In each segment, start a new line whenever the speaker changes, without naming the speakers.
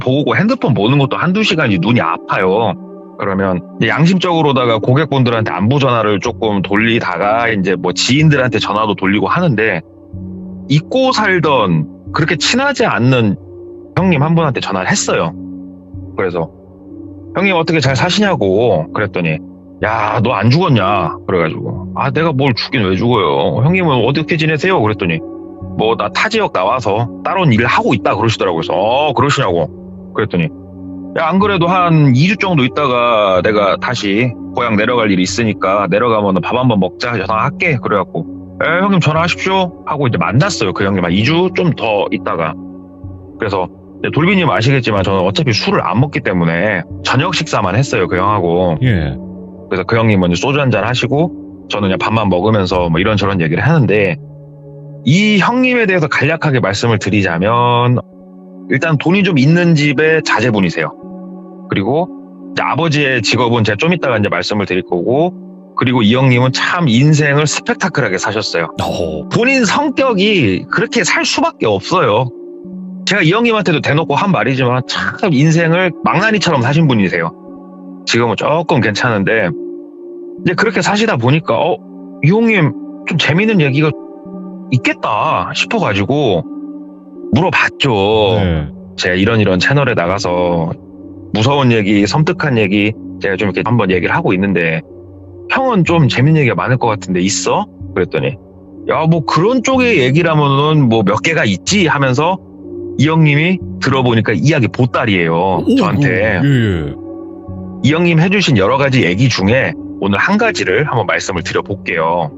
보고 핸드폰 보는 것도 한두 시간이 눈이 아파요. 그러면 양심적으로다가 고객분들한테 안부 전화를 조금 돌리다가 이제 뭐 지인들한테 전화도 돌리고 하는데, 잊고 살던 그렇게 친하지 않는 형님 한 분한테 전화를 했어요. 그래서 형님 어떻게 잘 사시냐고 그랬더니, 야, 너 안 죽었냐? 그래가지고, 아, 내가 뭘 죽긴 왜 죽어요? 형님은 어떻게 지내세요? 그랬더니, 뭐 나 타 지역 나와서 따로 일을 하고 있다 그러시더라고요. 그래서 그러시냐고 그랬더니, 야, 안 그래도 한 2주 정도 있다가 내가 다시 고향 내려갈 일이 있으니까 내려가면 밥 한번 먹자, 전화할게. 그래갖고, 형님 전화하십시오 하고 이제 만났어요. 그 형님 한 2주 좀 더 있다가. 그래서 돌비님 아시겠지만 저는 어차피 술을 안 먹기 때문에 저녁 식사만 했어요, 그 형하고.
예.
그래서 그 형님은 이제 소주 한잔 하시고 저는 그냥 밥만 먹으면서 뭐 이런저런 얘기를 하는데, 이 형님에 대해서 간략하게 말씀을 드리자면, 일단 돈이 좀 있는 집의 자제분이세요. 그리고 이제 아버지의 직업은 제가 좀 이따가 이제 말씀을 드릴 거고, 그리고 이 형님은 참 인생을 스펙타클하게 사셨어요. 본인 성격이 그렇게 살 수밖에 없어요. 제가 이 형님한테도 대놓고 한 말이지만 참 인생을 망나니처럼 사신 분이세요. 지금은 조금 괜찮은데, 이제 그렇게 사시다 보니까 이 형님 좀 재밌는 얘기가 있겠다 싶어가지고 물어봤죠.
네.
제가 이런 채널에 나가서 무서운 얘기, 섬뜩한 얘기 제가 좀 이렇게 한번 얘기를 하고 있는데, 형은 좀 재밌는 얘기가 많을 것 같은데 있어? 그랬더니, 야, 뭐 그런 쪽의 얘기라면은 뭐 몇 개가 있지 하면서 이 형님이 들어보니까 이야기 보따리예요. 저한테.
예.
이 형님 해주신 여러 가지 얘기 중에 오늘 한 가지를 한번 말씀을 드려볼게요.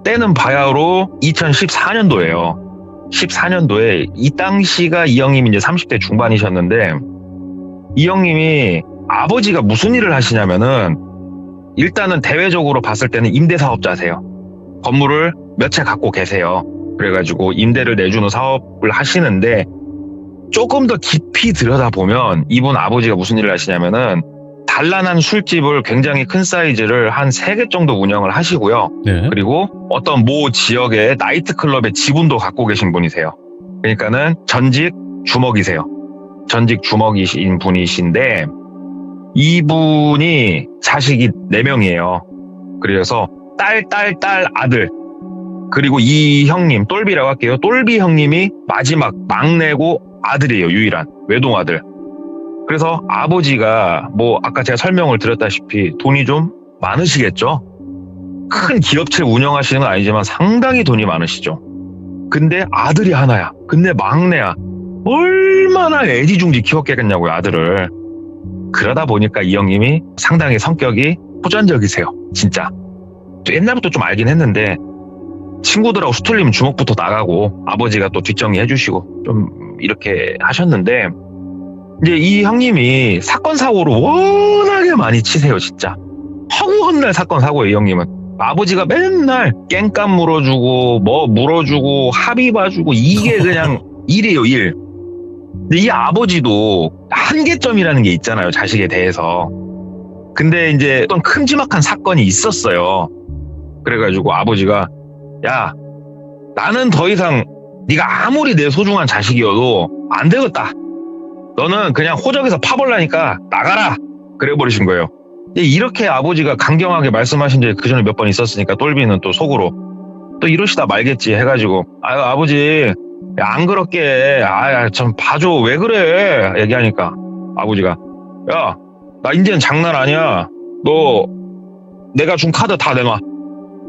때는 바야흐로 2014년도예요. 14년도에 이 당시가 이 형님이 이제 30대 중반이셨는데, 이 형님이 아버지가 무슨 일을 하시냐면은, 일단은 대외적으로 봤을 때는 임대사업자세요. 건물을 몇 채 갖고 계세요. 그래가지고 임대를 내주는 사업을 하시는데, 조금 더 깊이 들여다보면 이분 아버지가 무슨 일을 하시냐면은, 단란한 술집을 굉장히 큰 사이즈를 한 3개 정도 운영을 하시고요.
네.
그리고 어떤 모 지역의 나이트클럽의 지분도 갖고 계신 분이세요. 그러니까는 전직 주먹이세요. 전직 주먹이신 분이신데, 이분이 자식이 4명이에요. 그래서 딸, 아들, 그리고 이 형님, 똘비라고 할게요. 똘비 형님이 마지막 막내고 아들이에요. 유일한 외동아들. 그래서 아버지가 뭐 아까 제가 설명을 드렸다시피 돈이 좀 많으시겠죠? 큰 기업체를 운영하시는 건 아니지만 상당히 돈이 많으시죠. 근데 아들이 하나야. 근데 막내야. 얼마나 애지중지 키웠겠냐고요, 아들을. 그러다 보니까 이 형님이 상당히 성격이 호전적이세요. 진짜. 또 옛날부터 좀 알긴 했는데, 친구들하고 수틀리면 주먹부터 나가고 아버지가 또 뒷정리 해주시고 좀 이렇게 하셨는데, 이제 이 형님이 사건 사고를 워낙에 많이 치세요. 진짜 허구헌날 사건 사고예요. 이 형님은 아버지가 맨날 깽값 물어주고 뭐 물어주고 합의 봐주고 이게 그냥 일이에요, 일. 근데 이 아버지도 한계점이라는 게 있잖아요, 자식에 대해서. 근데 이제 어떤 큼지막한 사건이 있었어요. 그래가지고 아버지가, 야, 나는 더 이상 네가 아무리 내 소중한 자식이어도 안 되겠다. 너는 그냥 호적에서 파벌라니까 나가라. 그래버리신 거예요. 이렇게 아버지가 강경하게 말씀하신 적이 그 전에 몇 번 있었으니까 똘비는 또 속으로 또 이러시다 말겠지 해가지고, 아유 아버지 안 그렇게 좀 봐줘, 왜 그래 얘기하니까 아버지가, 야, 나 이제는 장난 아니야. 너 내가 준 카드 다 내놔.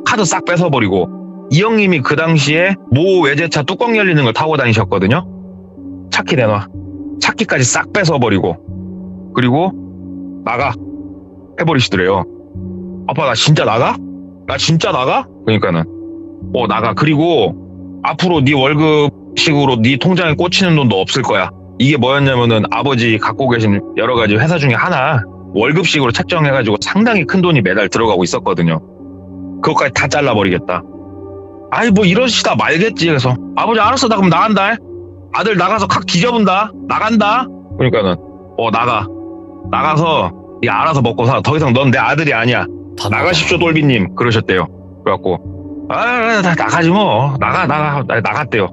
카드 싹 뺏어버리고. 이 형님이 그 당시에 모 외제차 뚜껑 열리는 걸 타고 다니셨거든요. 차키 내놔. 차키까지 싹 뺏어버리고, 그리고 나가 해버리시더래요. 아빠 나 진짜 나가? 나 진짜 나가? 그러니까는 나가. 그리고 앞으로 네 월급식으로 네 통장에 꽂히는 돈도 없을 거야. 이게 뭐였냐면은 아버지 갖고 계신 여러 가지 회사 중에 하나 월급식으로 책정해가지고 상당히 큰 돈이 매달 들어가고 있었거든요. 그것까지 다 잘라버리겠다. 아이 뭐 이러시다 말겠지. 그래서 아버지 알았어, 나 그럼 나간다. 아들 나가서 칵 뒤져본다. 나간다. 그러니까는 나가서 네 알아서 먹고 사. 더 이상 넌 내 아들이 아니야. 나가십시오 똘비님. 그러셨대요. 그래갖고 나가지 뭐. 나갔대요.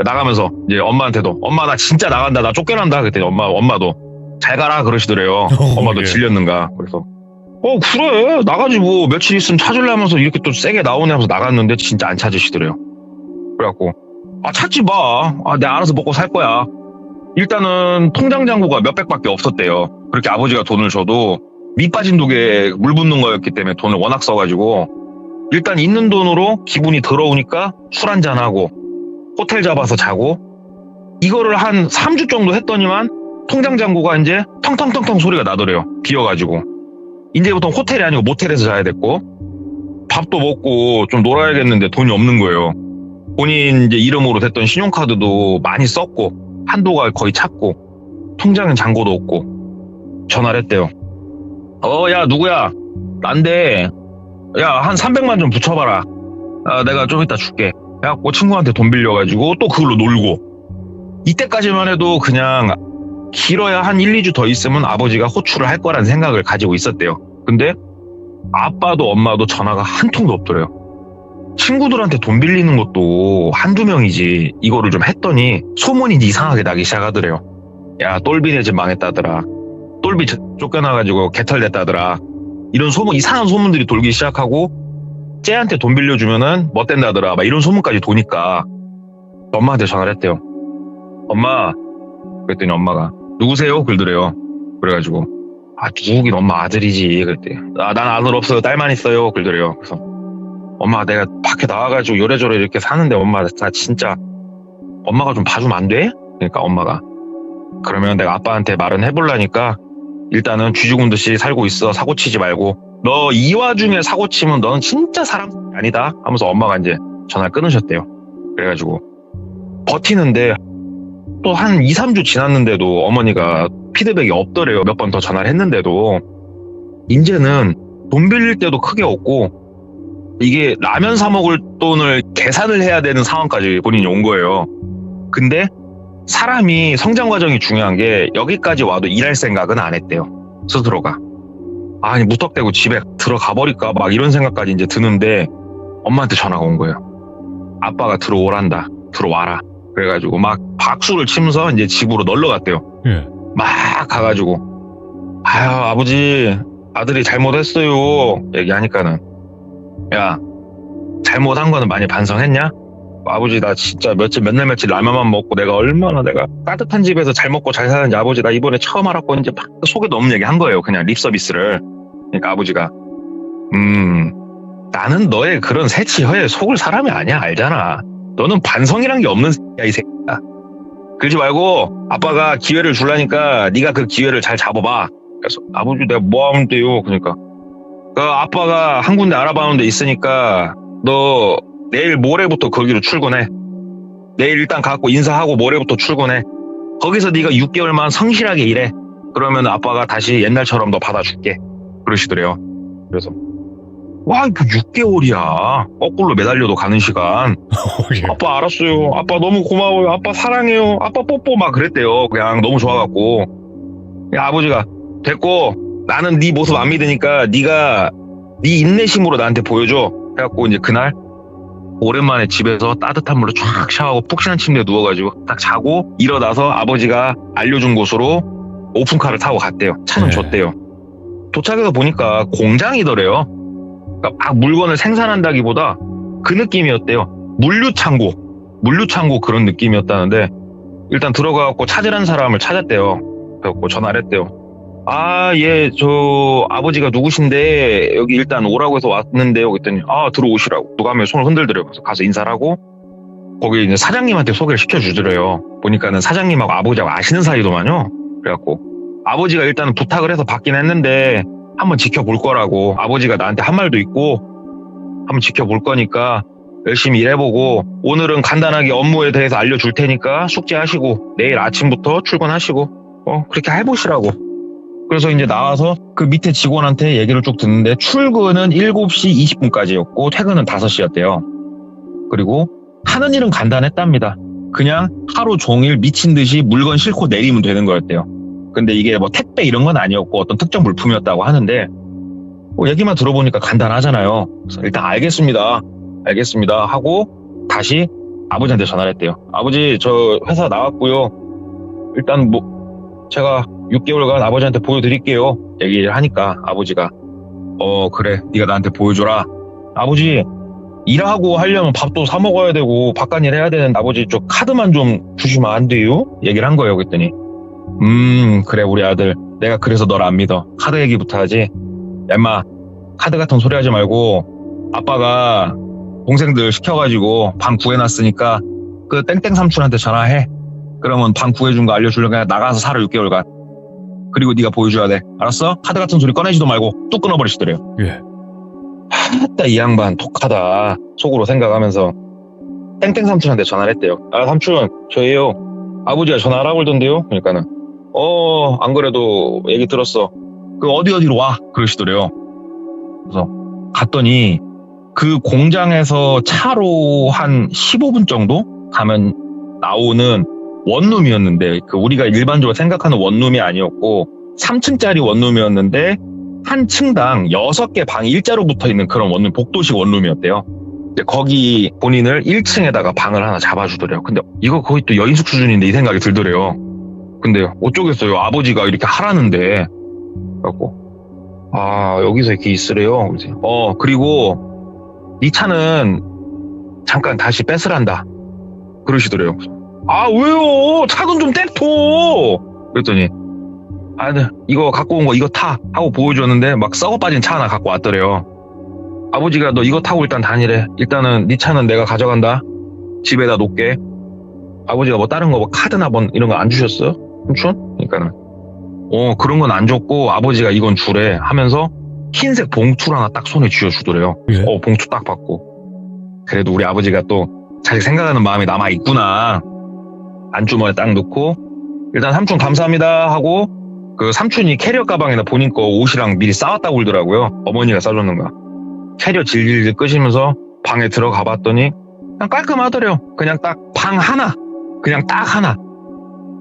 나가면서 이제 엄마한테도 엄마 나 진짜 나간다 나 쫓겨난다 그랬더니 엄마도 잘 가라 그러시더래요. 엄마도
예.
질렸는가. 그래서 그래 나가지 뭐 며칠 있으면 찾으려면서 이렇게 또 세게 나오네 하면서 나갔는데 진짜 안 찾으시더래요. 그래갖고 찾지 마. 내가 알아서 먹고 살 거야. 일단은 통장 잔고가 몇백밖에 없었대요. 그렇게 아버지가 돈을 줘도 밑 빠진 독에 물 붓는 거였기 때문에 돈을 워낙 써가지고 일단 있는 돈으로 기분이 더러우니까 술 한잔하고 호텔 잡아서 자고 이거를 한 3주 정도 했더니만 통장 잔고가 이제 텅텅텅텅 소리가 나더래요. 비어가지고 이제부터 호텔이 아니고 모텔에서 자야 됐고 밥도 먹고 좀 놀아야겠는데 돈이 없는 거예요. 본인 이제 이름으로 됐던 신용카드도 많이 썼고 한도가 거의 찼고 통장엔 잔고도 없고 전화를 했대요. 야 누구야? 난데 야 한 300만 좀 붙여봐라. 내가 좀 이따 줄게. 그래갖고 친구한테 돈 빌려가지고 또 그걸로 놀고 이때까지만 해도 그냥 길어야 한 1, 2주 더 있으면 아버지가 호출을 할 거라는 생각을 가지고 있었대요. 근데 아빠도 엄마도 전화가 한 통도 없더래요. 친구들한테 돈 빌리는 것도 한두 명이지 이거를 좀 했더니 소문이 이상하게 나기 시작하더래요. 야 똘비네 집 망했다더라. 똘비 쫓겨나가지고 개털됐다더라. 이런 소문 이상한 소문들이 돌기 시작하고 쟤한테 돈 빌려주면은 멋된다더라 막 이런 소문까지 도니까 엄마한테 전화를 했대요. 엄마 그랬더니 엄마가 누구세요? 그러더래요. 그래가지고 누구긴 엄마 아들이지 그랬대. 난 아들 없어요 딸만 있어요 그러더래요. 그래서 엄마 내가 밖에 나와가지고 요래저래 이렇게 사는데 엄마 나 진짜 엄마가 좀 봐주면 안 돼? 그러니까 엄마가 그러면 내가 아빠한테 말은 해보려니까 일단은 쥐죽은 듯이 살고 있어 사고치지 말고 너 이 와중에 사고치면 너는 진짜 사람 아니다 하면서 엄마가 이제 전화를 끊으셨대요. 그래가지고 버티는데 또 한 2, 3주 지났는데도 어머니가 피드백이 없더래요. 몇 번 더 전화를 했는데도 이제는 돈 빌릴 때도 크게 없고 이게 라면 사 먹을 돈을 계산을 해야 되는 상황까지 본인이 온 거예요. 근데 사람이 성장 과정이 중요한 게 여기까지 와도 일할 생각은 안 했대요. 스스로가. 무턱대고 집에 들어가 버릴까 막 이런 생각까지 이제 드는데 엄마한테 전화가 온 거예요. 아빠가 들어오란다. 들어와라. 그래가지고 막 박수를 치면서 이제 집으로 놀러 갔대요.
예.
막 가가지고 아버지 아들이 잘못했어요 얘기하니까는 야 잘못한 거는 많이 반성했냐? 아버지 나 진짜 몇 날 며칠 라면만 먹고 내가 얼마나 내가 따뜻한 집에서 잘 먹고 잘 사는지 아버지 나 이번에 처음 알았고 이제 막 속에 너무 얘기한 거예요. 그냥 립 서비스를. 그러니까 아버지가 나는 너의 그런 새치혀에 속을 사람이 아니야 알잖아. 너는 반성이란 게 없는 새끼야 이 새끼야. 그러지 말고 아빠가 기회를 주려니까 네가 그 기회를 잘 잡아봐. 그래서 아버지 내가 뭐 하면 돼요? 그러니까 아빠가 한 군데 알아봐놓은 데 있으니까 너 내일 모레부터 거기로 출근해. 내일 일단 가고 인사하고 모레부터 출근해. 거기서 네가 6개월만 성실하게 일해. 그러면 아빠가 다시 옛날처럼 너 받아줄게. 그러시더래요. 그래서 와 이거 6개월이야. 거꾸로 매달려도 가는 시간.
예.
아빠 알았어요. 아빠 너무 고마워요. 아빠 사랑해요. 아빠 뽀뽀 막 그랬대요. 그냥 너무 좋아갖고. 야, 아버지가 됐고 나는 네 모습 안 믿으니까 네가 네 인내심으로 나한테 보여줘. 해갖고 이제 그날 오랜만에 집에서 따뜻한 물로 쫙 샤워하고 푹신한 침대에 누워가지고 딱 자고 일어나서 아버지가 알려준 곳으로 오픈카를 타고 갔대요. 차는
네.
줬대요. 도착해서 보니까 공장이더래요. 그러니까 막 물건을 생산한다기보다 그 느낌이었대요. 물류창고 그런 느낌이었다는데 일단 들어가갖고 찾으라는 사람을 찾았대요. 그래갖고 전화를 했대요. 저 아버지가 누구신데 여기 일단 오라고 해서 왔는데요. 그랬더니 들어오시라고 누가 하면 손을 흔들더래요. 그래서 가서 인사를 하고 거기 이제 사장님한테 소개를 시켜주더래요. 보니까는 사장님하고 아버지하고 아시는 사이더만요. 그래갖고 아버지가 일단은 부탁을 해서 받긴 했는데 한번 지켜볼 거라고 아버지가 나한테 한 말도 있고 한번 지켜볼 거니까 열심히 일해보고 오늘은 간단하게 업무에 대해서 알려줄 테니까 숙제하시고 내일 아침부터 출근하시고 그렇게 해보시라고. 그래서 이제 나와서 그 밑에 직원한테 얘기를 쭉 듣는데 출근은 7시 20분까지였고 퇴근은 5시였대요. 그리고 하는 일은 간단했답니다. 그냥 하루 종일 미친 듯이 물건 싣고 내리면 되는 거였대요. 근데 이게 뭐 택배 이런 건 아니었고 어떤 특정 물품이었다고 하는데 얘기만 들어보니까 간단하잖아요. 그래서 일단 알겠습니다 하고 다시 아버지한테 전화를 했대요. 아버지, 저 회사 나왔고요. 일단 뭐 제가 6개월간 아버지한테 보여드릴게요. 얘기를 하니까 아버지가 그래, 네가 나한테 보여줘라. 아버지, 일하고 하려면 밥도 사 먹어야 되고 바깥일 해야 되는데 아버지 저 카드만 좀 주시면 안 돼요? 얘기를 한 거예요. 그랬더니 그래 우리 아들, 내가 그래서 널 안 믿어. 카드 얘기부터 하지. 야 임마, 카드 같은 소리 하지 말고 아빠가 동생들 시켜가지고 방 구해놨으니까 그 땡땡 삼촌한테 전화해. 그러면 방 구해준 거 알려주려고 그냥 나가서 살아 6개월간. 그리고 네가 보여줘야 돼. 알았어? 카드 같은 소리 꺼내지도 말고 뚝 끊어버리시더래요.
예.
하따 이 양반 독하다 속으로 생각하면서 땡땡 삼촌한테 전화를 했대요. 아 삼촌, 저예요. 아버지가 전화하라고 그러던데요. 그러니까는 안 그래도 얘기 들었어. 그 어디로 와 그러시더래요. 그래서 갔더니 그 공장에서 차로 한 15분 정도 가면 나오는 원룸이었는데, 그 우리가 일반적으로 생각하는 원룸이 아니었고 3층짜리 원룸이었는데 한 층당 6개 방이 일자로 붙어있는 그런 원룸, 복도식 원룸이었대요. 근데 거기 본인을 1층에다가 방을 하나 잡아주더래요. 근데 이거 거의 또 여인숙 수준인데 이 생각이 들더래요. 근데 어쩌겠어요, 아버지가 이렇게 하라는데. 그래갖고 여기서 이렇게 있으래요. 그리고 네 차는 잠깐 다시 뺏으란다 그러시더래요. 왜요? 차는 좀 떼토. 그랬더니 네, 이거 갖고 온 거 이거 타 하고 보여줬는데 막 썩어 빠진 차 하나 갖고 왔더래요. 아버지가 너 이거 타고 일단 다니래. 일단은 네 차는 내가 가져간다. 집에다 놓게. 아버지가 뭐 다른 거 뭐 카드나 뭐 이런 거 안 주셨어요? 삼촌? 그러니까는 그런 건 안 줬고 아버지가 이건 주래 하면서 흰색 봉투를 하나 딱 손에 쥐어주더래요.
예.
봉투 딱 받고. 그래도 우리 아버지가 또 자기 생각하는 마음이 남아있구나. 안주머니에 딱 넣고 일단 삼촌 감사합니다 하고, 그 삼촌이 캐리어 가방에다 본인 거 옷이랑 미리 싸왔다고 그러더라고요. 어머니가 싸줬는가. 캐리어 질질 끄시면서 방에 들어가 봤더니 그냥 깔끔하더래요. 그냥 딱 방 하나, 그냥 딱 하나,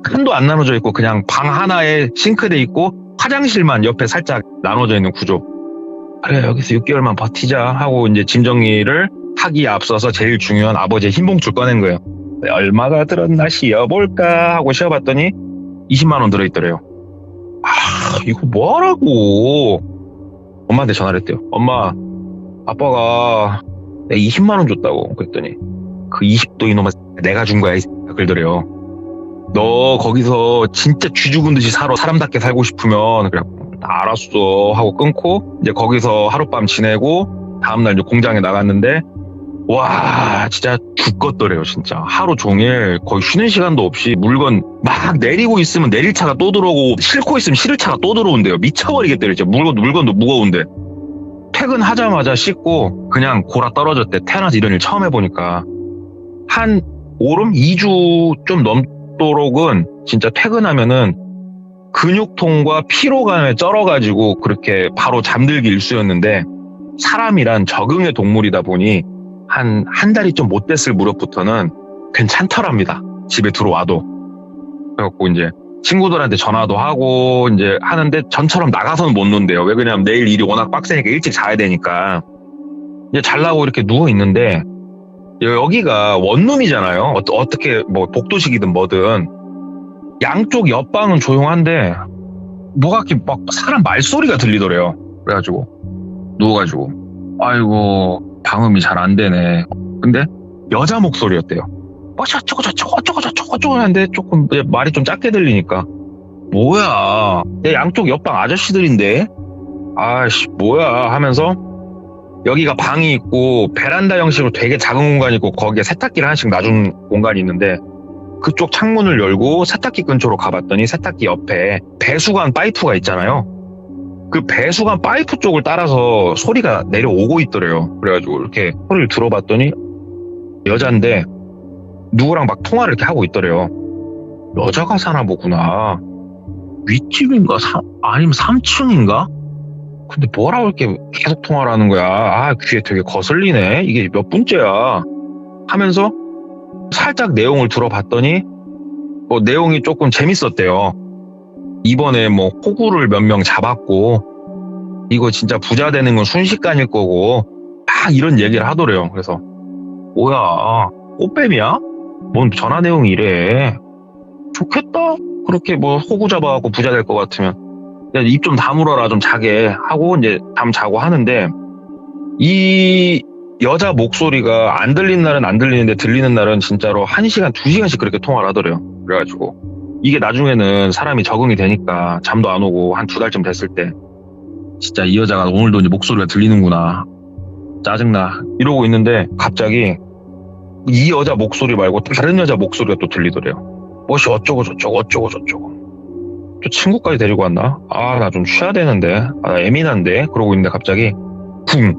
칸도 안 나눠져 있고 그냥 방 하나에 싱크대 있고 화장실만 옆에 살짝 나눠져 있는 구조. 그래, 여기서 6개월만 버티자 하고 이제 짐 정리를 하기에 앞서서 제일 중요한 아버지의 흰 봉투를 꺼낸 거예요. 얼마가 들었나 씌어볼까 하고 씌어봤더니 20만 원 들어있더래요. 이거 뭐하라고. 엄마한테 전화를 했대요. 엄마, 아빠가 내 20만 원 줬다고. 그랬더니 그 20도 이놈아 내가 준 거야 그러더래요. 너 거기서 진짜 쥐 죽은 듯이 살아, 사람답게 살고 싶으면. 그래, 알았어 하고 끊고 이제 거기서 하룻밤 지내고 다음날 이제 공장에 나갔는데, 와 진짜 죽겠더래요. 진짜 하루 종일 거의 쉬는 시간도 없이 물건 막 내리고 있으면 내릴 차가 또 들어오고 싣고 있으면 실을 차가 또 들어온대요. 미쳐버리겠대요. 진짜 물건도 무거운데. 퇴근하자마자 씻고 그냥 골아 떨어졌대. 태어나서 이런 일 처음 해보니까. 한 오름 2주 좀 넘도록은 진짜 퇴근하면은 근육통과 피로감에 쩔어가지고 그렇게 바로 잠들기 일쑤였는데, 사람이란 적응의 동물이다 보니 한 달이 좀 못 됐을 무렵부터는 괜찮더랍니다. 집에 들어와도. 그래갖고 이제 친구들한테 전화도 하고 이제 하는데 전처럼 나가서는 못 논대요. 왜 그러냐면 내일 일이 워낙 빡세니까 일찍 자야 되니까. 이제 잘라고 이렇게 누워 있는데 여기가 원룸이잖아요. 어떻게 뭐 복도식이든 뭐든 양쪽 옆방은 조용한데 뭐가 이렇게 막 사람 말소리가 들리더래요. 그래가지고 누워가지고 아이고 방음이 잘 안 되네. 근데 여자 목소리였대요. 저쩌고 하는데 조금 말이 좀 작게 들리니까 뭐야, 내 양쪽 옆방 아저씨들인데 아씨 뭐야 하면서, 여기가 방이 있고 베란다 형식으로 되게 작은 공간이 있고 거기에 세탁기를 하나씩 놔준 공간이 있는데, 그쪽 창문을 열고 세탁기 근처로 가봤더니 세탁기 옆에 배수관 파이프가 있잖아요. 그 배수관 파이프 쪽을 따라서 소리가 내려오고 있더래요. 그래가지고 이렇게 소리를 들어봤더니 여잔데 누구랑 막 통화를 이렇게 하고 있더래요. 여자가 사나 보구나. 윗집인가 아니면 3층인가? 근데 뭐라고 이렇게 계속 통화를 하는 거야. 귀에 되게 거슬리네. 이게 몇 분째야 하면서 살짝 내용을 들어봤더니 내용이 조금 재밌었대요. 이번에 뭐 호구를 몇 명 잡았고 이거 진짜 부자 되는 건 순식간일 거고 막 이런 얘기를 하더래요. 그래서 뭐야, 꽃뱀이야? 뭔 전화 내용이 이래. 좋겠다. 그렇게 뭐 호구 잡아갖고 부자 될 것 같으면. 야, 입 좀 다물어라, 좀 자게 하고 이제 잠 자고 하는데, 이 여자 목소리가 안 들리는 날은 안 들리는데 들리는 날은 진짜로 1시간, 2시간씩 그렇게 통화를 하더래요. 그래가지고 이게 나중에는 사람이 적응이 되니까 잠도 안 오고 한 2달쯤 됐을 때 진짜 이 여자가 오늘도 이제 목소리가 들리는구나, 짜증나 이러고 있는데 갑자기 이 여자 목소리 말고 다른 여자 목소리가 또 들리더래요. 뭐시 어쩌고 저쩌고 어쩌고 저쩌고. 또 친구까지 데리고 왔나? 아, 나 좀 쉬어야 되는데, 아, 나 예민한데 그러고 있는데 갑자기 쿵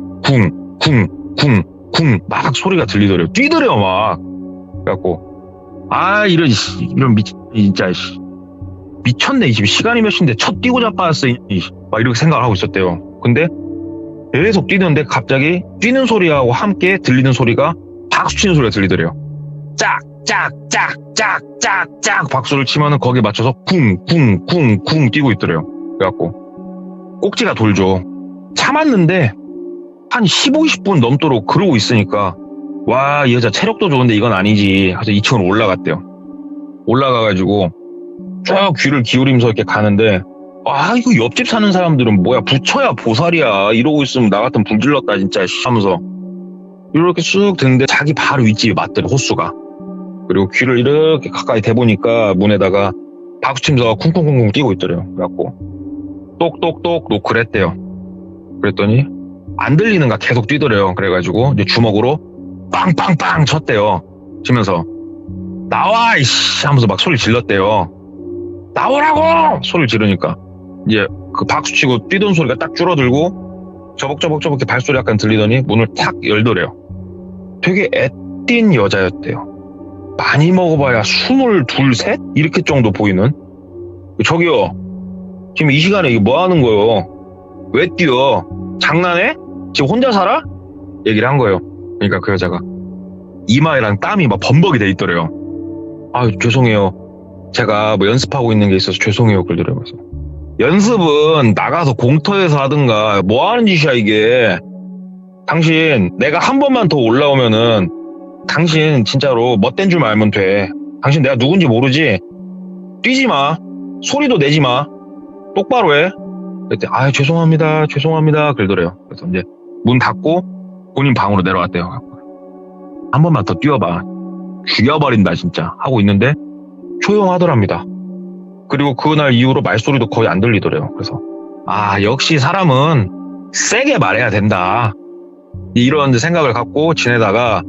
막 소리가 들리더래요. 뛰더래요 막. 그래갖고 아, 이런 진짜 미쳤네. 이 집 시간이 몇 시인데 첫 뛰고 자빠졌어 막 이렇게 생각을 하고 있었대요. 근데 계속 뛰는데 갑자기 뛰는 소리하고 함께 들리는 소리가 박수 치는 소리가 들리더래요. 짝짝짝짝짝짝 박수를 치면은 거기에 맞춰서 쿵 뛰고 있더래요. 그래갖고 꼭지가 돌죠. 참았는데 한 15, 20분 넘도록 그러고 있으니까 와, 이 여자 체력도 좋은데 이건 아니지. 그래서 2층으로 올라갔대요. 올라가가지고 쭉 귀를 기울이면서 이렇게 가는데, 아, 이거 옆집 사는 사람들은 뭐야, 부처야 보살이야 이러고 있으면 나 같으면 불질렀다 진짜 하면서 이렇게 쑥 듣는데 자기 바로 윗집이 맞더래, 호수가. 그리고 귀를 이렇게 가까이 대보니까 문에다가 박수치면서 쿵쿵쿵쿵 뛰고 있더래요. 그래갖고 똑똑똑 노크를 했대요. 그랬더니 안 들리는가 계속 뛰더래요. 그래가지고 이제 주먹으로 빵빵빵 쳤대요. 치면서 나와 이씨 하면서 막 소리 질렀대요. 나오라고 소리를 지르니까 이제 그 박수치고 뛰던 소리가 딱 줄어들고 저벅저벅 발소리 약간 들리더니 문을 탁 열더래요. 되게 애띤 여자였대요. 많이 먹어봐야 22, 셋? 이렇게 정도 보이는. 저기요, 지금 이 시간에 이게 뭐 하는 거요? 왜 뛰어? 장난해? 지금 혼자 살아? 얘기를 한 거예요. 그러니까 그 여자가 이마에랑 땀이 막 범벅이 돼 있더래요. 아유, 죄송해요. 제가 뭐 연습하고 있는 게 있어서 죄송해요. 그러더래요. 그래서 연습은 나가서 공터에서 하든가 뭐 하는 짓이야 이게. 당신 내가 한 번만 더 올라오면은 당신 진짜로 멋된 줄 알면 돼. 당신 내가 누군지 모르지? 뛰지 마. 소리도 내지 마. 똑바로 해. 그때 아, 죄송합니다 그러더래요. 그래서 이제 문 닫고 본인 방으로 내려왔대요. 한 번만 더 뛰어봐, 죽여버린다 진짜 하고 있는데 조용하더랍니다. 그리고 그날 이후로 말소리도 거의 안 들리더래요. 그래서 아, 역시 사람은 세게 말해야 된다 이런 생각을 갖고 지내다가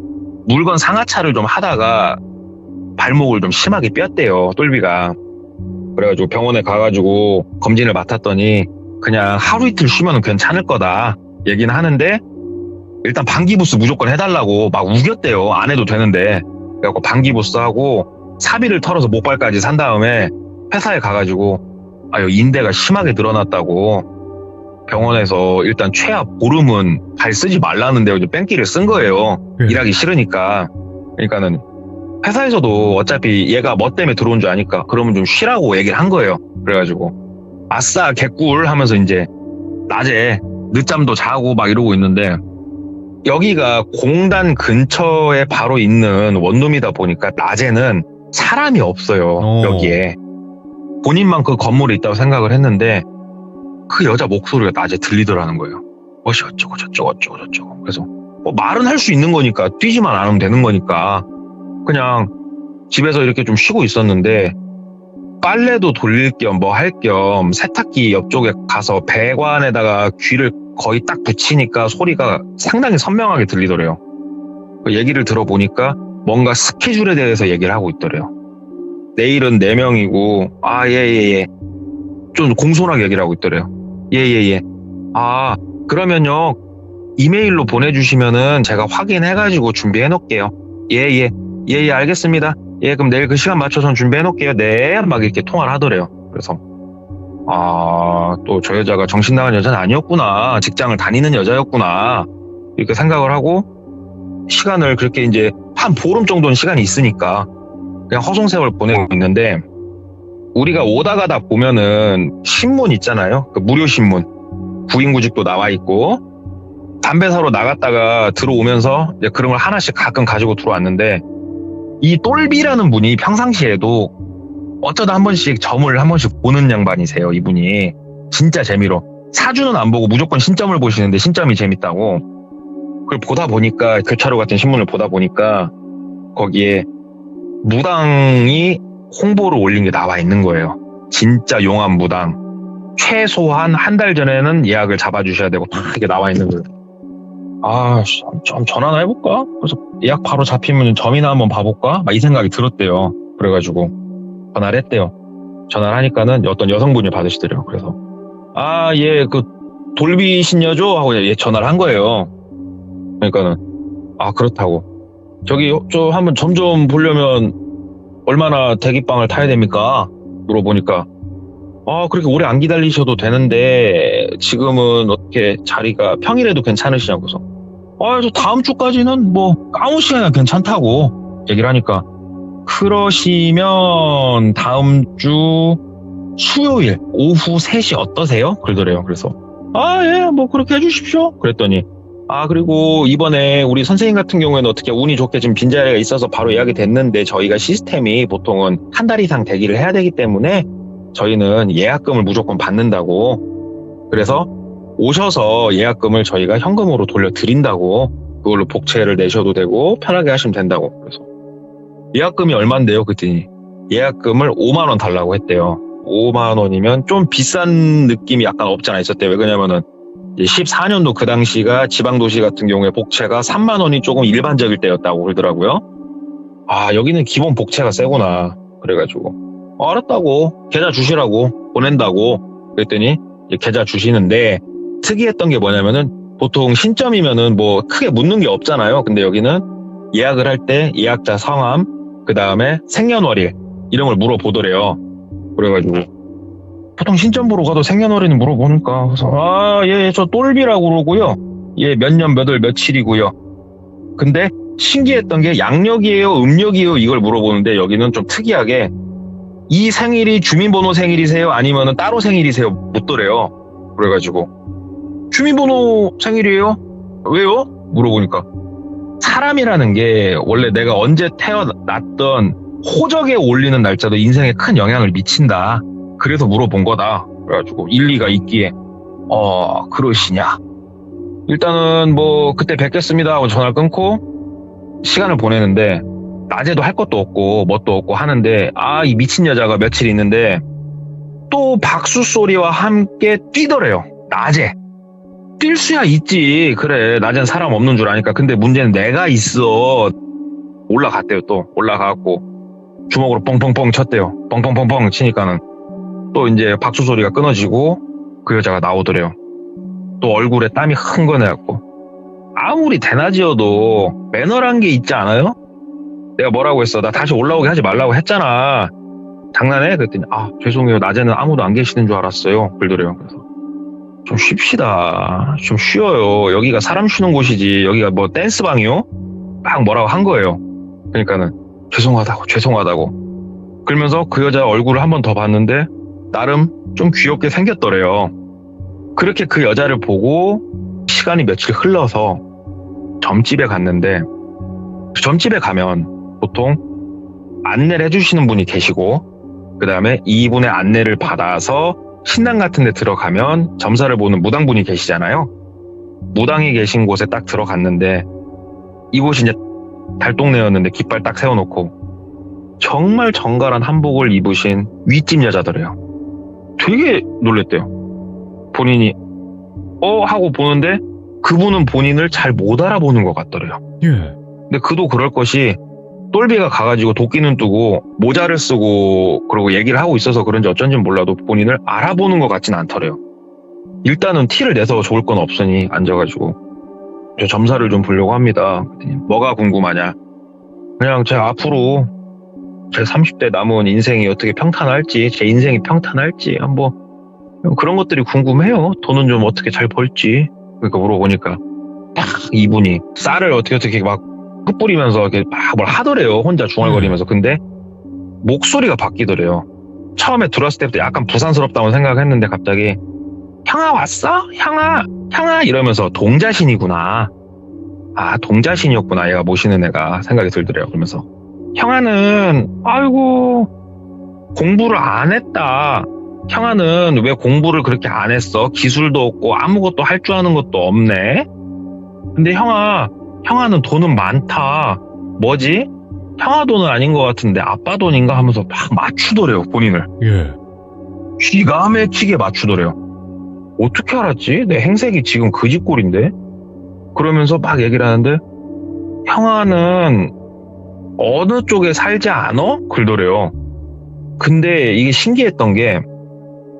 물건 상하차를 좀 하다가 발목을 좀 심하게 뼈었대요, 똘비가. 그래가지고 병원에 가가지고 검진을 맡았더니 그냥 하루 이틀 쉬면 괜찮을 거다 얘기는 하는데, 일단 방기부스 무조건 해달라고 막 우겼대요. 안 해도 되는데. 그래갖고 방기부스 하고 사비를 털어서 목발까지 산 다음에 회사에 가가지고 아, 인대가 심하게 늘어났다고 병원에서 일단 최하 보름은 발 쓰지 말라는데 이제 뺑기를 쓴 거예요. 일하기 싫으니까. 그러니까는 회사에서도 어차피 얘가 뭐 때문에 들어온 줄 아니까 그러면 좀 쉬라고 얘기를 한 거예요. 그래가지고 아싸 개꿀 하면서 이제 낮에 늦잠도 자고 막 이러고 있는데, 여기가 공단 근처에 바로 있는 원룸이다 보니까 낮에는 사람이 없어요. 여기에 본인만 그 건물에 있다고 생각을 했는데 그 여자 목소리가 낮에 들리더라는 거예요. 뭐시 어쩌고 저쩌고. 그래서 뭐 말은 할 수 있는 거니까, 뛰지만 않으면 되는 거니까 그냥 집에서 이렇게 좀 쉬고 있었는데, 빨래도 돌릴 겸 뭐 할 겸 세탁기 옆쪽에 가서 배관에다가 귀를 거의 딱 붙이니까 소리가 상당히 선명하게 들리더래요. 그 얘기를 들어보니까 뭔가 스케줄에 대해서 얘기를 하고 있더래요. 내일은 4명이고 아, 예. 좀 공손하게 얘기를 하고 있더래요. 예. 아, 그러면요 이메일로 보내주시면은 제가 확인해가지고 준비해 놓을게요. 예, 알겠습니다. 예, 그럼 내일 그 시간 맞춰서 준비해 놓을게요. 네, 막 이렇게 통화를 하더래요. 그래서 아, 또 저 여자가 정신 나간 여자는 아니었구나, 직장을 다니는 여자였구나 이렇게 생각을 하고, 시간을 그렇게 이제 한 보름 정도는 시간이 있으니까 그냥 허송세월 보내고 있는데, 우리가 오다 가다 보면은 신문 있잖아요. 그 무료 신문, 구인구직도 나와 있고, 담배 사러 나갔다가 들어오면서 이제 그런 걸 하나씩 가끔 가지고 들어왔는데, 이 똘비라는 분이 평상시에도 어쩌다 한 번씩 점을 한 번씩 보는 양반이세요. 이분이 진짜 재미로 사주는 안 보고 무조건 신점을 보시는데 신점이 재밌다고. 그걸 보다 보니까 교차로 같은 신문을 보다 보니까 거기에 무당이 홍보를 올린 게 나와 있는 거예요. 진짜 용암 무당. 최소한 한 달 전에는 예약을 잡아주셔야 되고 다 이게 나와 있는 거예요. 아, 좀 전화나 해볼까? 그래서 예약 바로 잡히면 점이나 한번 봐볼까? 막 이 생각이 들었대요. 그래가지고 전화를 했대요. 전화를 하니까는 어떤 여성분이 받으시더래요. 그래서 예, 그 돌비 신녀죠? 하고 예, 전화를 한 거예요. 그러니까는 그렇다고. 저기 저 한번 점 좀 보려면 얼마나 대기빵을 타야 됩니까? 물어보니까 그렇게 오래 안 기다리셔도 되는데 지금은 어떻게 자리가 평일에도 괜찮으시냐고. 그래서 저 다음 주까지는 뭐 아무 시간이나 괜찮다고 얘기를 하니까 그러시면 다음 주 수요일 오후 3시 어떠세요? 그러더래요. 그래서 예, 뭐 그렇게 해주십시오. 그랬더니 그리고 이번에 우리 선생님 같은 경우에는 어떻게 운이 좋게 지금 빈자리가 있어서 바로 예약이 됐는데 저희가 시스템이 보통은 한 달 이상 대기를 해야 되기 때문에 저희는 예약금을 무조건 받는다고. 그래서 오셔서 예약금을 저희가 현금으로 돌려드린다고. 그걸로 복채를 내셔도 되고 편하게 하시면 된다고. 그래서 예약금이 얼만데요? 그랬더니 예약금을 5만 원 달라고 했대요. 5만 원이면 좀 비싼 느낌이 약간 없지 않아 있었대요. 왜냐면은 14년도 그 당시가 지방도시 같은 경우에 복채가 3만 원이 조금 일반적일 때였다고 그러더라고요. 여기는 기본 복채가 세구나. 그래가지고 알았다고. 계좌 주시라고. 보낸다고. 그랬더니 계좌 주시는데 특이했던 게 뭐냐면은 보통 신점이면은 뭐 크게 묻는 게 없잖아요. 근데 여기는 예약을 할 때 예약자 성함, 그 다음에 생년월일 이런 걸 물어보더래요. 그래가지고 보통 신점 보러 가도 생년월일은 물어보니까 그래서 예, 저 똘비라고 그러고요. 예, 몇 년 몇 월 며칠이고요. 근데 신기했던 게 양력이에요, 음력이에요 이걸 물어보는데 여기는 좀 특이하게 이 생일이 주민번호 생일이세요? 아니면은 따로 생일이세요? 묻더래요. 그래가지고 주민번호 생일이에요? 왜요? 물어보니까 사람이라는 게 원래 내가 언제 태어났던 호적에 올리는 날짜도 인생에 큰 영향을 미친다. 그래서 물어본 거다. 그래가지고 일리가 있기에 그러시냐. 일단은 뭐 그때 뵙겠습니다 하고 전화를 끊고 시간을 보내는데 낮에도 할 것도 없고 뭣도 없고 하는데 이 미친 여자가 며칠 있는데 또 박수 소리와 함께 뛰더래요. 낮에. 뛸 수야 있지. 그래, 낮엔 사람 없는 줄 아니까. 근데 문제는 내가 있어. 올라갔대요. 또 올라가갖고 주먹으로 뻥뻥뻥 쳤대요. 뻥뻥뻥뻥 치니까는 또 이제 박수 소리가 끊어지고 그 여자가 나오더래요. 또 얼굴에 땀이 흥건해갖고 아무리 대낮이어도 매너란 게 있지 않아요? 내가 뭐라고 했어? 나 다시 올라오게 하지 말라고 했잖아. 장난해? 그랬더니 죄송해요. 낮에는 아무도 안 계시는 줄 알았어요. 그러더래요. 그래서 좀 쉽시다. 좀 쉬어요. 여기가 사람 쉬는 곳이지. 여기가 뭐 댄스방이요? 막 뭐라고 한 거예요. 그러니까는 죄송하다고. 그러면서 그 여자 얼굴을 한 번 더 봤는데 나름 좀 귀엽게 생겼더래요. 그렇게 그 여자를 보고 시간이 며칠 흘러서 점집에 갔는데 그 점집에 가면 보통 안내를 해주시는 분이 계시고 그 다음에 이분의 안내를 받아서 신당 같은 데 들어가면 점사를 보는 무당분이 계시잖아요. 무당이 계신 곳에 딱 들어갔는데 이곳이 이제 달동네였는데 깃발 딱 세워놓고 정말 정갈한 한복을 입으신 윗집 여자더래요. 되게 놀랬대요. 본인이 하고 보는데 그분은 본인을 잘 못 알아보는 것 같더래요.
예.
근데 그도 그럴 것이 똘비가 가가지고 도끼는 뜨고 모자를 쓰고 그러고 얘기를 하고 있어서 그런지 어쩐지 몰라도 본인을 알아보는 것 같진 않더래요. 일단은 티를 내서 좋을 건 없으니 앉아가지고 저 점사를 좀 보려고 합니다. 그랬더니 뭐가 궁금하냐. 그냥 제 앞으로 제 30대 남은 인생이 어떻게 평탄할지, 제 인생이 평탄할지 한번 그런 것들이 궁금해요. 돈은 좀 어떻게 잘 벌지. 그러니까 물어보니까 딱 이분이 쌀을 어떻게 막 흩뿌리면서 이렇게 막 뭘 하더래요. 혼자 중얼거리면서. 근데 목소리가 바뀌더래요. 처음에 들어왔을 때부터 약간 부산스럽다고 생각했는데 갑자기 형아 왔어? 형아 이러면서 동자신이구나. 동자신이었구나. 얘가 모시는 애가 생각이 들더래요. 그러면서 형아는 아이고 공부를 안 했다. 형아는 왜 공부를 그렇게 안 했어? 기술도 없고 아무것도 할 줄 아는 것도 없네. 근데 형아는 돈은 많다. 뭐지? 형아 돈은 아닌 것 같은데 아빠 돈인가 하면서 막 맞추더래요, 본인을.
예.
기가 막히게 맞추더래요. 어떻게 알았지? 내 행색이 지금 그 집꼴인데? 그러면서 막 얘기를 하는데 형아는 어느 쪽에 살지 않어? 그러더래요. 근데 이게 신기했던 게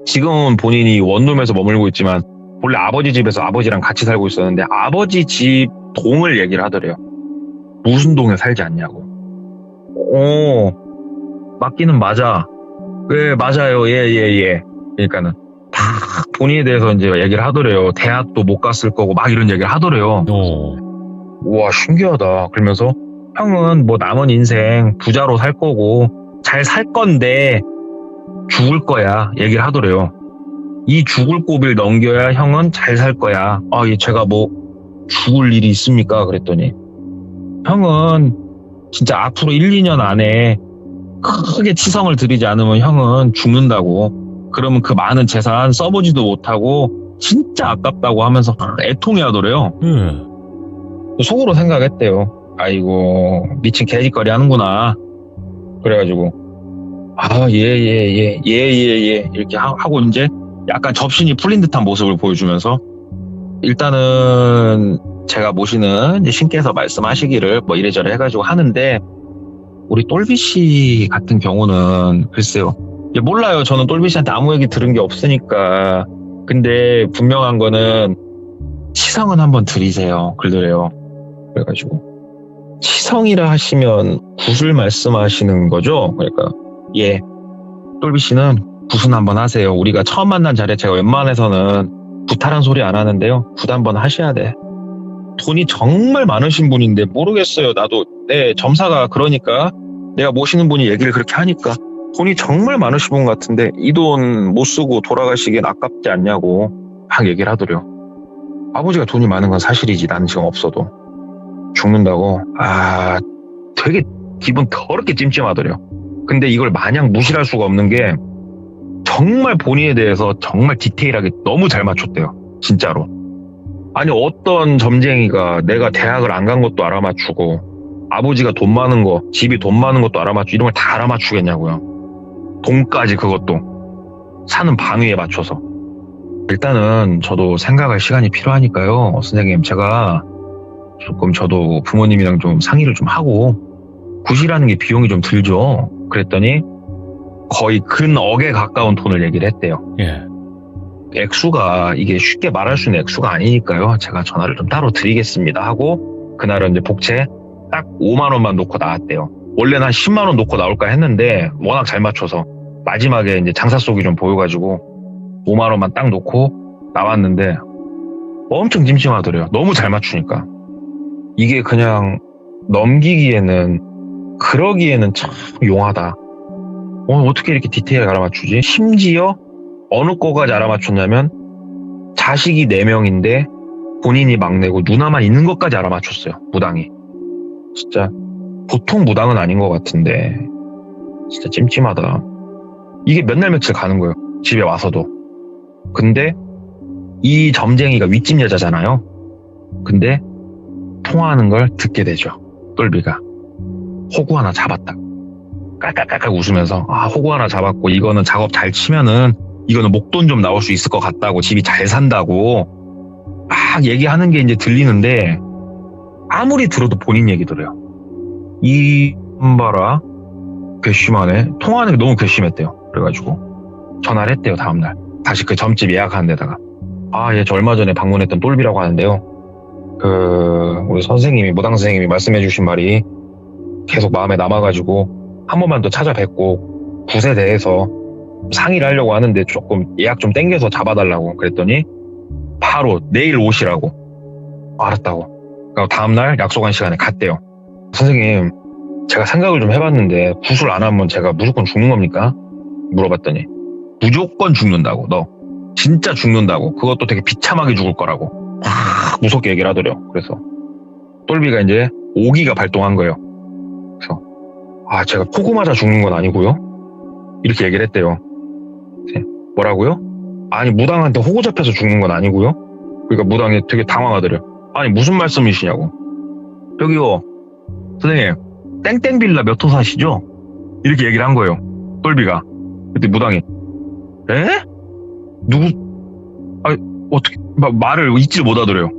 지금은 본인이 원룸에서 머물고 있지만 원래 아버지 집에서 아버지랑 같이 살고 있었는데 아버지 집 동을 얘기를 하더래요. 무슨 동에 살지 않냐고. 맞기는 맞아. 네, 맞아요. 예. 그러니까는 다 본인에 대해서 이제 얘기를 하더래요. 대학도 못 갔을 거고 막 이런 얘기를 하더래요. 우와, 신기하다. 그러면서 형은 뭐 남은 인생 부자로 살 거고 잘 살 건데 죽을 거야. 얘기를 하더래요. 이 죽을 고비를 넘겨야 형은 잘 살 거야. 제가 뭐 죽을 일이 있습니까? 그랬더니 형은 진짜 앞으로 1, 2년 안에 크게 치성을 들이지 않으면 형은 죽는다고. 그러면 그 많은 재산 써보지도 못하고 진짜 아깝다고 하면서 애통해 하더래요. 속으로 생각했대요. 아이고 미친 개짓거리 하는구나. 그래가지고 예 이렇게 하고 이제 약간 접신이 풀린 듯한 모습을 보여주면서 일단은 제가 모시는 신께서 말씀하시기를 뭐 이래저래 해가지고 하는데 우리 똘비 씨 같은 경우는 글쎄요. 몰라요. 저는 똘비 씨한테 아무 얘기 들은 게 없으니까. 근데 분명한 거는 치성은 한번 드리세요. 그러더래요. 그래가지고 치성이라 하시면 굿을 말씀하시는 거죠? 그러니까 예, 똘비 씨는 굿은 한번 하세요. 우리가 처음 만난 자리에 제가 웬만해서는 굿하란 소리 안 하는데요. 굿 한번 하셔야 돼. 돈이 정말 많으신 분인데 모르겠어요. 나도 내 점사가 그러니까 내가 모시는 분이 얘기를 그렇게 하니까 돈이 정말 많으신 분 같은데 이 돈 못 쓰고 돌아가시기엔 아깝지 않냐고 막 얘기를 하더래요. 아버지가 돈이 많은 건 사실이지. 나는 지금 없어도 죽는다고. 되게 기분 더럽게 찜찜하더래요. 근데 이걸 마냥 무시할 수가 없는 게 정말 본인에 대해서 정말 디테일하게 너무 잘 맞췄대요. 진짜로. 아니 어떤 점쟁이가 내가 대학을 안 간 것도 알아맞추고 아버지가 돈 많은 거, 집이 돈 많은 것도 알아맞추고 이런 걸 다 알아맞추겠냐고요. 돈까지 그것도 사는 방위에 맞춰서. 일단은 저도 생각할 시간이 필요하니까요. 선생님 제가 조금 저도 부모님이랑 좀 상의를 좀 하고 굿이라는 게 비용이 좀 들죠. 그랬더니 거의 근억에 가까운 돈을 얘기를 했대요.
예.
액수가 이게 쉽게 말할 수 있는 액수가 아니니까요. 제가 전화를 좀 따로 드리겠습니다 하고 그날은 이제 복채 딱 5만 원만 놓고 나왔대요. 원래는 한 10만 원 놓고 나올까 했는데 워낙 잘 맞춰서 마지막에 이제 장사 속이 좀 보여가지고 5만 원만 딱 놓고 나왔는데 엄청 찜찜하더래요. 너무 잘 맞추니까. 이게 그냥 넘기기에는 그러기에는 참 용하다. 어떻게 이렇게 디테일하게 알아맞추지? 심지어 어느 거까지 알아맞췄냐면 자식이 4명인데 본인이 막내고 누나만 있는 것까지 알아맞췄어요. 무당이. 진짜 보통 무당은 아닌 것 같은데 진짜 찜찜하다. 이게 몇 날 며칠 가는 거예요. 집에 와서도. 근데 이 점쟁이가 윗집 여자잖아요. 근데 통화하는 걸 듣게 되죠. 똘비가. 호구 하나 잡았다. 깔깔깔깔 웃으면서 호구 하나 잡았고 이거는 작업 잘 치면은 이거는 목돈 좀 나올 수 있을 것 같다고 집이 잘 산다고 막 얘기하는 게 이제 들리는데 아무리 들어도 본인 얘기더래요. 이 봐라 괘씸하네. 통화하는 게 너무 괘씸했대요. 그래가지고 전화를 했대요. 다음날 다시 그 점집 예약하는 데다가 저 얼마 전에 방문했던 똘비라고 하는데요. 우리 선생님이 무당 선생님이 말씀해 주신 말이 계속 마음에 남아가지고 한 번만 더 찾아뵙고 굿에 대해서 상의를 하려고 하는데 조금 예약 좀 땡겨서 잡아달라고 그랬더니 바로 내일 오시라고. 알았다고. 그리고 다음날 약속한 시간에 갔대요. 선생님 제가 생각을 좀 해봤는데 굿을 안 하면 제가 무조건 죽는 겁니까? 물어봤더니 무조건 죽는다고. 너 진짜 죽는다고. 그것도 되게 비참하게 죽을 거라고 무섭게 얘기를 하더래요. 그래서 똘비가 이제 오기가 발동한 거예요. 그래서 제가 폭우 맞아 죽는 건 아니고요. 이렇게 얘기를 했대요. 뭐라고요? 아니, 무당한테 호구 잡혀서 죽는 건 아니고요. 그러니까 무당이 되게 당황하더래요. 아니, 무슨 말씀이시냐고. 저기요, 선생님, 땡땡 빌라 몇 호 사시죠? 이렇게 얘기를 한 거예요. 똘비가. 그때 무당이, 에? 누구, 어떻게, 말을 잊지를 못하더래요.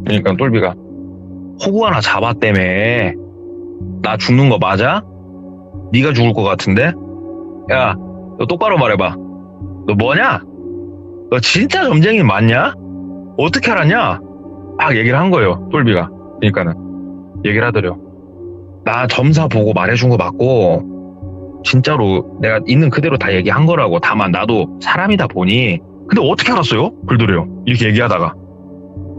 그러니까 똘비가, 호구 하나 잡았다며. 나 죽는 거 맞아? 네가 죽을 것 같은데? 야, 너 똑바로 말해봐. 너 뭐냐? 너 진짜 점쟁이 맞냐? 어떻게 알았냐? 막 얘기를 한 거예요, 똘비가. 그러니까는 얘기를 하더래요. 나 점사 보고 말해준 거 맞고 진짜로 내가 있는 그대로 다 얘기한 거라고. 다만 나도 사람이다 보니. 근데 어떻게 알았어요? 그러더래요. 이렇게 얘기하다가.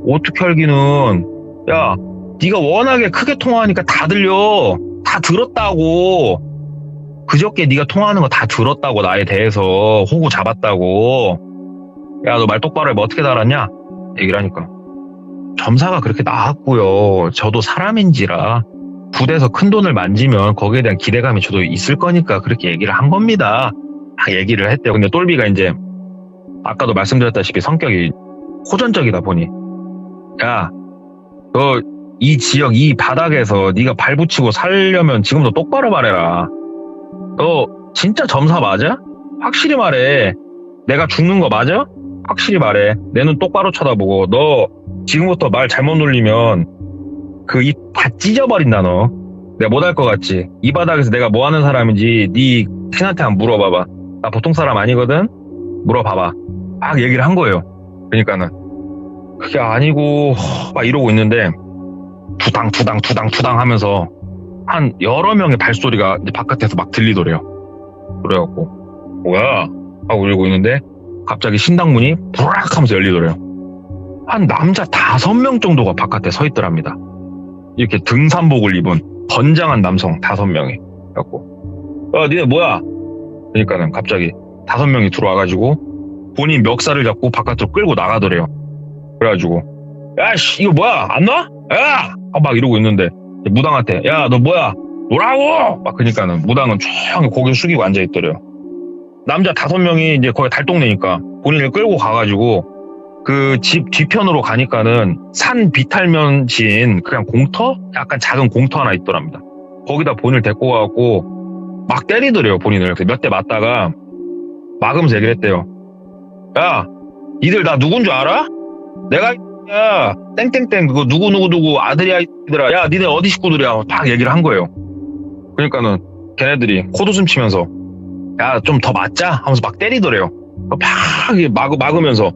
어떻게 알기는, 야, 네가 워낙에 크게 통화하니까 다 들려. 다 들었다고. 그저께 네가 통화하는 거 다 들었다고. 나에 대해서 호구 잡았다고. 야, 너 말 똑바로 해봐. 어떻게 알았냐? 얘기를 하니까 점사가 그렇게 나왔고요. 저도 사람인지라 부대에서 큰 돈을 만지면 거기에 대한 기대감이 저도 있을 거니까 그렇게 얘기를 한 겁니다. 막 얘기를 했대요. 근데 똘비가 이제 아까도 말씀드렸다시피 성격이 호전적이다 보니, 야, 너 이 지역 이 바닥에서 네가 발붙이고 살려면 지금도 똑바로 말해라. 너 진짜 점사 맞아? 확실히 말해. 내가 죽는 거 맞아? 확실히 말해. 내 눈 똑바로 쳐다보고. 너 지금부터 말 잘못 놀리면 그 입 다 찢어버린다. 너 내가 못할 것 같지? 이 바닥에서 내가 뭐 하는 사람인지 네 친한테 한번 물어봐봐. 나 보통 사람 아니거든? 물어봐봐. 막 얘기를 한 거예요. 그러니까는 그게 아니고 막 이러고 있는데 투당 하면서 한 여러 명의 발소리가 이제 바깥에서 막 들리더래요. 그래갖고 뭐야 하고 이러고 있는데 갑자기 신당문이 부락 하면서 열리더래요. 한 남자 5명 정도가 바깥에 서 있더랍니다. 이렇게 등산복을 입은 건장한 남성 5명이. 그래갖고 니네 뭐야? 그러니까는 갑자기 5명이 들어와가지고 본인 멱살을 잡고 바깥으로 끌고 나가더래요. 그래가지고 야씨 이거 뭐야 안 놔? 야! 막 이러고 있는데 무당한테 야 너 뭐야? 노라고! 막 그러니까는 무당은 조용히 고개 숙이고 앉아있더래요. 남자 5명이 이제 거기 달동네니까 본인을 끌고 가가지고 그 집 뒤편으로 가니까는 산 비탈면진 그냥 공터? 약간 작은 공터 하나 있더랍니다. 거기다 본인을 데리고 가갖고 막 때리더래요, 본인을. 몇 대 맞다가 막으면서 얘기를 했대요. 야, 니들 나 누군 줄 알아? 내가 야 땡땡땡 그거 누구 아들이야 이들아. 야, 니네 어디 식구들이야? 막 얘기를 한 거예요. 그러니까는 걔네들이 코웃음 치면서 야, 좀 더 맞자? 하면서 막 때리더래요. 막 막으면서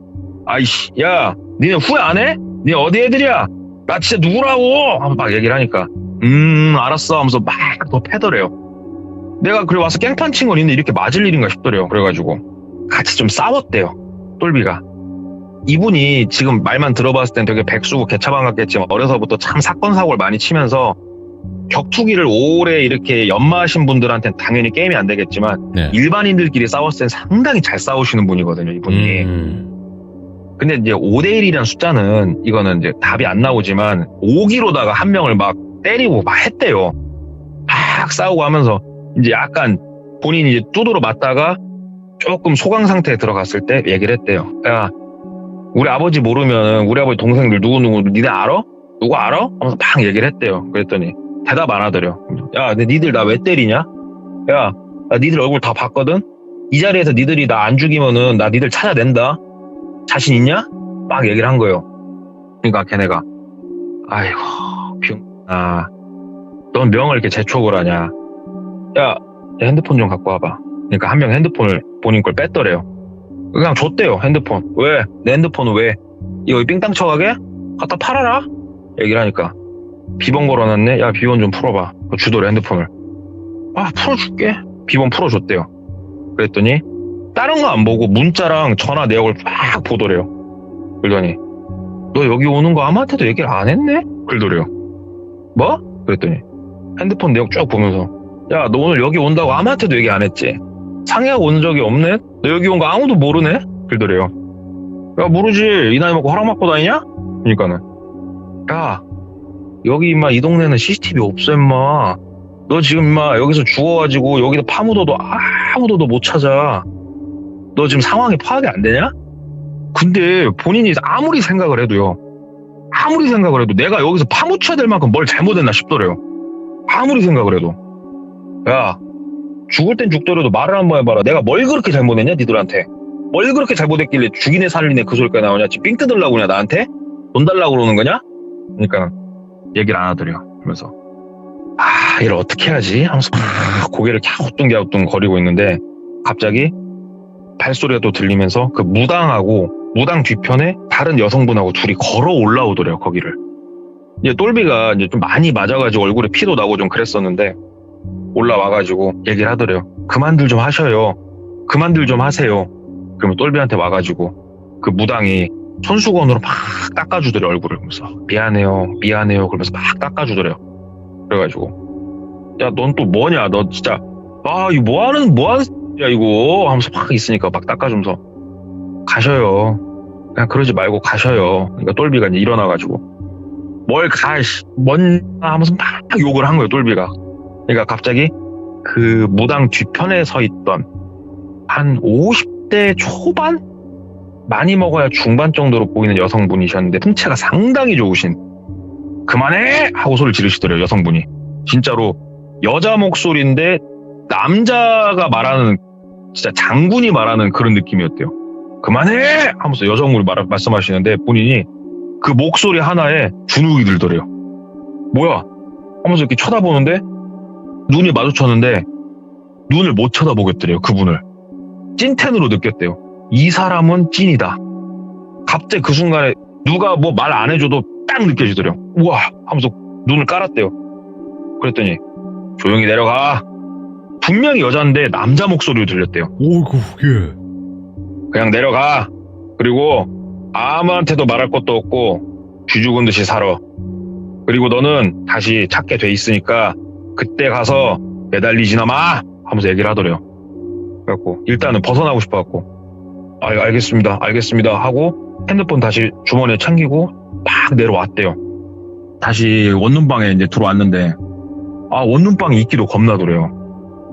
아이씨, 야, 니네 후회 안 해? 니네 어디 애들이야? 나 진짜 누구라고? 하면서 막 얘기를 하니까 알았어 하면서 막 더 패더래요. 내가 그래 와서 깽판 친 건 있는데 이렇게 맞을 일인가 싶더래요. 그래가지고 같이 좀 싸웠대요. 똘비가. 이분이 지금 말만 들어봤을 땐 되게 백수고 개차반 같겠지만 어려서부터 참 사건 사고를 많이 치면서 격투기를 오래 이렇게 연마하신 분들한테는 당연히 게임이 안 되겠지만 네. 일반인들끼리 싸웠을 땐 상당히 잘 싸우시는 분이거든요, 이분이. 근데 이제 5대1이라는 숫자는 이거는 이제 답이 안 나오지만 5기로다가 한 명을 막 때리고 막 했대요. 막 싸우고 하면서 이제 약간 본인이 이제 두드러 맞다가 조금 소강 상태에 들어갔을 때 얘기를 했대요. 야, 우리 아버지 모르면 우리 아버지 동생들 누구 니네 알아? 누구 알아? 하면서 막 얘기를 했대요. 그랬더니 대답 안 하더래요. 야, 근데 니들 나 왜 때리냐? 야, 나 니들 얼굴 다 봤거든? 이 자리에서 니들이 나 안 죽이면은 나 니들 찾아낸다? 자신 있냐? 막 얘기를 한 거예요. 그러니까 걔네가 아이고 넌 명을 이렇게 재촉을 하냐? 야, 내 핸드폰 좀 갖고 와봐. 그러니까 한 명 핸드폰을 본인 걸 뺐더래요. 그냥 줬대요, 핸드폰. 왜? 내 핸드폰은 왜? 이거 삥땅 쳐가게? 갖다 팔아라? 얘기를 하니까 비번 걸어놨네? 야, 비번 좀 풀어봐. 주더래, 핸드폰을. 풀어줄게. 비번 풀어줬대요. 그랬더니 다른 거 안 보고 문자랑 전화 내역을 막 보더래요. 그러더니 너 여기 오는 거 아무한테도 얘기를 안 했네? 그러더래요. 뭐? 그랬더니 핸드폰 내역 쭉 보면서 야, 너 오늘 여기 온다고 아무한테도 얘기 안 했지? 상해하고 온 적이 없네? 너 여기 온 거 아무도 모르네? 그러더래요. 야, 모르지. 이 나이 먹고 허락 받고 다니냐? 그러니까는 야, 여기 임마 이 동네는 CCTV 없어 임마. 너 너 지금 인마 여기서 죽어가지고 여기서 파묻어도 아무도 너 못 찾아. 너 지금 상황이 파악이 안 되냐? 근데 본인이 아무리 생각을 해도 내가 여기서 파묻혀야 될 만큼 뭘 잘못했나 싶더래요. 아무리 생각을 해도. 야, 죽을 땐 죽더라도 말을 한번 해봐라. 내가 뭘 그렇게 잘못했냐 니들한테. 뭘 그렇게 잘못했길래 죽이네 살리네 그 소리까지 나오냐. 지금 삥 뜯으려고 그냐 나한테? 돈 달라고 그러는 거냐? 그러니까 얘기를 안 하더래요. 그러면서 이걸 어떻게 해야지? 하면서 막 고개를 갸우뚱 거리고 있는데 갑자기 발소리가 또 들리면서 그 무당 뒤편에 다른 여성분하고 둘이 걸어 올라오더래요. 거기를. 이제 똘비가 이제 좀 많이 맞아가지고 얼굴에 피도 나고 좀 그랬었는데 올라와가지고 얘기를 하더래요. 그만들 좀 하셔요. 그만들 좀 하세요. 그러면 똘비한테 와가지고 그 무당이 손수건으로 막 닦아주더래요. 얼굴을. 그러면서 미안해요 그러면서 막 닦아주더래요. 그래가지고 야, 넌 또 뭐냐? 너 진짜 이거 뭐하는 야 이거 하면서 막 있으니까 막 닦아주면서 가셔요. 그냥 그러지 말고 가셔요. 그러니까 똘비가 이제 일어나가지고 뭘 하면서 막 욕을 한 거예요. 똘비가. 그러니까 갑자기 그 무당 뒤편에 서 있던 한 50대 초반? 많이 먹어야 중반 정도로 보이는 여성분이셨는데 풍채가 상당히 좋으신 그만해! 하고 소리를 지르시더래요. 여성분이. 진짜로 여자 목소리인데 남자가 말하는 진짜 장군이 말하는 그런 느낌이었대요. 그만해! 하면서 여성분이 말씀하시는데 본인이 그 목소리 하나에 주눅이 들더래요. 뭐야? 하면서 이렇게 쳐다보는데 눈이 마주쳤는데 눈을 못 쳐다보겠더래요. 그분을. 찐텐으로 느꼈대요. 이 사람은 찐이다. 갑자기 그 순간에 누가 뭐 말 안 해줘도 딱 느껴지더래요. 우와! 하면서 눈을 깔았대요. 그랬더니 조용히 내려가. 분명히 여자인데 남자 목소리로 들렸대요.
오이구, 예.
그냥 내려가. 그리고 아무한테도 말할 것도 없고 쥐 죽은 듯이 살아. 그리고 너는 다시 찾게 돼 있으니까 그때 가서 매달리지나 마! 하면서 얘기를 하더래요. 그래갖고 일단은 벗어나고 싶어갖고 알겠습니다 하고 핸드폰 다시 주머니에 챙기고 막 내려왔대요. 다시 원룸방에 이제 들어왔는데 원룸방에 있기도 겁나더래요.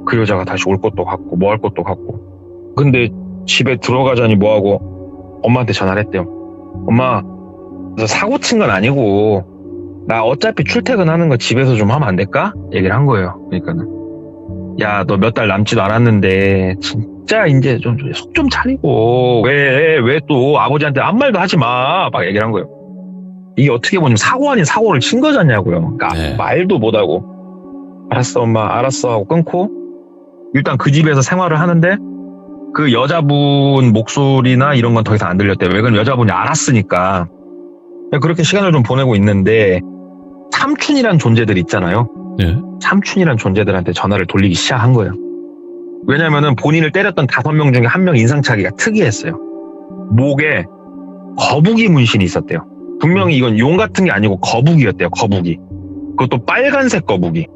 그 여자가 다시 올 것도 같고 뭐 할 것도 같고. 근데 집에 들어가자니 뭐하고 엄마한테 전화를 했대요. 엄마, 사고 친 건 아니고 나 어차피 출퇴근하는 거 집에서 좀 하면 안 될까? 얘기를 한 거예요. 그러니까는 야, 너 몇 달 남지도 않았는데 진짜 이제 좀 속 좀 차리고 왜 또 아버지한테 아무 말도 하지 마. 막 얘기를 한 거예요. 이게 어떻게 보면 사고 아닌 사고를 친 거잖냐고요. 그러니까
네.
말도 못하고 알았어 엄마 알았어 하고 끊고 일단 그 집에서 생활을 하는데 그 여자분 목소리나 이런 건 더 이상 안 들렸대요. 왜? 그럼 여자분이 알았으니까. 그렇게 시간을 좀 보내고 있는데 삼촌이란 존재들 있잖아요.
예.
삼촌이란 존재들한테 전화를 돌리기 시작한 거예요. 왜냐면은 본인을 때렸던 5명 중에 1명 인상착의가 특이했어요. 목에 거북이 문신이 있었대요. 분명히 이건 용 같은 게 아니고 거북이였대요. 거북이. 그것도 빨간색 거북이.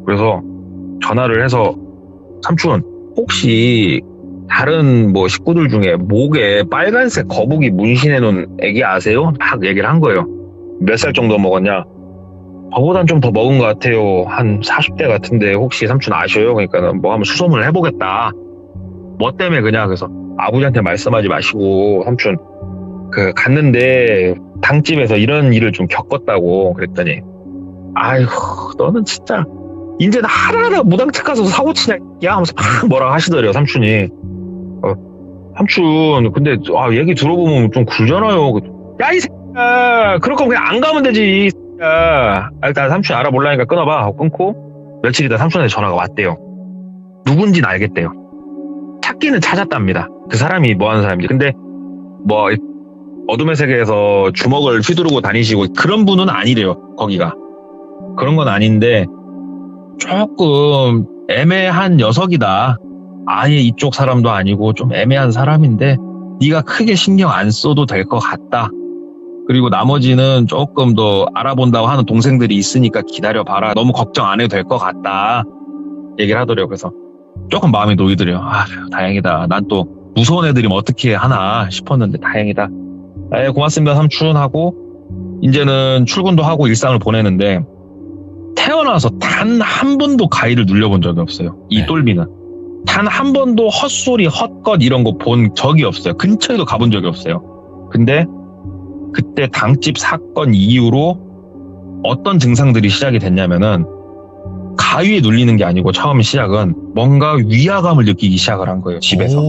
그래서 전화를 해서 삼촌 혹시 다른 뭐 식구들 중에 목에 빨간색 거북이 문신해 놓은 애기 아세요? 막 얘기를 한 거예요. 몇 살 정도 먹었냐? 저보단 좀 더 먹은 것 같아요. 한 40대 같은데 혹시 삼촌 아셔요? 그러니까 뭐 한번 수소문을 해보겠다. 뭐 때문에 그냥 그래서 아버지한테 말씀하지 마시고 삼촌 갔는데 당집에서 이런 일을 좀 겪었다고 그랬더니 아이고 너는 진짜 이제 나 하나하나 무당책 가서 사고 치냐 야 하면서 막 뭐라 하시더래요. 삼촌이. 삼촌 근데 얘기 들어보면 좀 굴잖아요. 야 이 새끼야 그럴 거면 그냥 안 가면 되지. 일단 삼촌이 알아볼라니까 끊어봐 하고 끊고 며칠 있다 삼촌한테 전화가 왔대요. 누군지는 알겠대요. 찾기는 찾았답니다. 그 사람이 뭐 하는 사람인지. 근데 뭐 어둠의 세계에서 주먹을 휘두르고 다니시고 그런 분은 아니래요. 거기가 그런 건 아닌데 조금 애매한 녀석이다. 아예 이쪽 사람도 아니고 좀 애매한 사람인데 네가 크게 신경 안 써도 될 것 같다. 그리고 나머지는 조금 더 알아본다고 하는 동생들이 있으니까 기다려봐라. 너무 걱정 안 해도 될 것 같다. 얘기를 하더래요. 그래서 조금 마음이 놓이더래요. 다행이다. 난 또 무서운 애들이면 어떻게 하나 싶었는데 다행이다. 고맙습니다 삼촌 하고 이제는 출근도 하고 일상을 보내는데 태어나서 단 한 번도 가위를 눌려본 적이 없어요. 이
네.
똘비는. 단 한 번도 헛소리, 헛것 이런 거 본 적이 없어요. 근처에도 가본 적이 없어요. 근데 그때 당집 사건 이후로 어떤 증상들이 시작이 됐냐면은 가위에 눌리는 게 아니고 처음 시작은 뭔가 위화감을 느끼기 시작을 한 거예요. 집에서.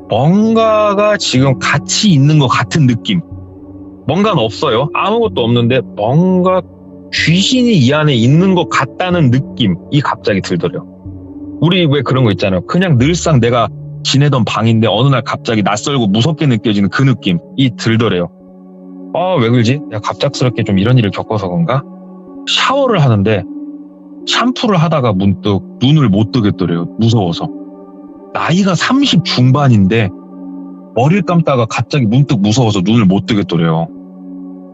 뭔가가 지금 같이 있는 것 같은 느낌. 뭔가는 없어요. 아무것도 없는데 뭔가 귀신이 이 안에 있는 것 같다는 느낌이 갑자기 들더래요. 우리 왜 그런 거 있잖아요. 그냥 늘상 내가 지내던 방인데 어느 날 갑자기 낯설고 무섭게 느껴지는 그 느낌이 들더래요. 왜 그러지? 내가 갑작스럽게 좀 이런 일을 겪어서 그런가? 샤워를 하는데 샴푸를 하다가 문득 눈을 못 뜨겠더래요. 무서워서. 나이가 30 중반인데 머리를 감다가 갑자기 문득 무서워서 눈을 못 뜨겠더래요.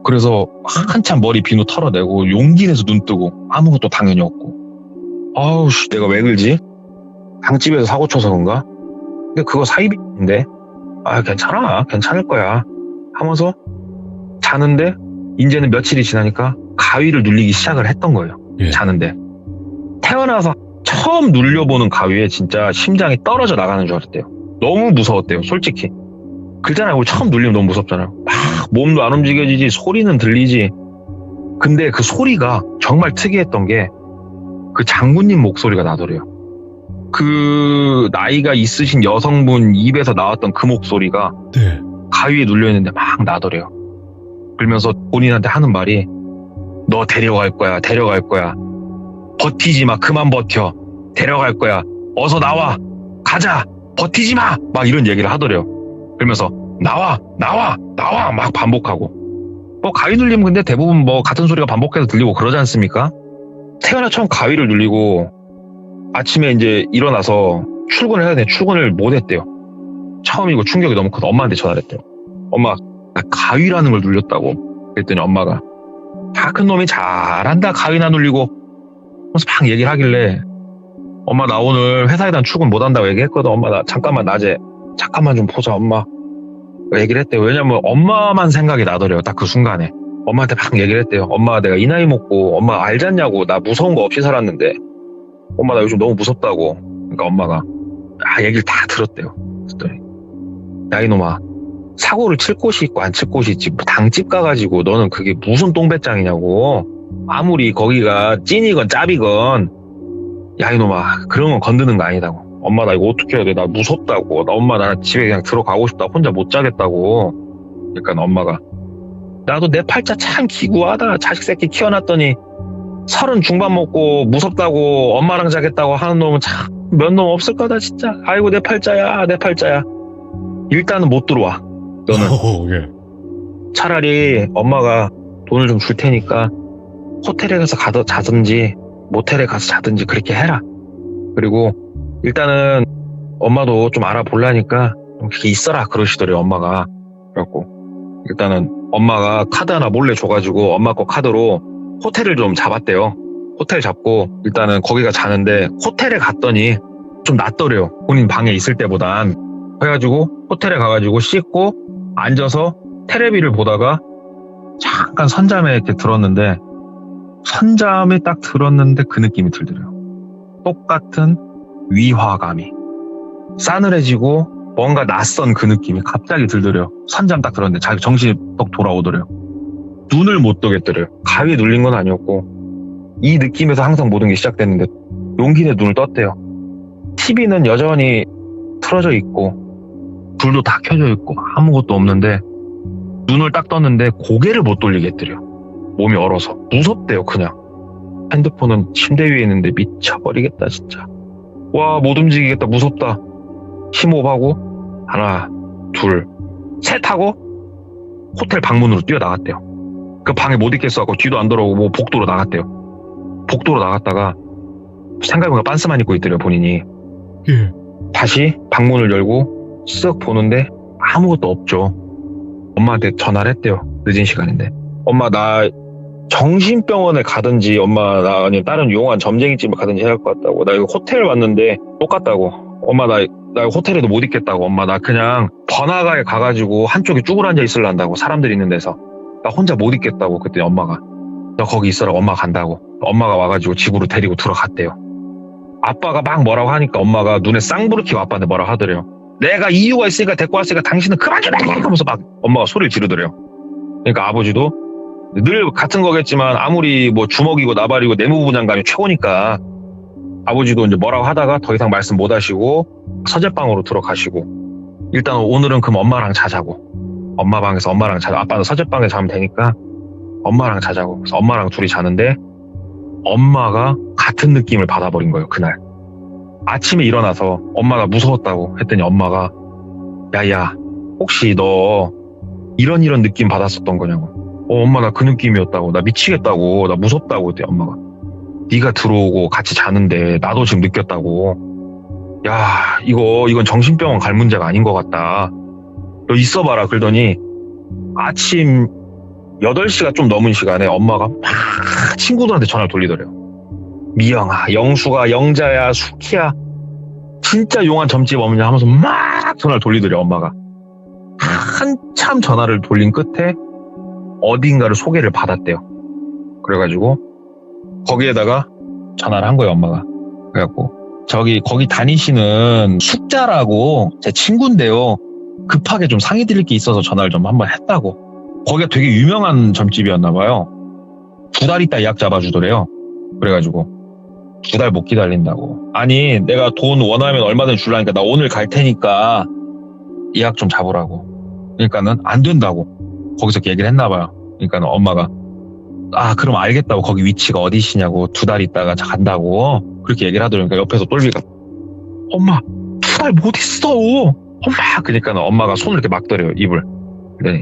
그래서 한참 머리 비누 털어내고 용기 내서 눈 뜨고 아무것도 당연히 없고. 내가 왜 그러지? 방집에서 사고 쳐서 그런가? 근데 그거 사이비인데 괜찮아. 괜찮을 거야. 하면서 자는데 이제는 며칠이 지나니까 가위를 눌리기 시작을 했던 거예요.
예.
자는데. 태어나서 처음 눌려보는 가위에 진짜 심장이 떨어져 나가는 줄 알았대요. 너무 무서웠대요. 솔직히. 그잖아요. 처음 눌리면 너무 무섭잖아요. 막 몸도 안 움직여지지 소리는 들리지. 근데 그 소리가 정말 특이했던 게 그 장군님 목소리가 나더래요. 그 나이가 있으신 여성분 입에서 나왔던 그 목소리가
네.
가위에 눌려있는데 막 나더래요. 그러면서 본인한테 하는 말이 너 데려갈 거야. 데려갈 거야. 버티지 마. 그만 버텨. 데려갈 거야. 어서 나와. 가자. 버티지 마. 막 이런 얘기를 하더래요. 그러면서 나와. 나와. 나와. 막 반복하고. 가위 눌리면 근데 대부분 같은 소리가 반복해서 들리고 그러지 않습니까? 태어나 처음 가위를 눌리고 아침에 이제 일어나서 출근을 해야 돼. 출근을 못 했대요. 처음이고 충격이 너무 커서 엄마한테 전화를 했대요. 엄마, 나 가위라는 걸 눌렸다고. 그랬더니 엄마가 큰 놈이 잘한다. 가위나 눌리고. 그래서 막 얘기를 하길래 엄마 나 오늘 회사에다 출근 못 한다고 얘기했거든. 엄마 나 잠깐만 낮에 잠깐만 좀 보자 엄마. 얘기를 했대요. 왜냐면 엄마만 생각이 나더래요. 딱 그 순간에. 엄마한테 막 얘기를 했대요. 엄마 내가 이 나이 먹고 엄마 알잖냐고. 나 무서운 거 없이 살았는데 엄마 나 요즘 너무 무섭다고. 그러니까 엄마가 얘기를 다 들었대요. 그랬더니 야 이놈아 사고를 칠 곳이 있고 안 칠 곳이 있지. 당집 가가지고 너는 그게 무슨 똥배짱이냐고. 아무리 거기가 찐이건 짭이건 야 이놈아 그런 건 건드는 거 아니다고. 엄마 나 이거 어떻게 해야 돼. 나 무섭다고. 나 엄마 나 집에 그냥 들어가고 싶다. 혼자 못 자겠다고. 그러니까 엄마가 나도 내 팔자 참 기구하다. 자식 새끼 키워놨더니 30 중반 먹고 무섭다고 엄마랑 자겠다고 하는 놈은 참 몇 놈 없을 거다 진짜. 아이고 내 팔자야 내 팔자야. 일단은 못 들어와 너는.
예.
차라리 엄마가 돈을 좀 줄 테니까 호텔에 가서 자든지 모텔에 가서 자든지 그렇게 해라. 그리고 일단은 엄마도 좀 알아보려니까 좀 그렇게 있어라 그러시더래요 엄마가. 그래갖고 일단은 엄마가 카드 하나 몰래 줘가지고 엄마 거 카드로 호텔을 좀 잡았대요. 호텔 잡고 일단은 거기가 자는데 호텔에 갔더니 좀 낫더래요. 본인 방에 있을 때보단. 그래가지고 호텔에 가가지고 씻고 앉아서 테레비를 보다가 잠깐 선잠에 이렇게 들었는데 선잠에 딱 들었는데 그 느낌이 들더래요. 똑같은 위화감이 싸늘해지고 뭔가 낯선 그 느낌이 갑자기 들더래요. 선잠 딱 들었는데 자기 정신이 딱 돌아오더래요. 눈을 못 뜨겠더래요. 가위에 눌린 건 아니었고 이 느낌에서 항상 모든 게 시작됐는데 용기 내 눈을 떴대요. TV는 여전히 틀어져 있고 불도 다 켜져 있고 아무것도 없는데 눈을 딱 떴는데 고개를 못 돌리겠더래요. 몸이 얼어서 무섭대요. 그냥 핸드폰은 침대 위에 있는데 미쳐버리겠다 진짜. 와 못 움직이겠다 무섭다. 심호흡하고 하나 둘 셋 하고 호텔 방문으로 뛰어나갔대요. 그 방에 못 있겠어갖고 뒤도 안 돌아오고 복도로 나갔대요. 복도로 나갔다가 생각해보니까 빤스만 입고 있더래요 본인이.
예.
다시 방문을 열고 쓱 보는데 아무것도 없죠. 엄마한테 전화를 했대요. 늦은 시간인데 엄마 나 정신병원에 가든지 엄마 나 아니면 다른 용한 점쟁이집에 가든지 해야 할 것 같다고. 나 이거 호텔 왔는데 똑같다고. 엄마 나 호텔에도 못 있겠다고. 엄마 나 그냥 번화가에 가가지고 한쪽에 쭈그려 앉아 있으려 한다고. 사람들 있는 데서 나 혼자 못 있겠다고. 그때 엄마가 너 거기 있어라. 엄마 간다고. 엄마가 와가지고 집으로 데리고 들어갔대요. 아빠가 막 뭐라고 하니까 엄마가 눈에 쌍불을 켜고 아빠한테 뭐라고 하더래요. 내가 이유가 있으니까 데리고 왔으니까 당신은 그만 좀 해! 하면서 막 엄마가 소리를 지르더래요. 그러니까 아버지도 늘 같은 거겠지만 아무리 뭐 주먹이고 나발이고 내무부 장관이 최고니까 아버지도 이제 뭐라고 하다가 더 이상 말씀 못 하시고 서재방으로 들어가시고 일단 오늘은 그럼 엄마랑 자자고 엄마 방에서 엄마랑 자자. 아빠는 서재방에 자면 되니까 엄마랑 자자고. 그래서 엄마랑 둘이 자는데 엄마가 같은 느낌을 받아버린 거예요. 그날 아침에 일어나서 엄마가 무서웠다고 했더니 엄마가 야야 혹시 너 이런 느낌 받았었던 거냐고. 엄마 나 그 느낌이었다고. 나 미치겠다고. 나 무섭다고 했대 엄마가. 네가 들어오고 같이 자는데 나도 지금 느꼈다고. 야 이건 정신병원 갈 문제가 아닌 것 같다. 너 있어봐라. 그러더니 아침 8시가 좀 넘은 시간에 엄마가 막 친구들한테 전화를 돌리더래요. 미영아, 영수가, 영자야, 수키야 진짜 용한 점집 없냐 하면서 막 전화를 돌리더래요. 엄마가 한참 전화를 돌린 끝에 어딘가를 소개를 받았대요. 그래가지고 거기에다가 전화를 한 거예요. 엄마가. 그래갖고 거기 다니시는 숙자라고 제 친구인데요. 급하게 좀 상의 드릴 게 있어서 전화를 좀 한번 했다고. 거기가 되게 유명한 점집이었나 봐요. 2달 있다 예약 잡아주더래요. 그래가지고 2달 못 기다린다고. 아니 내가 돈 원하면 얼마든지 줄라니까 나 오늘 갈 테니까 예약 좀 잡으라고. 그러니까는 안 된다고 거기서 얘기를 했나 봐요. 그러니까는 엄마가 그럼 알겠다고. 거기 위치가 어디시냐고. 2달 있다가 간다고 그렇게 얘기를 하더라고요. 그러니까 옆에서 똘비가 엄마 2달 못 있어 엄마. 그러니까는 엄마가 손을 이렇게 막더래요. 입을.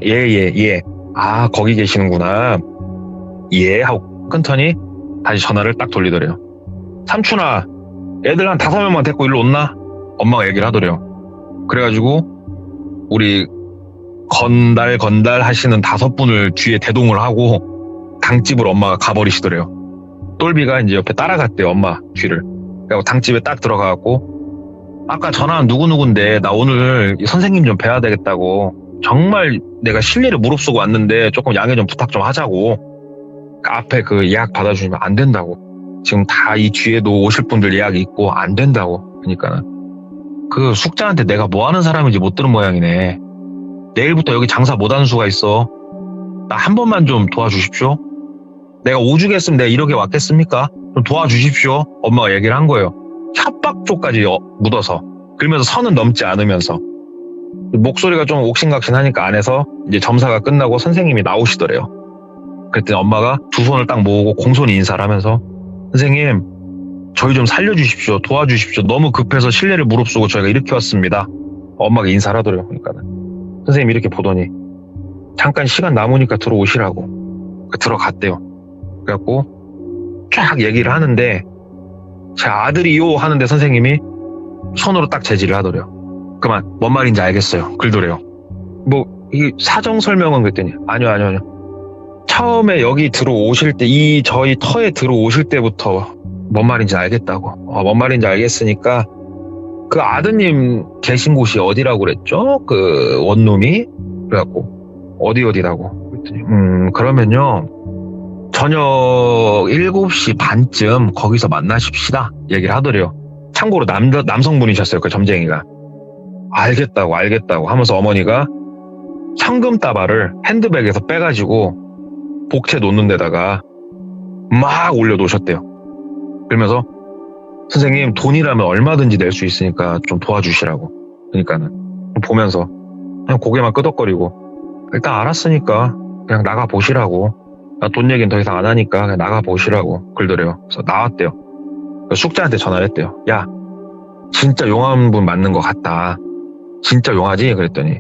예. 거기 계시는구나. 예 하고 끊더니 다시 전화를 딱 돌리더래요. 삼촌아 애들 한 5명만 데리고 일로 온나? 엄마가 얘기를 하더래요. 그래가지고 우리 건달 하시는 5분을 뒤에 대동을 하고 당집으로 엄마가 가버리시더래요. 똘비가 이제 옆에 따라갔대요. 엄마 뒤를. 그래서 당집에 딱 들어가갖고 아까 전화한 누구누군데 나 오늘 선생님 좀 뵈야 되겠다고. 정말 내가 실례를 무릅쓰고 왔는데 조금 양해 좀 부탁 좀 하자고. 앞에 그 예약 받아주시면 안 된다고. 지금 다 이 뒤에도 오실 분들 예약이 있고 안 된다고. 그러니까는 그 숙자한테 내가 뭐 하는 사람인지 못 들은 모양이네. 내일부터 여기 장사 못하는 수가 있어. 나 한 번만 좀 도와주십시오. 내가 오죽했으면 내가 이렇게 왔겠습니까? 좀 도와주십시오. 엄마가 얘기를 한 거예요. 협박 쪽까지 묻어서. 그러면서 선은 넘지 않으면서. 목소리가 좀 옥신각신하니까 안에서 이제 점사가 끝나고 선생님이 나오시더래요. 그랬더니 엄마가 두 손을 딱 모으고 공손히 인사를 하면서 선생님 저희 좀 살려주십시오. 도와주십시오. 너무 급해서 실례를 무릅쓰고 저희가 이렇게 왔습니다. 엄마가 인사를 하더래요. 그러니까 선생님이 이렇게 보더니 잠깐 시간 남으니까 들어오시라고. 들어갔대요. 그래갖고 쫙 얘기를 하는데 제 아들이요 하는데 선생님이 손으로 딱 제지를 하더래요. 그만 뭔 말인지 알겠어요. 그러더래요. 이 사정 설명은 그랬더니 아니요. 처음에 여기 들어오실 때 저희 터에 들어오실 때부터 뭔 말인지 알겠다고. 뭔 말인지 알겠으니까 그 아드님 계신 곳이 어디라고 그랬죠? 그 원룸이? 그래갖고 어디라고 그랬더니 그러면요 저녁 7시 반쯤 거기서 만나십시다 얘기를 하더래요. 참고로 남성분이셨어요. 그 점쟁이가. 알겠다고 하면서 어머니가 현금 다발을 핸드백에서 빼가지고 복채 놓는 데다가 막 올려놓으셨대요. 그러면서 선생님 돈이라면 얼마든지 낼 수 있으니까 좀 도와주시라고. 그러니까는 보면서 그냥 고개만 끄덕거리고 일단 알았으니까 그냥 나가보시라고. 나 돈 얘기는 더 이상 안 하니까 그냥 나가보시라고 그러더래요. 그래서 나왔대요. 숙자한테 전화를 했대요. 야 진짜 용한 분 맞는 것 같다. 진짜 용하지? 그랬더니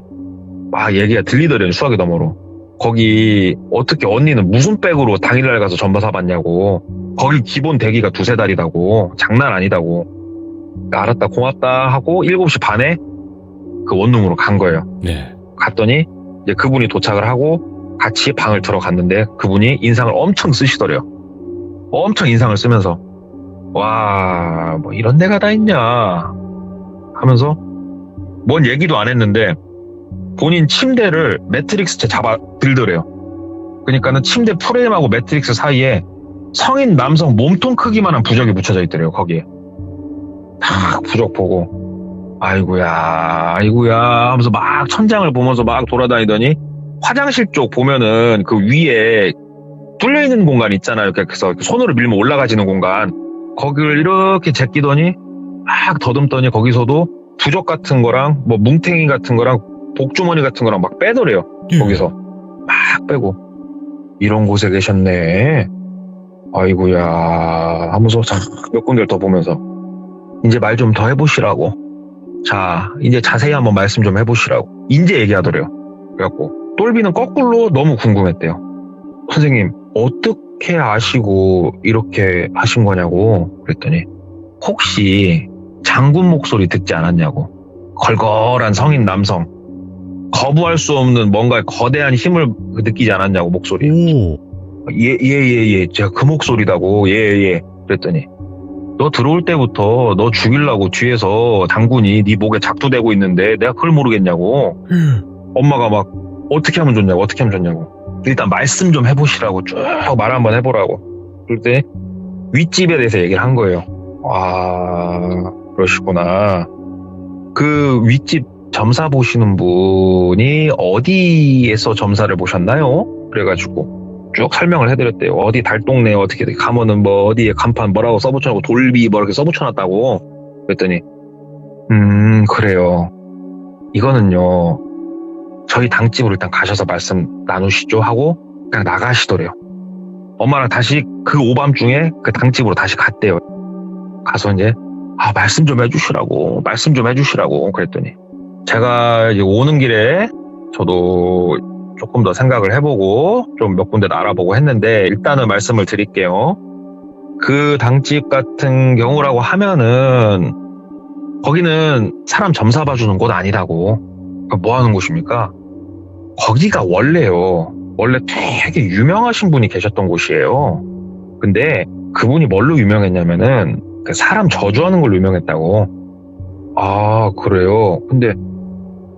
막 얘기가 들리더래요. 수화기 너머로. 거기 어떻게 언니는 무슨 백으로 당일날 가서 전화 사봤냐고. 거기 기본 대기가 2-3달이다고. 장난 아니다고. 알았다 고맙다 하고 7시 반에 그 원룸으로 간 거예요.
네.
갔더니 이제 그분이 도착을 하고 같이 방을 들어갔는데 그분이 인상을 엄청 쓰시더래요. 엄청 인상을 쓰면서 와, 뭐 이런 데가 다 있냐 하면서 뭔 얘기도 안 했는데 본인 침대를 매트릭스채 잡아 들더래요. 그러니까는 침대 프레임하고 매트릭스 사이에 성인 남성 몸통 크기만한 부적이 붙여져 있더래요, 거기에. 딱 부적 보고, 아이고야 하면서 막 천장을 보면서 막 돌아다니더니, 화장실 쪽 보면은 그 위에 뚫려있는 공간 있잖아요. 그래서 손으로 밀면 올라가지는 공간. 거기를 이렇게 제끼더니, 막 더듬더니 거기서도 부적 같은 거랑, 뭐 뭉탱이 같은 거랑, 복주머니 같은 거랑 막 빼더래요. 거기서. 막 빼고. 이런 곳에 계셨네. 아이고야 하면서 몇 군데를 더 보면서 이제 말 좀 더 해보시라고. 자, 이제 자세히 한번 말씀 좀 해보시라고. 이제 얘기하더래요. 그래갖고 똘비는 거꾸로 너무 궁금했대요. 선생님, 어떻게 아시고 이렇게 하신 거냐고 그랬더니 혹시 장군 목소리 듣지 않았냐고. 걸걸한 성인 남성. 거부할 수 없는 뭔가 거대한 힘을 느끼지 않았냐고, 목소리. 예. 제가 그 목소리다고. 예. 그랬더니 너 들어올 때부터 너 죽이려고 뒤에서 장군이 네 목에 작두대고 있는데 내가 그걸 모르겠냐고. 엄마가 막 어떻게 하면 좋냐고. 일단 말씀 좀 해보시라고 쭉 말 한번 해보라고. 그럴 때 윗집에 대해서 얘기를 한 거예요. 아, 그러시구나. 그 윗집 점사 보시는 분이 어디에서 점사를 보셨나요? 그래가지고 쭉 설명을 해드렸대요. 어디 달동네 어떻게 가면은 뭐 어디에 간판 뭐라고 써붙여놓고 돌비 뭐 이렇게 써붙여놨다고. 그랬더니 그래요. 이거는요 저희 당집으로 일단 가셔서 말씀 나누시죠 하고 그냥 나가시더래요. 엄마랑 다시 그 오밤중에 그 당집으로 다시 갔대요. 가서 이제 말씀 좀 해주시라고 그랬더니 제가 이제 오는 길에 저도 조금 더 생각을 해보고 좀 몇 군데 알아보고 했는데 일단은 말씀을 드릴게요. 그 당집 같은 경우라고 하면은 거기는 사람 점사 봐주는 곳 아니라고. 그러니까 뭐 하는 곳입니까? 거기가 원래요. 원래 되게 유명하신 분이 계셨던 곳이에요. 근데 그분이 뭘로 유명했냐면은 그 사람 저주하는 걸로 유명했다고. 아, 그래요? 근데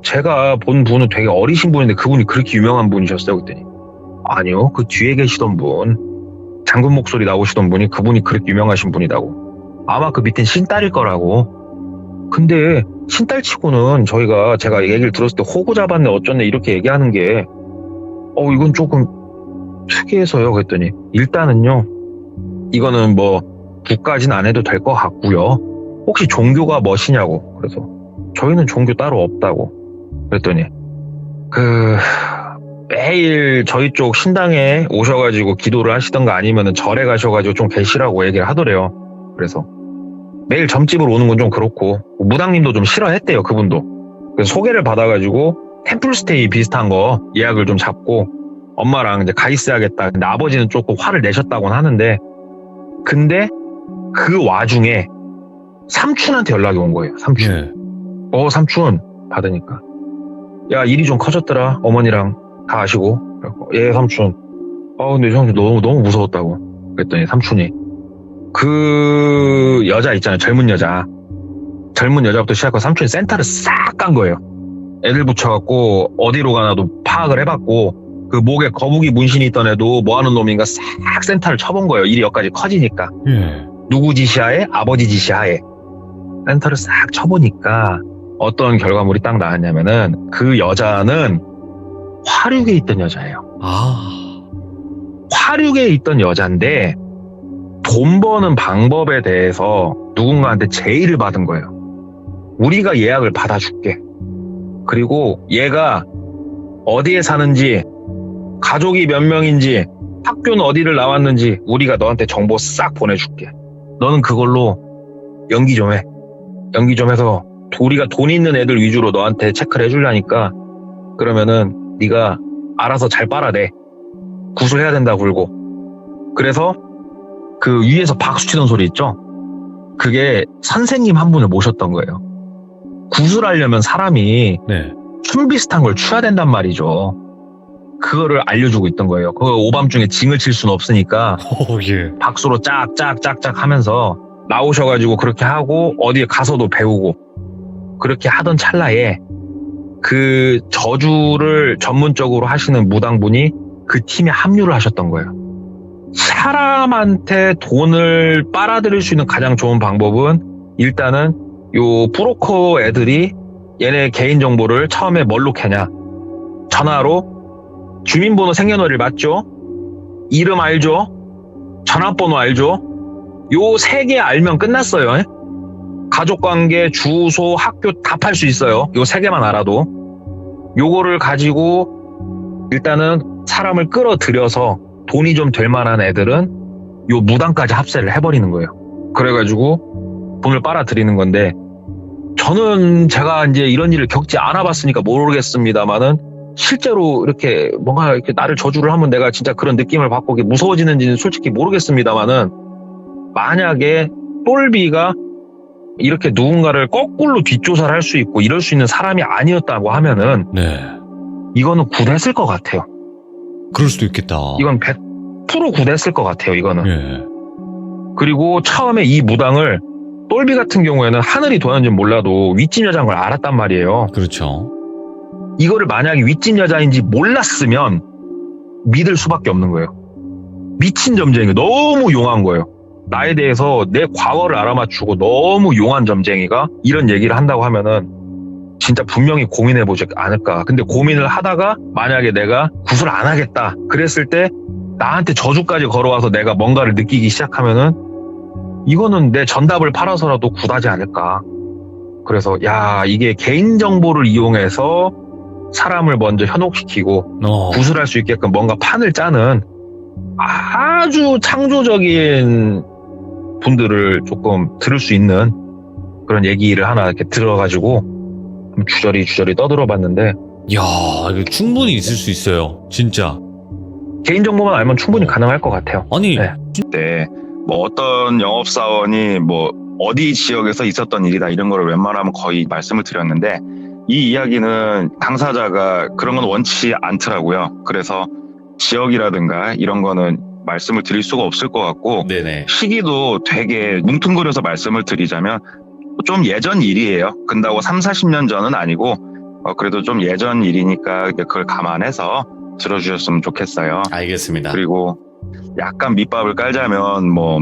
제가 본 분은 되게 어리신 분인데 그분이 그렇게 유명한 분이셨어요? 그랬더니 아니요, 그 뒤에 계시던 분, 장군 목소리 나오시던 분이 그분이 그렇게 유명하신 분이라고. 아마 그 밑엔 신딸일 거라고. 근데 신딸치고는 제가 얘기를 들었을 때 호구 잡았네 어쩌네 이렇게 얘기하는 게 이건 조금 특이해서요. 그랬더니 일단은요 이거는 뭐 국까지는 안 해도 될 것 같고요. 혹시 종교가 뭐시냐고. 그래서 저희는 종교 따로 없다고. 그랬더니 매일 저희 쪽 신당에 오셔가지고 기도를 하시던가 아니면은 절에 가셔가지고 좀 계시라고 얘기를 하더래요. 그래서 매일 점집으로 오는 건 좀 그렇고 무당님도 좀 싫어했대요. 그분도. 그래서 소개를 받아가지고 템플스테이 비슷한 거 예약을 좀 잡고 엄마랑 이제 가 있어야겠다. 근데 아버지는 조금 화를 내셨다고는 하는데 근데 그 와중에 삼촌한테 연락이 온 거예요. 삼촌. 네. 삼촌 받으니까 야 일이 좀 커졌더라. 어머니랑 다 아시고. 예 삼촌. 근데 형 너무 무서웠다고. 그랬더니 삼촌이 그 여자 있잖아요. 젊은 여자부터 시작해서 삼촌이 센터를 싹 깐 거예요. 애들 붙여갖고 어디로 가나도 파악을 해봤고 그 목에 거북이 문신이 있던 애도 뭐하는 놈인가 싹 센터를 쳐본 거예요. 일이 여기까지 커지니까. 누구 지시하에? 아버지 지시하에 센터를 싹 쳐보니까 어떤 결과물이 딱 나왔냐면은 그 여자는 화륙에 있던 여자예요. 화륙에 있던 여자인데 돈 버는 방법에 대해서 누군가한테 제의를 받은 거예요. 우리가 예약을 받아줄게. 그리고 얘가 어디에 사는지, 가족이 몇 명인지, 학교는 어디를 나왔는지 우리가 너한테 정보 싹 보내줄게. 너는 그걸로 연기 좀 해. 연기 좀 해서 우리가 돈 있는 애들 위주로 너한테 체크를 해주려니까 그러면은 네가 알아서 잘 빨아내. 구슬해야 된다 굴고. 그래서 그 위에서 박수 치던 소리 있죠? 그게 선생님 한 분을 모셨던 거예요. 구슬하려면 사람이 춤 비슷한 걸 추야 된단 말이죠. 그거를 알려주고 있던 거예요. 그거 오밤중에 징을 칠 수는 없으니까 박수로 짝짝짝짝 하면서 나오셔가지고 그렇게 하고 어디에 가서도 배우고 그렇게 하던 찰나에 그 저주를 전문적으로 하시는 무당분이 그 팀에 합류를 하셨던 거예요. 사람한테 돈을 빨아들일 수 있는 가장 좋은 방법은 일단은 요 브로커 애들이 얘네 개인정보를 처음에 뭘로 캐냐. 전화로 주민번호 생년월일 맞죠? 이름 알죠? 전화번호 알죠? 요 3개 알면 끝났어요. 가족관계, 주소, 학교 다 팔 수 있어요. 요 3개만 알아도. 요거를 가지고 일단은 사람을 끌어들여서 돈이 좀 될 만한 애들은 요 무당까지 합세를 해버리는 거예요. 그래가지고 돈을 빨아들이는 건데, 저는 제가 이제 이런 일을 겪지 않아 봤으니까 모르겠습니다만은 실제로 이렇게 뭔가 이렇게 나를 저주를 하면 내가 진짜 그런 느낌을 받고 무서워지는지는 솔직히 모르겠습니다만은, 만약에 똘비가 이렇게 누군가를 거꾸로 뒷조사를 할 수 있고 이럴 수 있는 사람이 아니었다고 하면은
네.
이거는 굿했을 것 같아요.
그럴 수도 있겠다.
이건 100% 굿했을 것 같아요, 이거는.
예.
그리고 처음에 이 무당을 똘비 같은 경우에는 하늘이 도왔는지 몰라도 윗집 여자인 걸 알았단 말이에요.
그렇죠.
이거를 만약에 윗집 여자인지 몰랐으면 믿을 수밖에 없는 거예요. 미친 점쟁이, 너무 용한 거예요. 나에 대해서 내 과거를 알아맞추고 너무 용한 점쟁이가 이런 얘기를 한다고 하면은 진짜 분명히 고민해보지 않을까. 근데 고민을 하다가 만약에 내가 굿을 안 하겠다 그랬을 때 나한테 저주까지 걸어와서 내가 뭔가를 느끼기 시작하면은 이거는 내 전답을 팔아서라도 굿하지 않을까. 그래서 야, 이게 개인정보를 이용해서 사람을 먼저 현혹시키고 굿을 할 수 있게끔 뭔가 판을 짜는 아주 창조적인 분들을 조금 들을 수 있는 그런 얘기를 하나 이렇게 들어가지고 주저리 떠들어봤는데,
야, 이거 충분히 있을 수 있어요. 진짜.
개인정보만 알면 충분히 가능할 것 같아요.
아니,
네.
네, 뭐 어떤 영업사원이 뭐 어디 지역에서 있었던 일이다 이런 거를 웬만하면 거의 말씀을 드렸는데, 이 이야기는 당사자가 그런 건 원치 않더라고요. 그래서 지역이라든가 이런 거는 말씀을 드릴 수가 없을 것 같고,
네네.
시기도 되게 뭉뚱그려서 말씀을 드리자면 좀 예전 일이에요. 근다고 30-40년 전은 아니고 그래도 좀 예전 일이니까 그걸 감안해서 들어주셨으면 좋겠어요.
알겠습니다.
그리고 약간 밑밥을 깔자면 뭐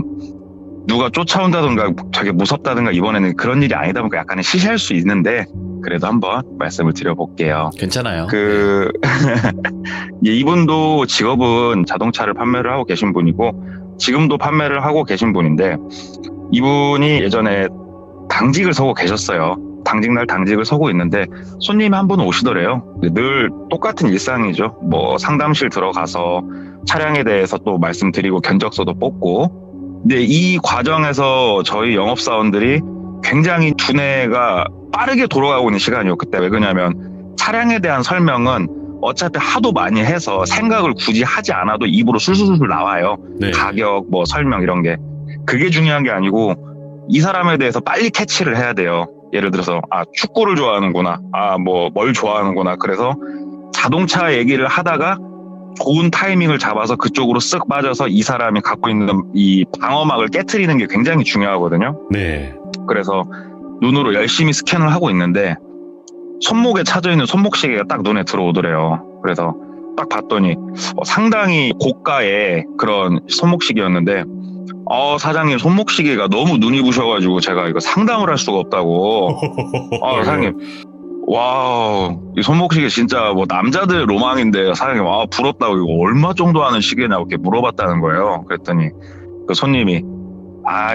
누가 쫓아온다든가 되게 무섭다든가 이번에는 그런 일이 아니다 보니까 약간은 시시할 수 있는데 그래도 한번 말씀을 드려볼게요.
괜찮아요.
이분도 직업은 자동차를 판매를 하고 계신 분이고 지금도 판매를 하고 계신 분인데, 이분이 예전에 당직을 서고 계셨어요. 당직날 당직을 서고 있는데 손님이 한 분 오시더래요. 늘 똑같은 일상이죠. 뭐 상담실 들어가서 차량에 대해서 또 말씀드리고 견적서도 뽑고. 근데 이 과정에서 저희 영업사원들이 굉장히 두뇌가 빠르게 돌아가고 있는 시간이요. 그때 왜 그러냐면 차량에 대한 설명은 어차피 하도 많이 해서 생각을 굳이 하지 않아도 입으로 술술술 나와요.
네.
가격, 뭐 설명 이런 게. 그게 중요한 게 아니고 이 사람에 대해서 빨리 캐치를 해야 돼요. 예를 들어서 축구를 좋아하는구나, 뭐 뭘 좋아하는구나. 그래서 자동차 얘기를 하다가 좋은 타이밍을 잡아서 그쪽으로 쓱 빠져서 이 사람이 갖고 있는 이 방어막을 깨트리는 게 굉장히 중요하거든요.
네.
그래서 눈으로 열심히 스캔을 하고 있는데 손목에 차져 있는 손목시계가 딱 눈에 들어오더래요. 그래서 딱 봤더니 상당히 고가의 그런 손목시계였는데, 사장님 손목시계가 너무 눈이 부셔가지고 제가 이거 상담을 할 수가 없다고. 사장님, 와우, 이 손목시계 진짜 뭐 남자들의 로망인데 사장님, 부럽다고, 이거 얼마 정도 하는 시계냐고 이렇게 물어봤다는 거예요. 그랬더니 그 손님이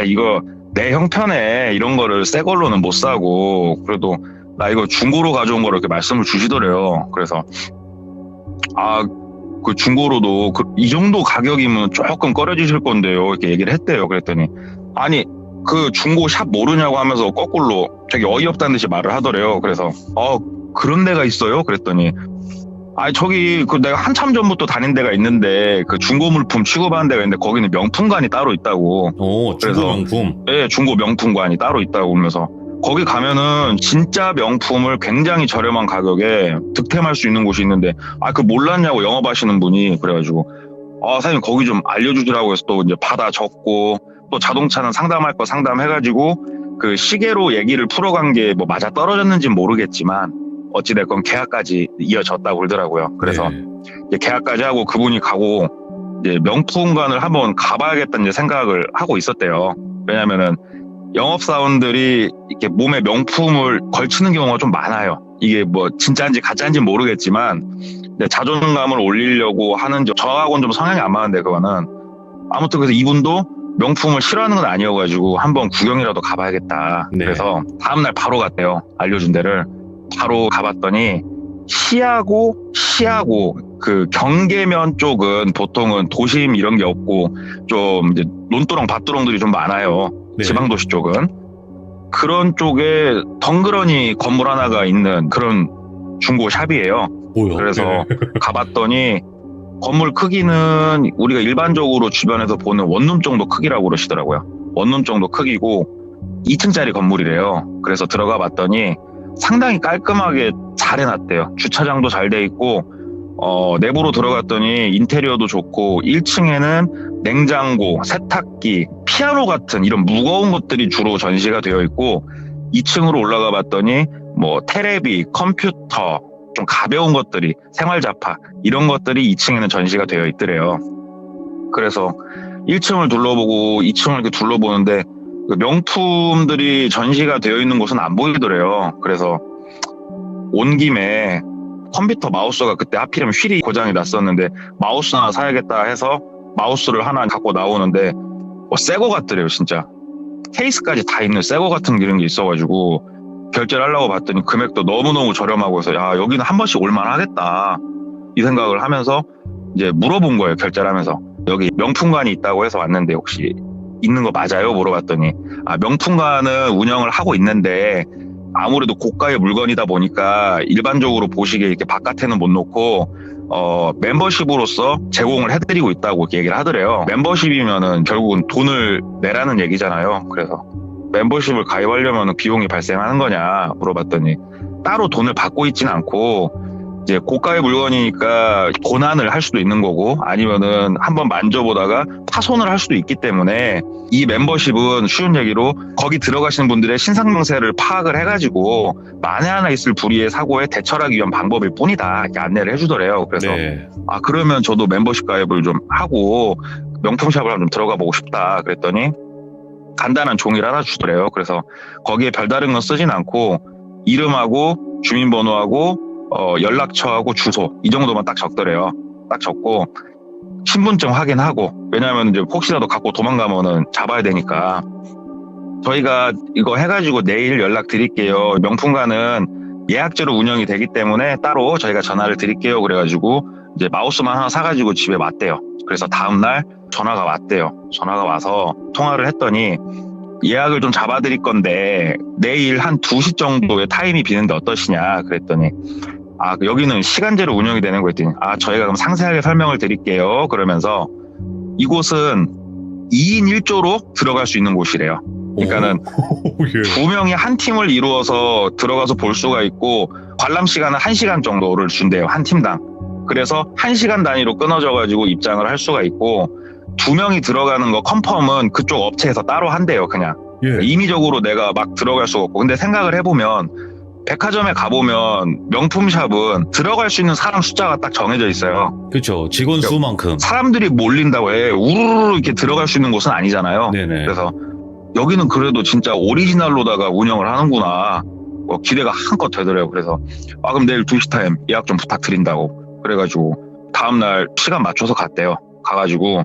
이거 내 형편에 이런 거를 새 걸로는 못 사고 그래도 나 이거 중고로 가져온 거를 이렇게 말씀을 주시더래요. 그래서 그 중고로도 이 정도 가격이면 조금 꺼려지실 건데요, 이렇게 얘기를 했대요. 그랬더니 아니 그 중고 샵 모르냐고 하면서 거꾸로 되게 어이없다는 듯이 말을 하더래요. 그래서 그런 데가 있어요? 그랬더니 저기 내가 한참 전부터 다닌 데가 있는데 그 중고 물품 취급하는 데가 있는데 거기는 명품관이 따로 있다고.
중고 명품?
네, 중고 명품관이 따로 있다고 그러면서 거기 가면은 진짜 명품을 굉장히 저렴한 가격에 득템할 수 있는 곳이 있는데 그 몰랐냐고 영업하시는 분이. 그래가지고 사장님 거기 좀 알려주더라고 해서 또 이제 받아 적고, 또 자동차는 상담할 거 상담해가지고 그 시계로 얘기를 풀어간 게 뭐 맞아 떨어졌는지는 모르겠지만 어찌됐건 계약까지 이어졌다고 그러더라고요. 그래서 이제 계약까지 하고 그분이 가고 이제 명품관을 한번 가봐야겠다는 이제 생각을 하고 있었대요. 왜냐면은 영업사원들이 이렇게 몸에 명품을 걸치는 경우가 좀 많아요. 이게 뭐 진짜인지 가짜인지 모르겠지만 근데 자존감을 올리려고 하는 저하고는 좀 성향이 안 맞는데 그거는 아무튼 그래서 이분도 명품을 싫어하는 건 아니어가지고 한번 구경이라도 가봐야겠다.
네.
그래서 다음날 바로 갔대요. 알려준 데를 바로 가봤더니 시하고 그 경계면 쪽은 보통은 도심 이런 게 없고 좀 이제 논두렁 밭두렁들이 좀 많아요.
네.
지방도시 쪽은 그런 쪽에 덩그러니 건물 하나가 있는 그런 중고 샵이에요.
뭐요?
그래서
네.
가봤더니 건물 크기는 우리가 일반적으로 주변에서 보는 원룸 정도 크기라고 그러시더라고요. 원룸 정도 크기고 2층짜리 건물이래요. 그래서 들어가 봤더니 상당히 깔끔하게 잘 해놨대요. 주차장도 잘 돼 있고 내부로 들어갔더니 인테리어도 좋고 1층에는 냉장고, 세탁기, 피아노 같은 이런 무거운 것들이 주로 전시가 되어 있고 2층으로 올라가 봤더니 뭐 테레비, 컴퓨터 좀 가벼운 것들이 생활잡화 이런 것들이 2층에는 전시가 되어 있더래요. 그래서 1층을 둘러보고 2층을 이렇게 둘러보는데 그 명품들이 전시가 되어 있는 곳은 안 보이더래요. 그래서 온 김에 컴퓨터 마우스가 그때 하필이면 휠이 고장이 났었는데 마우스 하나 사야겠다 해서 마우스를 하나 갖고 나오는데 새거 같더래요. 진짜 케이스까지 다 있는 새거 같은 이런 게 있어가지고 결제를 하려고 봤더니 금액도 너무너무 저렴하고 해서 야 여기는 한 번씩 올만하겠다 이 생각을 하면서 이제 물어본 거예요. 결제를 하면서 여기 명품관이 있다고 해서 왔는데 혹시 있는 거 맞아요? 물어봤더니 명품관은 운영을 하고 있는데 아무래도 고가의 물건이다 보니까 일반적으로 보시기에 이렇게 바깥에는 못 놓고 멤버십으로서 제공을 해드리고 있다고 이렇게 얘기를 하더래요. 멤버십이면은 결국은 돈을 내라는 얘기잖아요. 그래서 멤버십을 가입하려면 비용이 발생하는 거냐 물어봤더니 따로 돈을 받고 있지는 않고 이제 고가의 물건이니까 고난을 할 수도 있는 거고 아니면은 한번 만져보다가 파손을 할 수도 있기 때문에 이 멤버십은 쉬운 얘기로 거기 들어가시는 분들의 신상명세를 파악을 해가지고 만에 하나 있을 불의의 사고에 대처하기 위한 방법일 뿐이다 이렇게 안내를 해주더래요. 그래서
네.
그러면 저도 멤버십 가입을 좀 하고 명품샵을 좀 들어가 보고 싶다 그랬더니 간단한 종이를 하나 주더래요. 그래서 거기에 별다른 건 쓰진 않고 이름하고 주민번호하고 연락처하고 주소 이 정도만 딱 적더래요. 딱 적고 신분증 확인하고 왜냐하면 이제 혹시라도 갖고 도망가면은 잡아야 되니까 저희가 이거 해가지고 내일 연락 드릴게요. 명품관은 예약제로 운영이 되기 때문에 따로 저희가 전화를 드릴게요. 그래가지고 이제 마우스만 하나 사가지고 집에 왔대요. 그래서 다음날 전화가 왔대요. 전화가 와서 통화를 했더니 예약을 좀 잡아드릴 건데 내일 한 2시 정도의 타임이 비는데 어떠시냐 그랬더니 여기는 시간제로 운영이 되는 거 했더니 저희가 그럼 상세하게 설명을 드릴게요. 그러면서 이곳은 2인 1조로 들어갈 수 있는 곳이래요. 그러니까는
예.
2명이 한 팀을 이루어서 들어가서 볼 수가 있고 관람 시간은 1시간 정도를 준대요. 한 팀당. 그래서 1시간 단위로 끊어져가지고 입장을 할 수가 있고 2명이 들어가는 거 컨펌은 그쪽 업체에서 따로 한대요. 그냥
예.
임의적으로 내가 막 들어갈 수가 없고 근데 생각을 해보면 백화점에 가보면 명품샵은 들어갈 수 있는 사람 숫자가 딱 정해져 있어요.
그렇죠. 직원 수만큼.
사람들이 몰린다고 해 우르르 이렇게 들어갈 수 있는 곳은 아니잖아요.
네네.
그래서 여기는 그래도 진짜 오리지널로다가 운영을 하는구나 기대가 한껏 되더라고요. 그래서 그럼 내일 2시 타임 예약 좀 부탁드린다고 그래가지고 다음날 시간 맞춰서 갔대요. 가가지고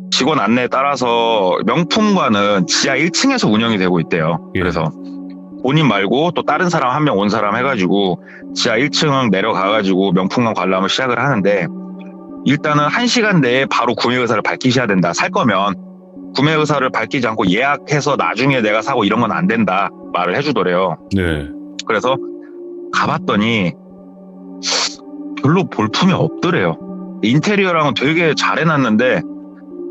직원 안내에 따라서 명품관은 지하 1층에서 운영이 되고 있대요.
예.
그래서 본인 말고 또 다른 사람 한 명 온 사람 해가지고 지하 1층 내려가가지고 명품관 관람을 시작을 하는데 일단은 1시간 내에 바로 구매 의사를 밝히셔야 된다. 살 거면 구매 의사를 밝히지 않고 예약해서 나중에 내가 사고 이런 건 안 된다 말을 해주더래요.
네.
그래서 가봤더니 별로 볼품이 없더래요. 인테리어랑은 되게 잘 해놨는데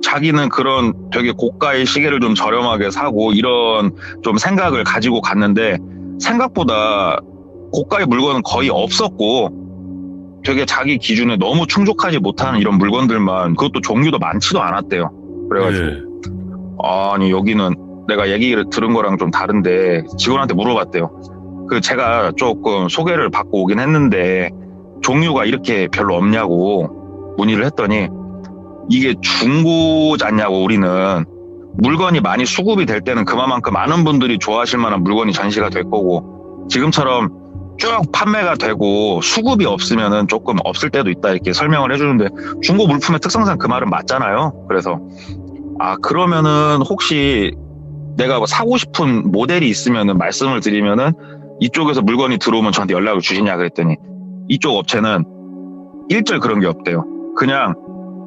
자기는 그런 되게 고가의 시계를 좀 저렴하게 사고 이런 좀 생각을 가지고 갔는데 생각보다 고가의 물건은 거의 없었고 되게 자기 기준에 너무 충족하지 못하는 이런 물건들만 그것도 종류도 많지도 않았대요. 그래가지고
네.
아니 여기는 내가 얘기를 들은 거랑 좀 다른데 직원한테 물어봤대요. 제가 조금 소개를 받고 오긴 했는데 종류가 이렇게 별로 없냐고 문의를 했더니 이게 중고잖냐고. 우리는 물건이 많이 수급이 될 때는 그만큼 많은 분들이 좋아하실 만한 물건이 전시가 될 거고, 지금처럼 쭉 판매가 되고 수급이 없으면은 조금 없을 때도 있다, 이렇게 설명을 해주는데, 중고 물품의 특성상 그 말은 맞잖아요. 그래서 그러면은 혹시 내가 뭐 사고 싶은 모델이 있으면은 말씀을 드리면은 이쪽에서 물건이 들어오면 저한테 연락을 주시냐 그랬더니, 이쪽 업체는 일절 그런 게 없대요. 그냥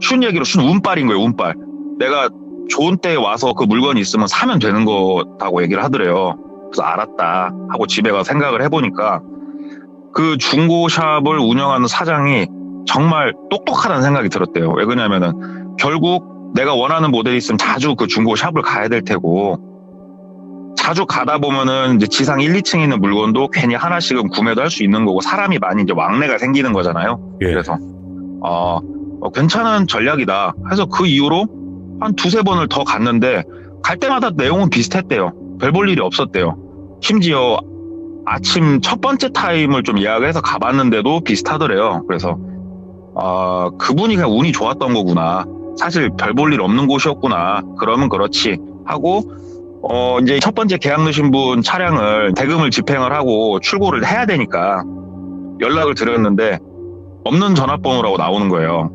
쉬운 얘기로 운빨인 거예요. 운빨. 내가 좋은 때에 와서 그 물건이 있으면 사면 되는 거다고 얘기를 하더래요. 그래서 알았다 하고 집에 가서 생각을 해보니까, 그 중고샵을 운영하는 사장이 정말 똑똑하다는 생각이 들었대요. 왜 그러냐면은 결국 내가 원하는 모델이 있으면 자주 그 중고샵을 가야 될 테고, 자주 가다 보면은 이제 지상 1, 2층에 있는 물건도 괜히 하나씩은 구매도 할 수 있는 거고, 사람이 많이 이제 왕래가 생기는 거잖아요.
예.
그래서 괜찮은 전략이다 해서 그 이후로 한 두세 번을 더 갔는데, 갈 때마다 내용은 비슷했대요. 별 볼 일이 없었대요. 심지어 아침 첫 번째 타임을 좀 예약을 해서 가봤는데도 비슷하더래요. 그래서 그분이 그냥 운이 좋았던 거구나, 사실 별 볼 일 없는 곳이었구나, 그러면 그렇지 하고, 이제 첫 번째 계약 넣으신 분 차량을 대금을 집행을 하고 출고를 해야 되니까 연락을 드렸는데 없는 전화번호라고 나오는 거예요.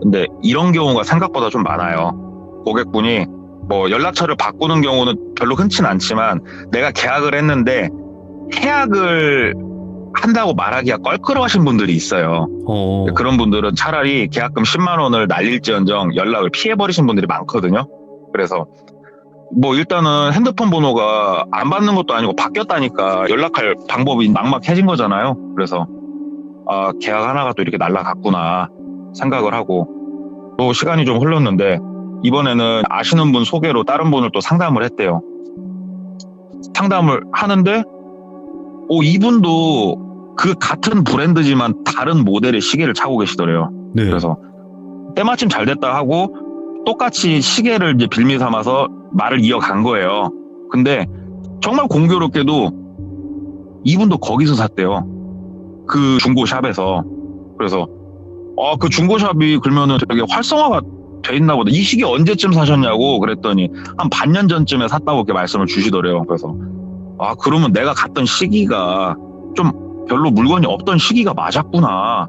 근데 이런 경우가 생각보다 좀 많아요. 고객분이 뭐 연락처를 바꾸는 경우는 별로 흔치는 않지만, 내가 계약을 했는데 해약을 한다고 말하기가 껄끄러워하신 분들이 있어요. 그런 분들은 차라리 계약금 10만 원을 날릴지언정 연락을 피해버리신 분들이 많거든요. 그래서 뭐 일단은 핸드폰 번호가 안 받는 것도 아니고 바뀌었다니까 연락할 방법이 막막해진 거잖아요. 그래서 계약 하나가 또 이렇게 날라갔구나 생각을 하고, 또 시간이 좀 흘렀는데 이번에는 아시는 분 소개로 다른 분을 또 상담을 했대요. 상담을 하는데 이분도 그 같은 브랜드지만 다른 모델의 시계를 차고 계시더래요.
네.
그래서 때마침 잘 됐다 하고 똑같이 시계를 이제 빌미 삼아서 말을 이어간 거예요. 근데 정말 공교롭게도 이분도 거기서 샀대요. 그 중고샵에서. 그래서 그 중고샵이 그러면은 되게 활성화가 돼 있나 보다. 이 시계 언제쯤 사셨냐고 그랬더니 한 반년 전쯤에 샀다고 이렇게 말씀을 주시더래요. 그래서 그러면 내가 갔던 시기가 좀 별로 물건이 없던 시기가 맞았구나.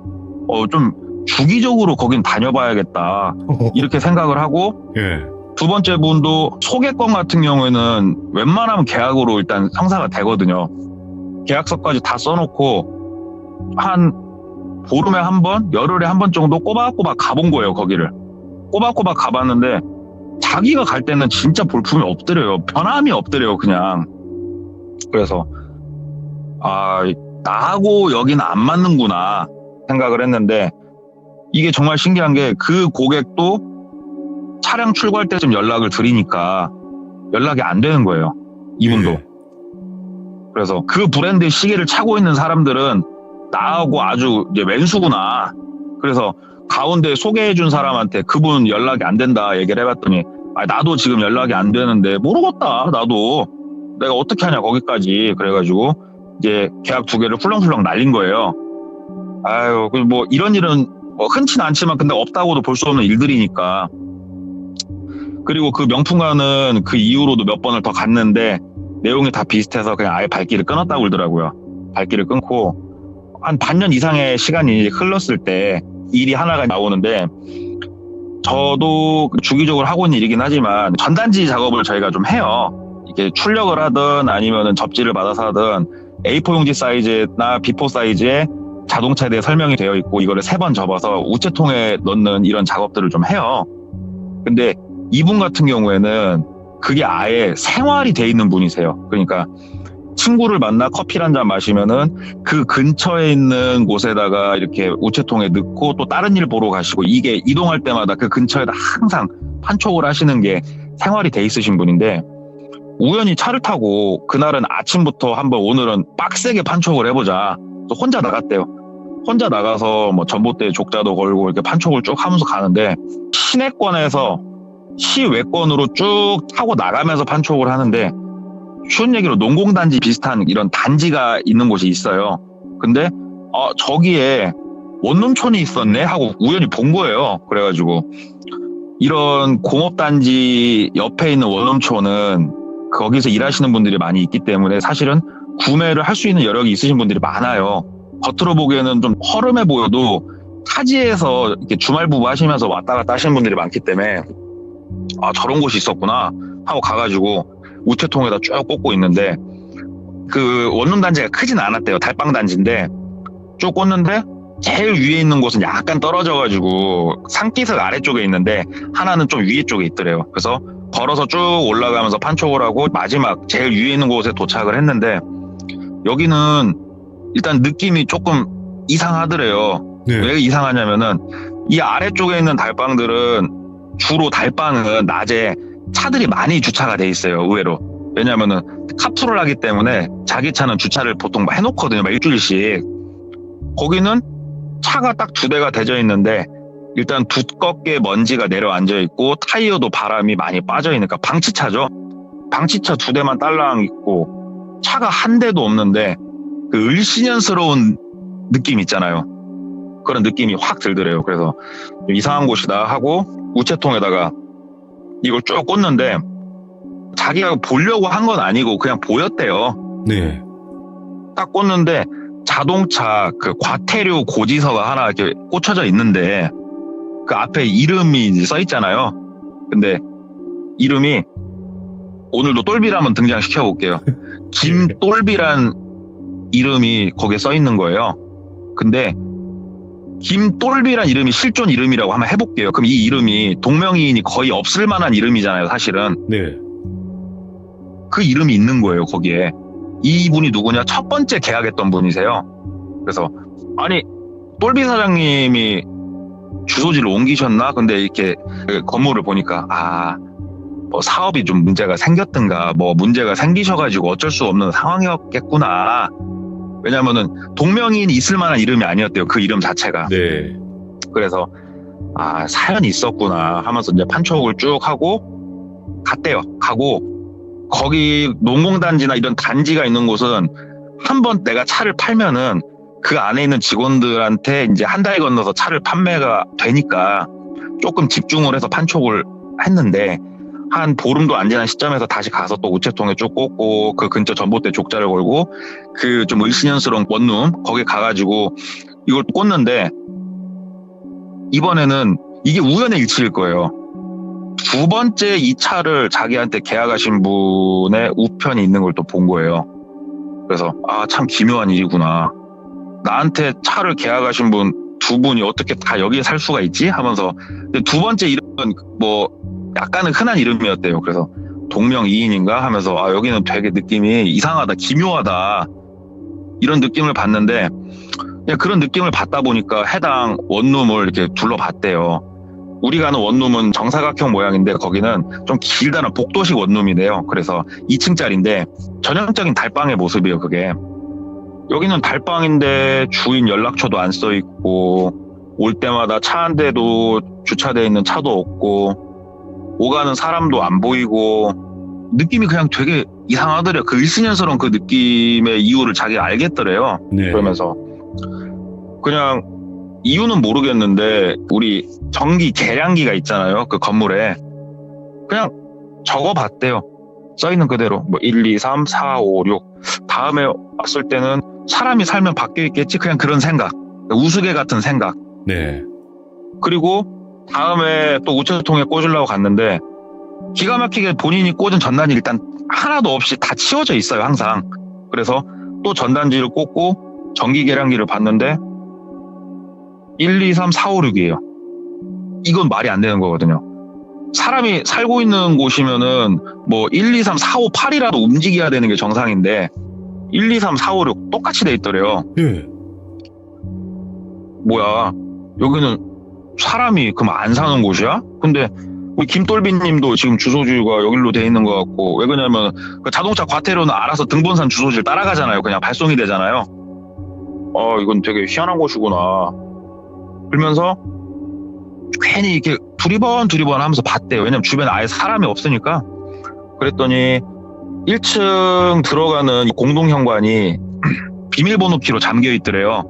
좀 주기적으로 거긴 다녀봐야겠다, 이렇게 생각을 하고,
예.
두 번째 분도 소개권 같은 경우에는 웬만하면 계약으로 일단 성사가 되거든요. 계약서까지 다 써놓고 한 보름에 한 번, 열흘에 한 번 정도 꼬박꼬박 가본 거예요. 거기를 꼬박꼬박 가봤는데 자기가 갈 때는 진짜 볼품이 없더래요. 변함이 없더래요, 그냥. 그래서 나하고 여기는 안 맞는구나 생각을 했는데, 이게 정말 신기한 게 그 고객도 차량 출고할 때쯤 연락을 드리니까 연락이 안 되는 거예요, 이분도.
예.
그래서 그 브랜드의 시계를 차고 있는 사람들은 나하고 아주 이제 왼수구나. 그래서 가운데 소개해준 사람한테 그분 연락이 안 된다 얘기를 해봤더니, 나도 지금 연락이 안 되는데 모르겠다, 나도 내가 어떻게 하냐 거기까지. 그래가지고 이제 계약 2개를 훌렁훌렁 날린 거예요. 뭐 이런 일은 뭐 흔치는 않지만 근데 없다고도 볼 수 없는 일들이니까. 그리고 그 명품관은 그 이후로도 몇 번을 더 갔는데 내용이 다 비슷해서 그냥 아예 발길을 끊었다고 그러더라고요. 발길을 끊고 한 반년 이상의 시간이 흘렀을 때 일이 하나가 나오는데, 저도 주기적으로 하고 있는 일이긴 하지만 전단지 작업을 저희가 좀 해요. 이렇게 출력을 하든 아니면은 접지를 받아서 하든 A4 용지 사이즈나 B4 사이즈에 자동차에 대해 설명이 되어 있고 이거를 3번 접어서 우체통에 넣는 이런 작업들을 좀 해요. 근데 이분 같은 경우에는 그게 아예 생활이 돼 있는 분이세요. 그러니까 친구를 만나 커피를 한 잔 마시면은 그 근처에 있는 곳에다가 이렇게 우체통에 넣고 또 다른 일 보러 가시고, 이게 이동할 때마다 그 근처에다 항상 판촉을 하시는 게 생활이 돼 있으신 분인데, 우연히 차를 타고 그날은 아침부터 한번 오늘은 빡세게 판촉을 해보자. 또 혼자 나갔대요. 혼자 나가서 뭐 전봇대에 족자도 걸고 이렇게 판촉을 쭉 하면서 가는데, 시내권에서 시외권으로 쭉 타고 나가면서 판촉을 하는데, 쉬운 얘기로 농공단지 비슷한 이런 단지가 있는 곳이 있어요. 근데 저기에 원룸촌이 있었네 하고 우연히 본 거예요. 그래가지고 이런 공업단지 옆에 있는 원룸촌은 거기서 일하시는 분들이 많이 있기 때문에 사실은 구매를 할 수 있는 여력이 있으신 분들이 많아요. 겉으로 보기에는 좀 허름해 보여도 타지에서 이렇게 주말 부부 하시면서 왔다 갔다 하시는 분들이 많기 때문에 아, 저런 곳이 있었구나 하고 가가지고 우체통에다 쭉 꽂고 있는데 그 원룸 단지가 크진 않았대요. 달방 단지인데 쭉 꽂는데 제일 위에 있는 곳은 약간 떨어져가지고 산기슭 아래쪽에 있는데 하나는 좀 위에 쪽에 있더래요. 그래서 걸어서 쭉 올라가면서 판촉을 하고 마지막 제일 위에 있는 곳에 도착을 했는데 여기는 일단 느낌이 조금 이상하더래요.
네.
왜 이상하냐면은 이 아래쪽에 있는 달방들은 주로 달방은 낮에 차들이 많이 주차가 돼 있어요. 의외로. 왜냐면은 카풀을 하기 때문에 자기 차는 주차를 보통 해놓거든요. 일주일씩. 거기는 차가 딱 2대가 대져 있는데 일단 두껍게 먼지가 내려앉아 있고 타이어도 바람이 많이 빠져 있으니까 방치차죠. 방치차 2대만 딸랑 있고 차가 한 대도 없는데 그 을씨년스러운 느낌 있잖아요. 그런 느낌이 확 들더래요. 그래서 이상한 곳이다 하고 우체통에다가 이걸 쭉 꽂는데 자기가 보려고 한 건 아니고 그냥 보였대요.
네.
딱 꽂는데 자동차 그 과태료 고지서가 하나 이렇게 꽂혀져 있는데 그 앞에 이름이 이제 써 있잖아요. 근데 이름이 오늘도 똘비를 한번 등장시켜 볼게요. 김똘비란 이름이 거기에 써 있는 거예요. 근데 김똘비란 이름이 실존 이름이라고 한번 해볼게요. 그럼 이 이름이 동명이인이 거의 없을 만한 이름이잖아요, 사실은.
네.
그 이름이 있는 거예요, 거기에. 이분이 누구냐? 첫 번째 계약했던 분이세요. 그래서 아니 똘비 사장님이 주소지를 옮기셨나? 근데 이렇게 건물을 보니까 뭐 사업이 좀 문제가 생겼든가 뭐 문제가 생기셔가지고 어쩔 수 없는 상황이었겠구나. 왜냐면은 동명이인이 있을 만한 이름이 아니었대요. 그 이름 자체가.
네.
그래서 사연이 있었구나 하면서 이제 판촉을 쭉 하고 갔대요. 가고 거기 농공단지나 이런 단지가 있는 곳은 한번 내가 차를 팔면은 그 안에 있는 직원들한테 이제 한 달 건너서 차를 판매가 되니까 조금 집중을 해서 판촉을 했는데 한 보름도 안 지난 시점에서 다시 가서 또 우체통에 쭉 꽂고 그 근처 전봇대 족자를 걸고 그 좀 을씨년스러운 원룸 거기 가가지고 이걸 꽂는데 이번에는 이게 우연의 일치일 거예요. 2번째 이 차를 자기한테 계약하신 분의 우편이 있는 걸 또 본 거예요. 그래서 참 기묘한 일이구나. 나한테 차를 계약하신 분 2분이 어떻게 다 여기에 살 수가 있지? 하면서 2번째 이름은 뭐 약간은 흔한 이름이었대요. 그래서 동명이인인가 하면서 여기는 되게 느낌이 이상하다, 기묘하다 이런 느낌을 받는데 그냥 그런 느낌을 받다 보니까 해당 원룸을 이렇게 둘러봤대요. 우리가 아는 원룸은 정사각형 모양인데 거기는 좀 길다란 복도식 원룸이래요. 그래서 2층짜리인데 전형적인 달방의 모습이에요. 그게. 여기는 달방인데 주인 연락처도 안 써 있고 올 때마다 차 한 대도 주차되어 있는 차도 없고 오가는 사람도 안 보이고 느낌이 그냥 되게 이상하더래요. 그 일신년스러운 그 느낌의 이유를 자기가 알겠더래요.
네.
그러면서 그냥 이유는 모르겠는데 우리 전기 계량기가 있잖아요. 그 건물에 그냥 적어봤대요. 써있는 그대로 뭐 1, 2, 3, 4, 5, 6 다음에 왔을 때는 사람이 살면 바뀌어 있겠지. 그냥 그런 생각, 우스개 같은 생각.
네.
그리고 다음에 또 우체통에 꽂으려고 갔는데 기가 막히게 본인이 꽂은 전단지 일단 하나도 없이 다 치워져 있어요. 항상. 그래서 또 전단지를 꽂고 전기 계량기를 봤는데 1, 2, 3, 4, 5, 6이에요. 이건 말이 안 되는 거거든요. 사람이 살고 있는 곳이면은 뭐 1, 2, 3, 4, 5, 8이라도 움직여야 되는 게 정상인데 1, 2, 3, 4, 5, 6 똑같이 돼 있더래요.
네.
뭐야, 여기는 사람이 그럼 안 사는 곳이야? 근데 우리 김똘비님도 지금 주소지가 여기로 돼 있는 것 같고, 왜 그러냐면 그 자동차 과태료는 알아서 등본산 주소지를 따라가잖아요. 그냥 발송이 되잖아요. 이건 되게 희한한 곳이구나 그러면서 괜히 이렇게 두리번 하면서 봤대요. 왜냐면 주변에 아예 사람이 없으니까. 그랬더니 1층 들어가는 공동현관이 비밀번호 키로 잠겨 있더래요.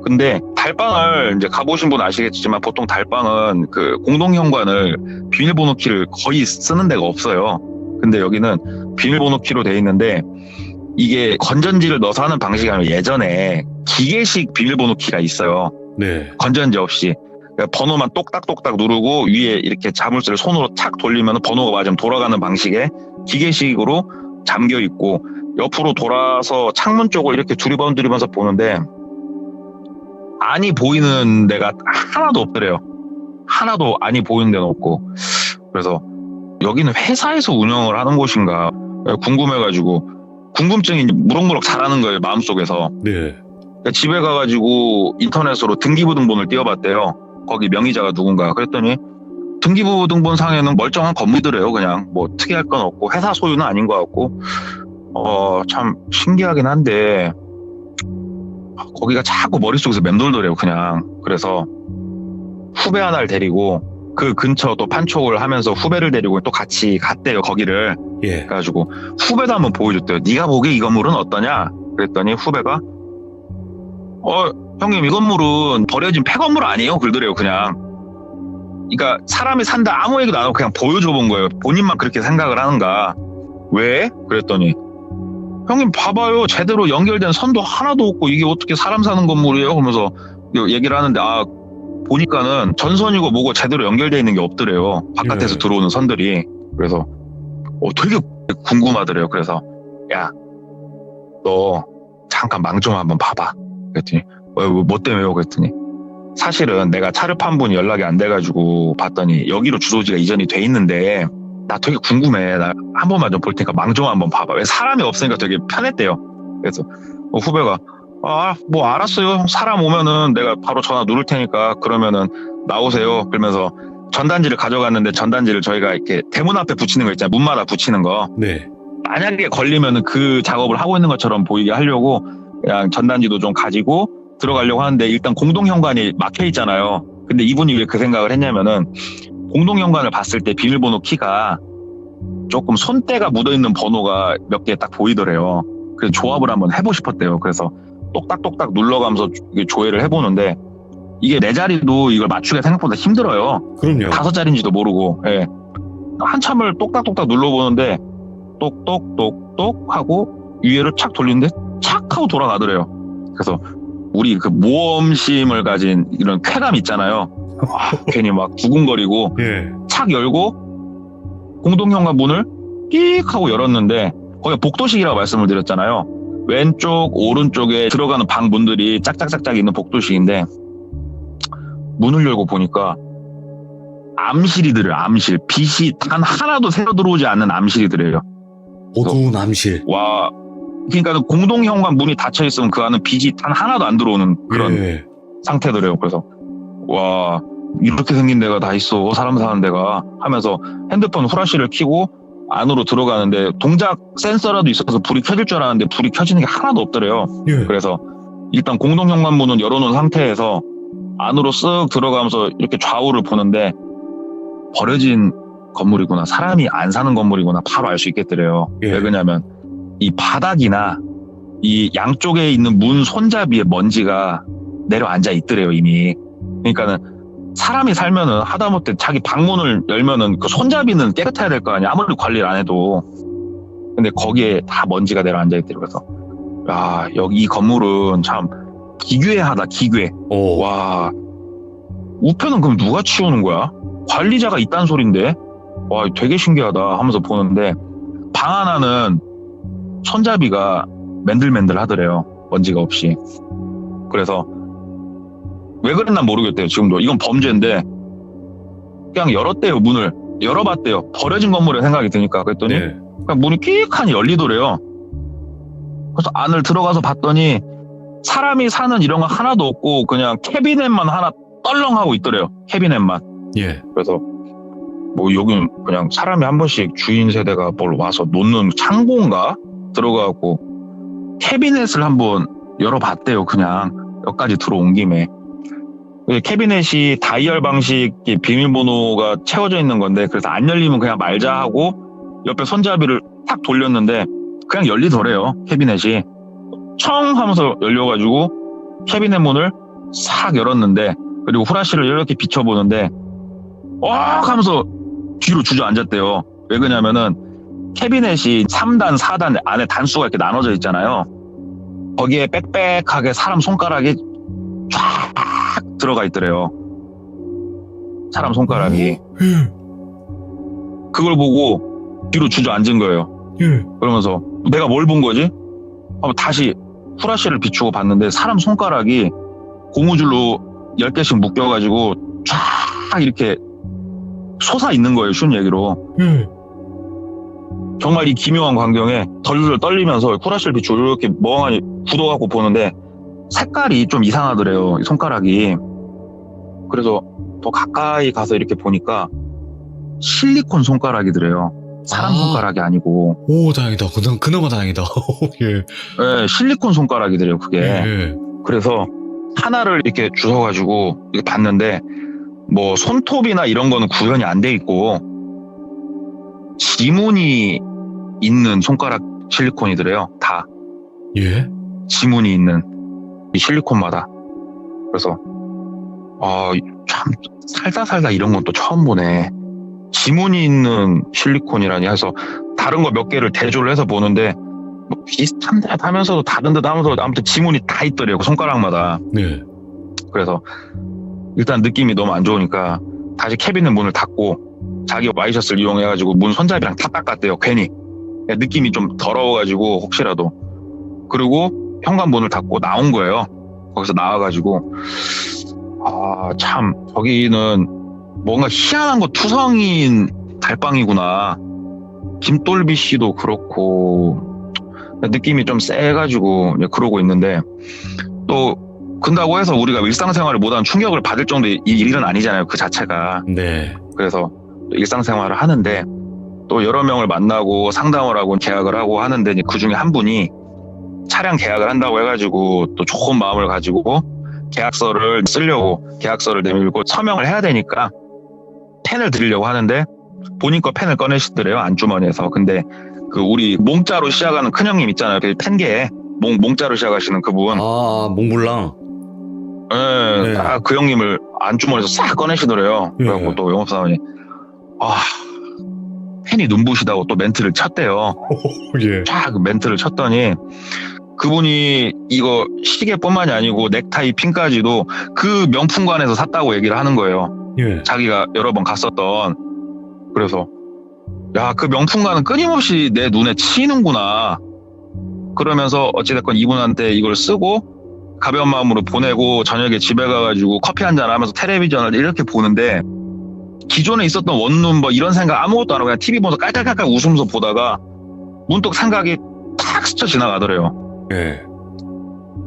근데 달방을 이제 가보신 분 아시겠지만 보통 달방은 그 공동현관을 비밀번호 키를 거의 쓰는 데가 없어요. 근데 여기는 비밀번호 키로 돼 있는데 이게 건전지를 넣어서 하는 방식이 아니라 예전에 기계식 비밀번호 키가 있어요.
네.
건전지 없이. 그러니까 번호만 똑딱똑딱 누르고 위에 이렇게 자물쇠를 손으로 착 돌리면 번호가 맞으면 돌아가는 방식의 기계식으로 잠겨 있고 옆으로 돌아서 창문 쪽을 이렇게 두리번두리면서 보는데 안이 보이는 데가 하나도 없더래요. 하나도 안이 보이는 데는 없고. 그래서 여기는 회사에서 운영을 하는 곳인가 궁금해가지고 궁금증이 무럭무럭 자라는 거예요, 마음속에서.
네.
그러니까 집에 가가지고 인터넷으로 등기부등본을 띄워봤대요. 거기 명의자가 누군가. 그랬더니 등기부등본상에는 멀쩡한 건물이더래요. 그냥 뭐 특이할 건 없고 회사 소유는 아닌 것 같고 참 신기하긴 한데 거기가 자꾸 머릿속에서 맴돌더래요. 그냥. 그래서 후배 하나를 데리고 그 근처 또 판촉을 하면서 후배를 데리고 또 같이 갔대요. 거기를.
예.
그래가지고 후배도 한번 보여줬대요. 네가 보기에 이 건물은 어떠냐? 그랬더니 후배가 형님 이 건물은 버려진 폐건물 아니에요? 그러더래요. 그냥. 그러니까 사람이 산다 아무 얘기도 안 하고 그냥 보여줘 본 거예요. 본인만 그렇게 생각을 하는가. 왜? 그랬더니 형님 봐봐요. 제대로 연결된 선도 하나도 없고 이게 어떻게 사람 사는 건물이에요? 그러면서 얘기를 하는데 보니까는 전선이고 뭐고 제대로 연결되어 있는 게 없더래요. 바깥에서
예.
들어오는 선들이. 그래서 되게 궁금하더래요. 그래서 야, 너 잠깐 망 좀 한번 봐봐. 그랬더니 뭐 때문에요? 그랬더니 사실은 내가 차를 판 분이 연락이 안 돼가지고 봤더니 여기로 주소지가 이전이 돼 있는데 나 되게 궁금해. 나 한 번만 좀 볼 테니까 망 좀 한번 봐봐. 왜 사람이 없으니까 되게 편했대요. 그래서 후배가 뭐 알았어요. 사람 오면은 내가 바로 전화 누를 테니까 그러면은 나오세요. 그러면서 전단지를 가져갔는데 전단지를 저희가 이렇게 대문 앞에 붙이는 거 있잖아요. 문마다 붙이는 거.
네.
만약에 걸리면은 그 작업을 하고 있는 것처럼 보이게 하려고 그냥 전단지도 좀 가지고 들어가려고 하는데 일단 공동현관이 막혀 있잖아요. 근데 이분이 왜 그 생각을 했냐면은 공동현관을 봤을 때 비밀번호 키가 조금 손때가 묻어있는 번호가 몇 개 딱 보이더래요. 그래서 조합을 한번 해보고 싶었대요. 그래서 똑딱똑딱 눌러가면서 조회를 해보는데 이게 네 자리도 이걸 맞추기가 생각보다 힘들어요.
그럼요.
5자리인지도 모르고. 예. 한참을 똑딱똑딱 눌러보는데 똑똑똑똑 하고 위에를 착 돌리는데 착 하고 돌아가더래요. 그래서 우리 그 모험심을 가진 이런 쾌감 있잖아요. 괜히 막 두근거리고
예.
착 열고 공동현관 문을 끽 하고 열었는데 거기가 복도식이라고 말씀을 드렸잖아요. 왼쪽 오른쪽에 들어가는 방 문들이 짝짝짝짝 있는 복도식인데 문을 열고 보니까 암실이더래요. 암실. 빛이 단 하나도 새어 들어오지 않는 암실이더래요.
어두운 암실.
와, 그러니까 공동현관 문이 닫혀 있으면 그 안은 빛이 단 하나도 안 들어오는 그런
예.
상태더래요. 그래서 와, 이렇게 생긴 데가 다 있어. 사람 사는 데가 하면서 핸드폰 후라시를 켜고 안으로 들어가는데 동작 센서라도 있어서 불이 켜질 줄 알았는데 불이 켜지는 게 하나도 없더래요.
예.
그래서 일단 공동현관 문은 열어놓은 상태에서 안으로 쓱 들어가면서 이렇게 좌우를 보는데 버려진 건물이구나. 사람이 안 사는 건물이구나. 바로 알 수 있겠더래요.
예.
왜 그러냐면 이 바닥이나 이 양쪽에 있는 문 손잡이에 먼지가 내려앉아 있더래요. 이미. 그러니까는 사람이 살면은 하다못해 자기 방문을 열면은 그 손잡이는 깨끗해야 될 거 아니야. 아무리 관리를 안 해도. 근데 거기에 다 먼지가 내려앉아 있더래요. 그래서 야, 여기 이 건물은 참 기괴하다. 기괴. 와, 우편은 그럼 누가 치우는 거야? 관리자가 있다는 소린데. 와, 되게 신기하다 하면서 보는데 방 하나는 손잡이가 맨들맨들 하더래요. 먼지가 없이. 그래서 왜 그랬나 모르겠대요. 지금도 이건 범죄인데 그냥 열었대요. 문을 열어봤대요. 버려진 건물에 생각이 드니까. 그랬더니
네.
그냥 문이 끽하니 열리더래요. 그래서 안을 들어가서 봤더니 사람이 사는 이런 거 하나도 없고 그냥 캐비넷만 하나 떨렁하고 있더래요. 캐비넷만.
예.
그래서 뭐 여기는 그냥 사람이 한 번씩 주인 세대가 뭘 와서 놓는 창고인가 들어가고 캐비넷을 한번 열어봤대요. 그냥 여기까지 들어온 김에. 캐비넷이 다이얼 방식 비밀번호가 채워져 있는 건데 그래서 안 열리면 그냥 말자 하고 옆에 손잡이를 탁 돌렸는데 그냥 열리더래요. 캐비넷이 청 하면서 열려가지고 캐비넷 문을 싹 열었는데, 그리고 후라시를 이렇게 비춰보는데 하면서 뒤로 주저앉았대요. 왜 그러냐면은 캐비넷이 3단 4단 안에 단수가 이렇게 나눠져 있잖아요. 거기에 빽빽하게 사람 손가락이 쫙 들어가 있더래요. 사람 손가락이.
예.
그걸 보고 뒤로 주저앉은 거예요.
예.
그러면서 내가 뭘 본 거지? 하고 다시 후라시를 비추고 봤는데 사람 손가락이 고무줄로 10개씩 묶여가지고 쫙 이렇게 솟아 있는 거예요. 쉬운 얘기로.
예.
정말 이 기묘한 광경에 덜덜 떨리면서 후라시를 비추고 이렇게 멍하니 굳어갖고 보는데 색깔이 좀 이상하더래요. 이 손가락이. 그래서 더 가까이 가서 이렇게 보니까 실리콘 손가락이더래요. 사람
아.
손가락이 아니고.
오, 다행이다. 그나마 다행이다. 예.
네, 실리콘 손가락이더래요. 그게.
예.
그래서 하나를 이렇게 주워가지고 이렇게 봤는데 뭐 손톱이나 이런 거는 구현이 안 돼 있고 지문이 있는 손가락 실리콘이더래요. 다
예.
지문이 있는 이 실리콘마다. 그래서 참 살다 이런 건 또 처음 보네. 지문이 있는 실리콘이라니 해서 다른 거 몇 개를 대조를 해서 보는데 뭐 비슷한 듯 하면서도 다른 듯 하면서 아무튼 지문이 다 있더래요. 그 손가락마다.
네.
그래서 일단 느낌이 너무 안 좋으니까 다시 캐비넷 문을 닫고 자기 와이셔츠를 이용해가지고 문 손잡이랑 다 닦았대요. 괜히 느낌이 좀 더러워가지고 혹시라도. 그리고 현관문을 닫고 나온 거예요. 거기서 나와가지고 참 저기는 뭔가 희한한 거 투성인 달방이구나. 김돌비 씨도 그렇고 느낌이 좀 세가지고 그러고 있는데 또 근다고 해서 우리가 일상생활을 못하는 충격을 받을 정도의 이 일은 아니잖아요. 그 자체가.
네.
그래서 일상생활을 하는데 또 여러 명을 만나고 상담을 하고 계약을 하고 하는데 그 중에 한 분이 차량 계약을 한다고 해가지고 또 좋은 마음을 가지고 계약서를 쓰려고 계약서를 내밀고 서명을 해야 되니까 펜을 드리려고 하는데 본인 거 펜을 꺼내시더래요. 안주머니에서. 근데 그 우리 몽자로 시작하는 큰형님 있잖아요. 그 펜계에 몽자로 시작하시는 그분.
몽블랑.
네. 그 형님을 안주머니에서 싹 꺼내시더래요.
예.
그래갖고 또 영업사원이 펜이 눈부시다고 또 멘트를 쳤대요.
예.
쫙 멘트를 쳤더니 그분이 이거 시계뿐만이 아니고 넥타이 핀까지도 그 명품관에서 샀다고 얘기를 하는 거예요.
예.
자기가 여러 번 갔었던. 그래서 야, 그 명품관은 끊임없이 내 눈에 치이는구나. 그러면서 어찌됐건 이분한테 이걸 쓰고 가벼운 마음으로 보내고 저녁에 집에 가가지고 커피 한잔 하면서 텔레비전을 이렇게 보는데 기존에 있었던 원룸 뭐 이런 생각 아무것도 안 하고 그냥 TV 보면서 깔깔깔깔 웃으면서 보다가 문득 생각이 탁 스쳐 지나가더래요.
예.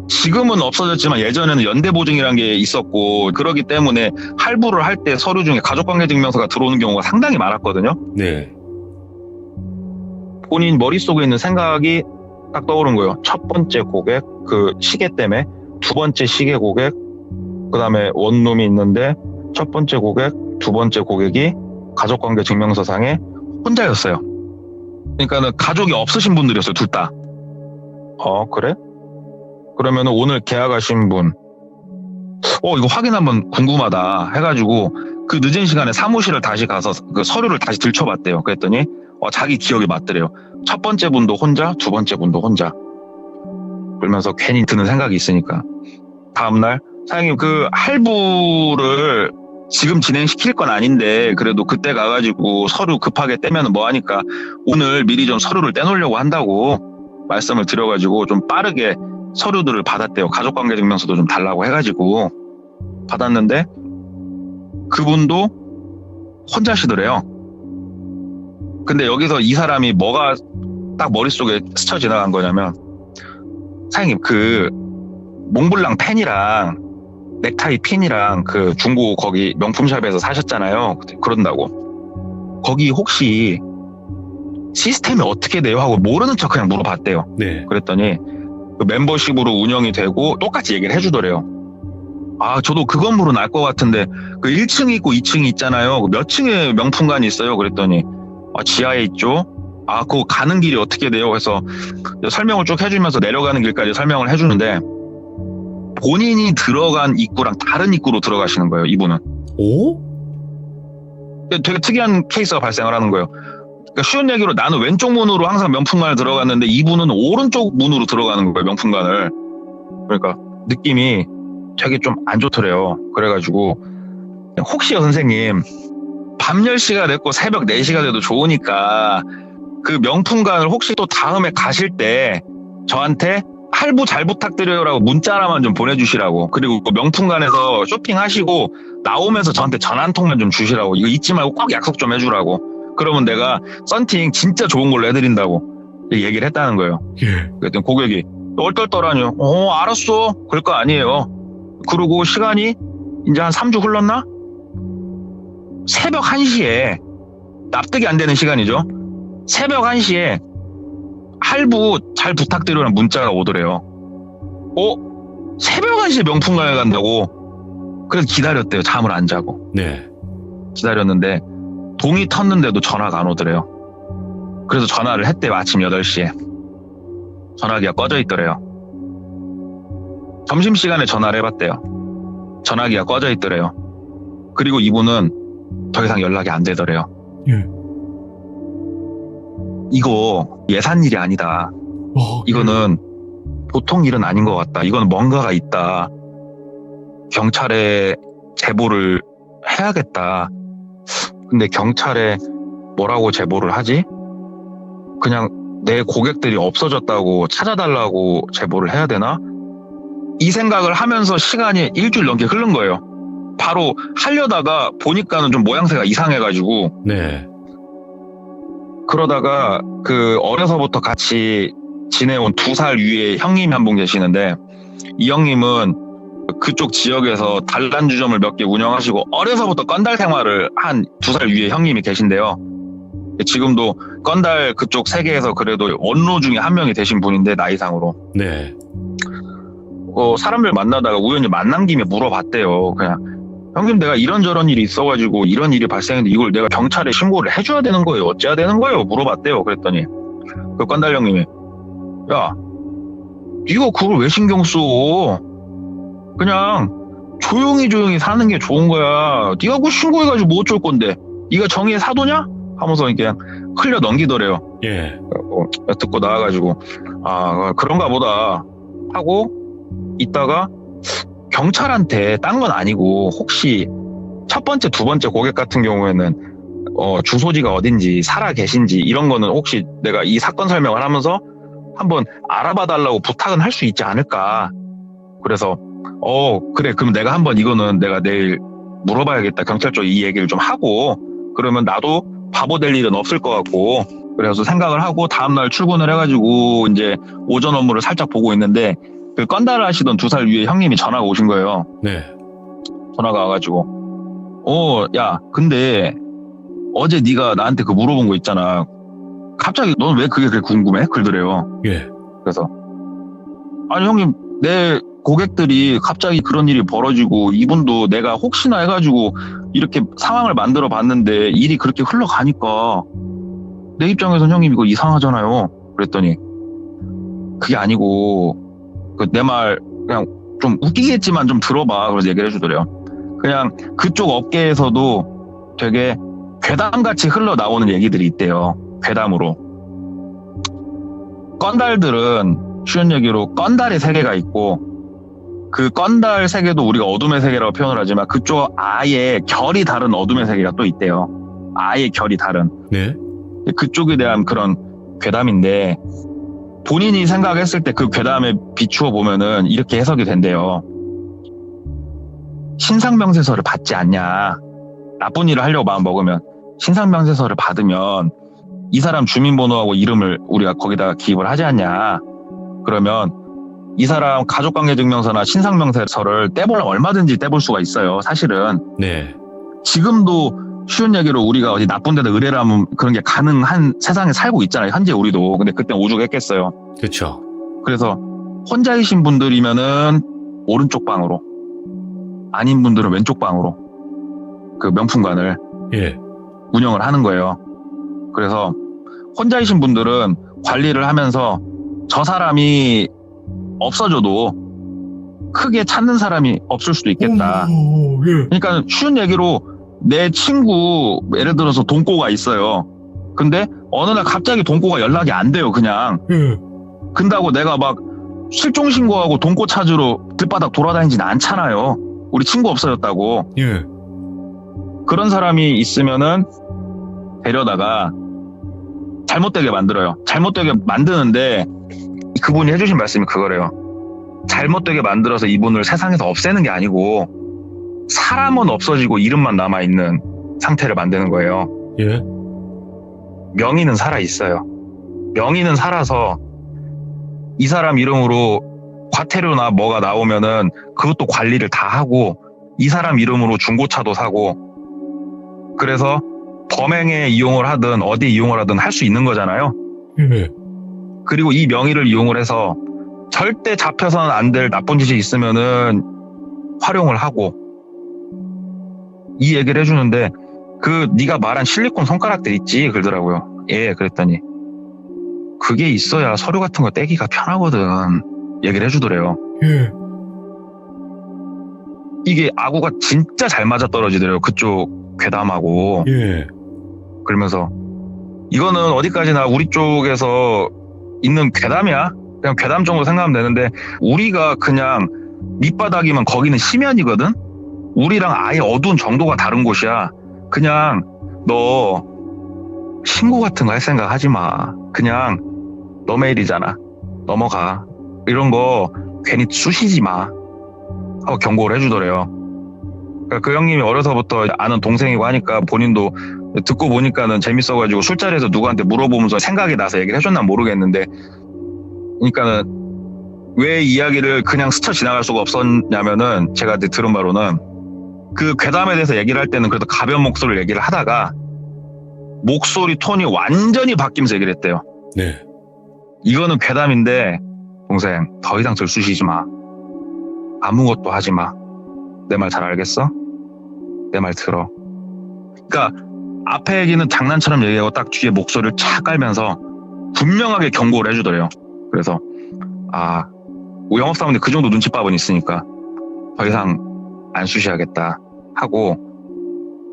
지금은 없어졌지만 예전에는 연대보증이라는 게 있었고 그러기 때문에 할부를 할 때 서류 중에 가족관계증명서가 들어오는 경우가 상당히 많았거든요.
네.
본인 머릿속에 있는 생각이 딱 떠오른 거예요. 첫 번째 고객, 그 시계 때문에. 두 번째 시계 고객, 그 다음에 원룸이 있는데 첫 번째 고객, 두 번째 고객이 가족관계증명서상에 혼자였어요. 그러니까는 가족이 없으신 분들이었어요. 둘 다. 그래? 그러면 오늘 계약하신 분, 이거 확인 한번 궁금하다 해가지고 그 늦은 시간에 사무실을 다시 가서 그 서류를 다시 들춰봤대요. 그랬더니 자기 기억이 맞더래요. 첫 번째 분도 혼자, 두 번째 분도 혼자. 그러면서 괜히 드는 생각이 있으니까 다음날 사장님 그 할부를 지금 진행시킬 건 아닌데 그래도 그때 가가지고 서류 급하게 떼면 뭐하니까 오늘 미리 좀 서류를 떼놓으려고 한다고 말씀을 드려가지고 좀 빠르게 서류들을 받았대요. 가족관계증명서도 좀 달라고 해가지고 받았는데 그분도 혼자시더래요. 근데 여기서 이 사람이 뭐가 딱 머릿속에 스쳐 지나간 거냐면 사장님 그 몽블랑 펜이랑 넥타이 핀이랑 그 중고 거기 명품샵에서 사셨잖아요. 그런다고 거기 혹시 시스템이 어떻게 돼요? 하고 모르는 척 그냥 물어봤대요.
네.
그랬더니 그 멤버십으로 운영이 되고 똑같이 얘기를 해주더래요. 저도 그 건물은 알 것 같은데 그 1층이 있고 2층이 있잖아요. 몇 층에 명품관이 있어요? 그랬더니 지하에 있죠. 그거 가는 길이 어떻게 돼요? 그래서 설명을 쭉 해주면서 내려가는 길까지 설명을 해주는데 본인이 들어간 입구랑 다른 입구로 들어가시는 거예요, 이분은.
오?
되게 특이한 케이스가 발생을 하는 거예요. 그러니까 쉬운 얘기로 나는 왼쪽 문으로 항상 명품관을 들어갔는데 이분은 오른쪽 문으로 들어가는 거예요, 명품관을. 그러니까 느낌이 되게 좀 안 좋더래요. 그래가지고 혹시요 선생님, 밤 10시가 됐고 새벽 4시가 돼도 좋으니까 그 명품관을 혹시 또 다음에 가실 때 저한테 할부 잘 부탁드려요라고 문자 하나만 좀 보내주시라고. 그리고 그 명품관에서 쇼핑하시고 나오면서 저한테 전화 한 통만 좀 주시라고. 이거 잊지 말고 꼭 약속 좀 해주라고. 그러면 내가 썬팅 진짜 좋은 걸로 해드린다고 얘기를 했다는 거예요.
예.
그랬더니 고객이 얼떨떨하뇨. 알았어. 그럴 거 아니에요. 그리고 시간이 이제 한 3주 흘렀나? 새벽 1시에 납득이 안 되는 시간이죠. 새벽 1시에 할부 잘 부탁드려라는 문자가 오더래요. 새벽 1시에 명품관에 간다고? 그래서 기다렸대요. 잠을 안 자고.
네.
기다렸는데 동이 텄는데도 전화가 안 오더래요. 그래서 전화를 했대요. 아침 8시에. 전화기가 꺼져 있더래요. 점심시간에 전화를 해봤대요. 전화기가 꺼져 있더래요. 그리고 이분은 더 이상 연락이 안 되더래요.
예.
이거 예산일이 아니다. 이거는 보통 일은 아닌 것 같다. 이건 뭔가가 있다. 경찰에 제보를 해야겠다. 근데 경찰에 뭐라고 제보를 하지? 그냥 내 고객들이 없어졌다고 찾아달라고 제보를 해야 되나? 이 생각을 하면서 시간이 일주일 넘게 흐른 거예요. 바로 하려다가 보니까는 좀 모양새가 이상해가지고.
네.
그러다가 그 어려서부터 같이 지내온 2살 위에 형님이 한 분 계시는데, 이 형님은 그쪽 지역에서 단란주점을 몇 개 운영하시고 어려서부터 건달 생활을 한 2살 위에 형님이 계신데요. 지금도 건달 그쪽 세계에서 그래도 원로 중에 한 명이 되신 분인데, 나이상으로.
네.
사람들 만나다가 우연히 만난 김에 물어봤대요. 그냥 형님, 내가 이런저런 일이 있어가지고 이런 일이 발생했는데 이걸 내가 경찰에 신고를 해줘야 되는 거예요? 어째야 되는 거예요? 물어봤대요. 그랬더니 그 건달 형님이, 야, 네가 그걸 왜 신경 써? 그냥 조용히 사는 게 좋은 거야. 네가 그거 신고해가지고 뭐 어쩔 건데? 네가 정의의 사도냐? 하면서 그냥 흘려 넘기더래요.
예.
듣고 나와가지고 그런가 보다 하고 있다가 경찰한테 딴 건 아니고 혹시 첫 번째, 두 번째 고객 같은 경우에는 주소지가 어딘지, 살아 계신지 이런 거는 혹시 내가 이 사건 설명을 하면서 한번 알아봐 달라고 부탁은 할 수 있지 않을까. 그래서 그래, 그럼 내가 한번 이거는 내가 내일 물어봐야겠다. 경찰 쪽에 이 얘기를 좀 하고, 그러면 나도 바보 될 일은 없을 것 같고, 그래서 생각을 하고 다음날 출근을 해가지고 이제 오전 업무를 살짝 보고 있는데, 그 건달을 하시던 2살 위에 형님이 전화가 오신 거예요.
네.
전화가 와가지고, 야, 근데 어제 네가 나한테 그 물어본 거 있잖아. 갑자기 넌 왜 그게 그렇게 궁금해? 그러더래요.
예.
그래서 아니 형님, 내 고객들이 갑자기 그런 일이 벌어지고 이분도 내가 혹시나 해가지고 이렇게 상황을 만들어 봤는데 일이 그렇게 흘러가니까 내 입장에선 형님 이거 이상하잖아요. 그랬더니 그게 아니고 내 말 그냥 좀 웃기겠지만 좀 들어봐. 그래서 얘기를 해주더래요. 그냥 그쪽 업계에서도 되게 괴담같이 흘러나오는 얘기들이 있대요. 괴담으로. 건달들은 쉬운 얘기로 건달의 세계가 있고, 그 건달 세계도 우리가 어둠의 세계라고 표현을 하지만 그쪽 아예 결이 다른 어둠의 세계가 또 있대요. 아예 결이 다른.
네.
그쪽에 대한 그런 괴담인데, 본인이 생각했을 때 그 괴담에 비추어 보면은 이렇게 해석이 된대요. 신상명세서를 받지 않냐. 나쁜 일을 하려고 마음 먹으면 신상명세서를 받으면 이 사람 주민번호하고 이름을 우리가 거기다가 기입을 하지 않냐. 그러면 이 사람 가족관계증명서나 신상명세서를 떼보려면 얼마든지 떼볼 수가 있어요. 사실은.
네.
지금도 쉬운 얘기로 우리가 어디 나쁜 데다 의뢰를 하면 그런 게 가능한 세상에 살고 있잖아요. 현재 우리도. 근데 그땐 오죽했겠어요.
그렇죠.
그래서 혼자이신 분들이면은 오른쪽 방으로, 아닌 분들은 왼쪽 방으로 그 명품관을
예.
운영을 하는 거예요. 그래서 혼자이신 분들은 관리를 하면서 저 사람이 없어져도 크게 찾는 사람이 없을 수도 있겠다.
예.
그러니까 쉬운 얘기로 내 친구 예를 들어서 돈꼬가 있어요. 근데 어느 날 갑자기 돈꼬가 연락이 안 돼요. 그냥.
예.
근다고 내가 막 실종 신고하고 돈꼬 찾으러 길바닥 돌아다니진 않잖아요. 우리 친구 없어졌다고.
예.
그런 사람이 있으면은 데려다가 잘못되게 만들어요. 잘못되게 만드는데 그분이 해주신 말씀이 그거래요. 잘못되게 만들어서 이분을 세상에서 없애는 게 아니고 사람은 없어지고 이름만 남아있는 상태를 만드는 거예요.
예.
명의는 살아있어요. 명의는 살아서 이 사람 이름으로 과태료나 뭐가 나오면은 그것도 관리를 다 하고 이 사람 이름으로 중고차도 사고 그래서 범행에 이용을 하든 어디 이용을 하든 할 수 있는 거잖아요.
예.
그리고 이 명의를 이용을 해서 절대 잡혀서는 안 될 나쁜 짓이 있으면은 활용을 하고 이 얘기를 해주는데 그 네가 말한 실리콘 손가락들 있지 그러더라고요. 예, 그랬더니 그게 있어야 서류 같은 거 떼기가 편하거든 얘기를 해주더래요.
예.
이게 아구가 진짜 잘 맞아 떨어지더래요. 그쪽 괴담하고.
예.
그러면서 이거는 어디까지나 우리 쪽에서 있는 괴담이야. 그냥 괴담 정도 생각하면 되는데 우리가 그냥 밑바닥이면 거기는 심연이거든. 우리랑 아예 어두운 정도가 다른 곳이야. 그냥 너 신고 같은 거 할 생각 하지 마. 그냥 너 메일이잖아. 넘어가. 이런 거 괜히 쑤시지 마. 하고 경고를 해주더래요. 그러니까 그 형님이 어려서부터 아는 동생이고 하니까 본인도 듣고 보니까는 재밌어가지고 술자리에서 누구한테 물어보면서 생각이 나서 얘기를 해줬나 모르겠는데 그러니까는 왜 이야기를 그냥 스쳐 지나갈 수가 없었냐면은 제가 들은 바로는 그 괴담에 대해서 얘기를 할 때는 그래도 가벼운 목소리를 얘기를 하다가 목소리 톤이 완전히 바뀌면서 얘기를 했대요.
네.
이거는 괴담인데 동생 더 이상 들쑤시지 마. 아무것도 하지 마. 내 말 잘 알겠어? 내 말 들어. 그러니까 앞에 얘기는 장난처럼 얘기하고 딱 뒤에 목소리를 착 깔면서 분명하게 경고를 해주더래요. 그래서 영업사원들 그 정도 눈치밥은 있으니까 더 이상 안 쑤셔야겠다 하고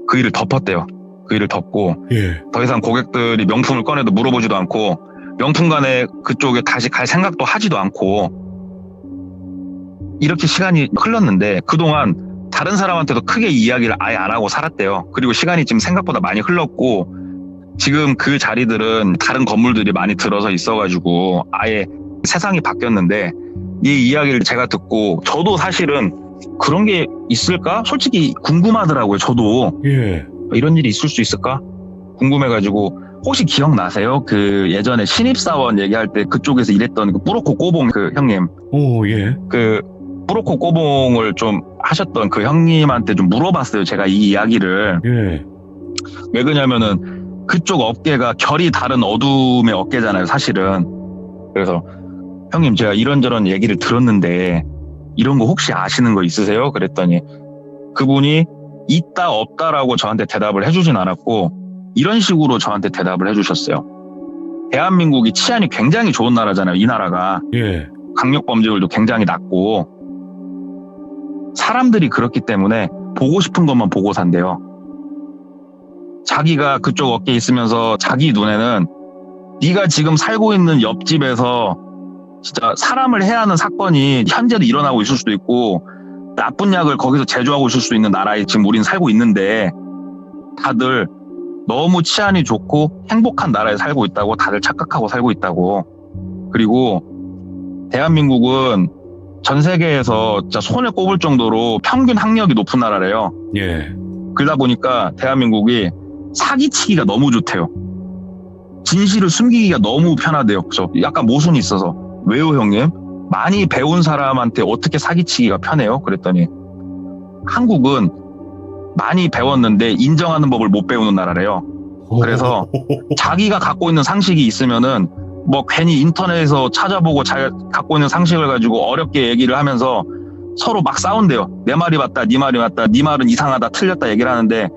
그 일을 덮었대요. 그 일을 덮고
예.
더 이상 고객들이 명품을 꺼내도 물어보지도 않고 명품관에 그쪽에 다시 갈 생각도 하지도 않고 이렇게 시간이 흘렀는데 그동안 다른 사람한테도 크게 이야기를 아예 안 하고 살았대요. 그리고 시간이 지금 생각보다 많이 흘렀고 지금 그 자리들은 다른 건물들이 많이 들어서 있어가지고 아예 세상이 바뀌었는데 이 이야기를 제가 듣고 저도 사실은 그런 게 있을까? 솔직히 궁금하더라고요. 저도
예.
이런 일이 있을 수 있을까? 궁금해가지고 혹시 기억나세요? 그 예전에 신입사원 얘기할 때 그쪽에서 일했던 그 뿌로코 꼬봉 그 형님
오, 예.
그 뿌로코 꼬봉을 좀 하셨던 그 형님한테 좀 물어봤어요. 제가 이 이야기를.
예.
왜 그러냐면은 그쪽 업계가 결이 다른 어둠의 업계잖아요. 사실은. 그래서 형님 제가 이런저런 얘기를 들었는데 이런 거 혹시 아시는 거 있으세요? 그랬더니 그분이 있다 없다라고 저한테 대답을 해주진 않았고 이런 식으로 저한테 대답을 해주셨어요. 대한민국이 치안이 굉장히 좋은 나라잖아요. 이 나라가.
예.
강력범죄율도 굉장히 낮고 사람들이 그렇기 때문에 보고 싶은 것만 보고 산대요. 자기가 그쪽 업계에 있으면서 자기 눈에는 네가 지금 살고 있는 옆집에서 진짜 사람을 해야 하는 사건이 현재도 일어나고 있을 수도 있고 나쁜 약을 거기서 제조하고 있을 수도 있는 나라에 지금 우린 살고 있는데 다들 너무 치안이 좋고 행복한 나라에 살고 있다고 다들 착각하고 살고 있다고. 그리고 대한민국은 전 세계에서 진짜 손에 꼽을 정도로 평균 학력이 높은 나라래요.
예.
그러다 보니까 대한민국이 사기치기가 너무 좋대요. 진실을 숨기기가 너무 편하대요. 그래서 약간 모순이 있어서 왜요 형님? 많이 배운 사람한테 어떻게 사기치기가 편해요? 그랬더니 한국은 많이 배웠는데 인정하는 법을 못 배우는 나라래요. 그래서 자기가 갖고 있는 상식이 있으면은 뭐 괜히 인터넷에서 찾아보고 자기가 갖고 있는 상식을 가지고 어렵게 얘기를 하면서 서로 막 싸운대요. 내 말이 맞다, 네 말이 맞다, 네 말은 이상하다, 틀렸다 얘기를 하는데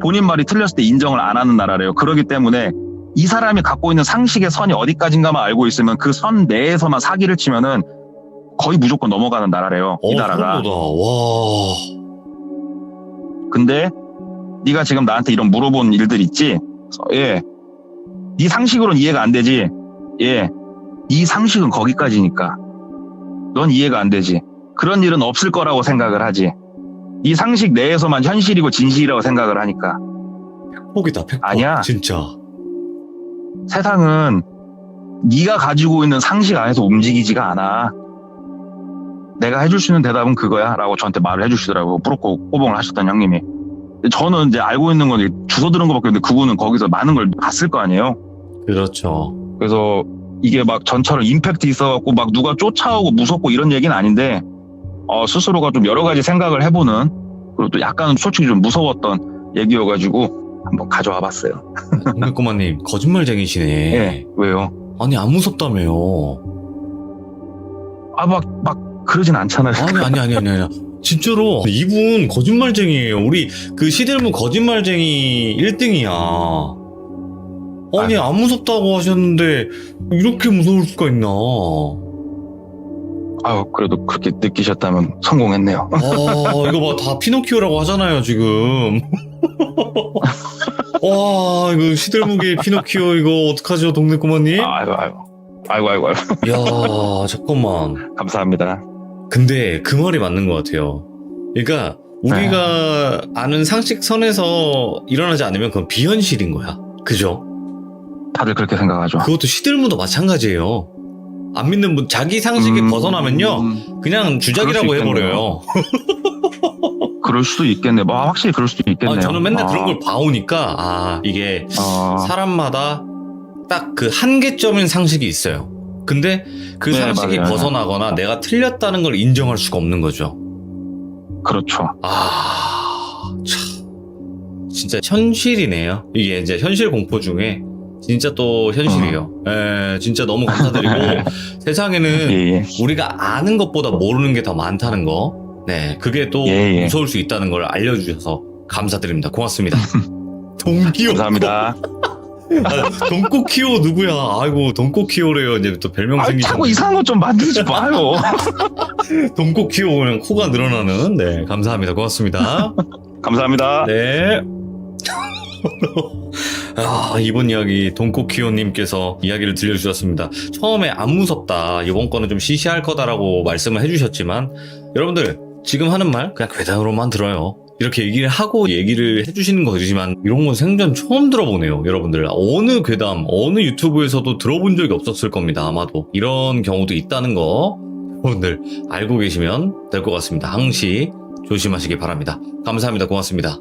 본인 말이 틀렸을 때 인정을 안 하는 나라래요. 그렇기 때문에 이 사람이 갖고 있는 상식의 선이 어디까지인가만 알고 있으면 그 선 내에서만 사기를 치면은 거의 무조건 넘어가는 나라래요. 이 나라가.
소름돋아. 와.
근데 네가 지금 나한테 이런 물어본 일들 있지? 예. 네 상식으로는 이해가 안 되지? 예. 네 상식은 거기까지니까. 넌 이해가 안 되지. 그런 일은 없을 거라고 생각을 하지. 이 상식 내에서만 현실이고 진실이라고 생각을 하니까.
팩폭이다, 팩폭.
아니야.
진짜.
세상은 네가 가지고 있는 상식 안에서 움직이지가 않아. 내가 해줄 수 있는 대답은 그거야 라고 저한테 말을 해주시더라고요. 부럽고 꼬봉을 하셨던 형님이. 저는 이제 알고 있는 건 주워 들은 것밖에 없는데 그분은 거기서 많은 걸 봤을 거 아니에요.
그렇죠.
그래서 이게 막 전처럼 임팩트 있어갖고 막 누가 쫓아오고 무섭고 이런 얘기는 아닌데 스스로가 좀 여러 가지 생각을 해보는, 그리고 또 약간 솔직히 좀 무서웠던 얘기여가지고 한번 가져와 봤어요.
동백꼬마님 거짓말쟁이시네.
예. 왜요?
아니 안 무섭다며요.
막 그러진 않잖아요.
아니. 진짜로 이분 거짓말쟁이에요. 우리 그 시들문 거짓말쟁이 1등이야. 아니 안 무섭다고 하셨는데 이렇게 무서울 수가 있나?
그래도 그렇게 느끼셨다면 성공했네요.
이거 봐, 다 피노키오라고 하잖아요 지금. 와, 이거 시들무게 피노키오 이거 어떡하죠, 동네꼬마님?
아이고.
야, 잠깐만.
감사합니다.
근데 그 말이 맞는 것 같아요. 그러니까 우리가 아는 상식선에서 일어나지 않으면 그건 비현실인 거야. 그죠?
다들 그렇게 생각하죠.
그것도 시들무도 마찬가지예요. 안 믿는 분, 자기 상식에 벗어나면요, 그냥 주작이라고
그럴 수
해버려요.
그럴 수도 있겠네. 확실히 그럴 수도 있겠네요.
저는 맨날 그런 걸 봐오니까, 이게 사람마다 딱 그 한계점인 상식이 있어요. 근데 그
네,
상식이
맞아요.
벗어나거나 내가 틀렸다는 걸 인정할 수가 없는 거죠.
그렇죠.
참. 진짜 현실이네요. 이게 이제 현실 공포 중에 진짜 또 현실이에요. 진짜 너무 감사드리고, 세상에는
예.
우리가 아는 것보다 모르는 게 더 많다는 거, 네, 그게 또
예.
무서울 수 있다는 걸 알려주셔서 감사드립니다. 고맙습니다. 동키오.
감사합니다.
돈코키오 누구야? 아이고, 돈코키오래요. 이제 또 별명 생기셨네.
자꾸 이상한 것 좀 만들지 마요.
돈코키오 그냥 코가 늘어나는. 네, 감사합니다. 고맙습니다.
감사합니다.
네. 이번 이야기 돈코키오님께서 이야기를 들려주셨습니다. 처음에 안 무섭다, 이번 거는 좀 시시할 거다라고 말씀을 해주셨지만, 여러분들 지금 하는 말 그냥 괴담으로만 들어요. 이렇게 얘기를 하고 얘기를 해주시는 거지만 이런 건 생전 처음 들어보네요. 여러분들 어느 괴담 어느 유튜브에서도 들어본 적이 없었을 겁니다. 아마도 이런 경우도 있다는 거 여러분들 알고 계시면 될 것 같습니다. 항시 조심하시기 바랍니다. 감사합니다. 고맙습니다.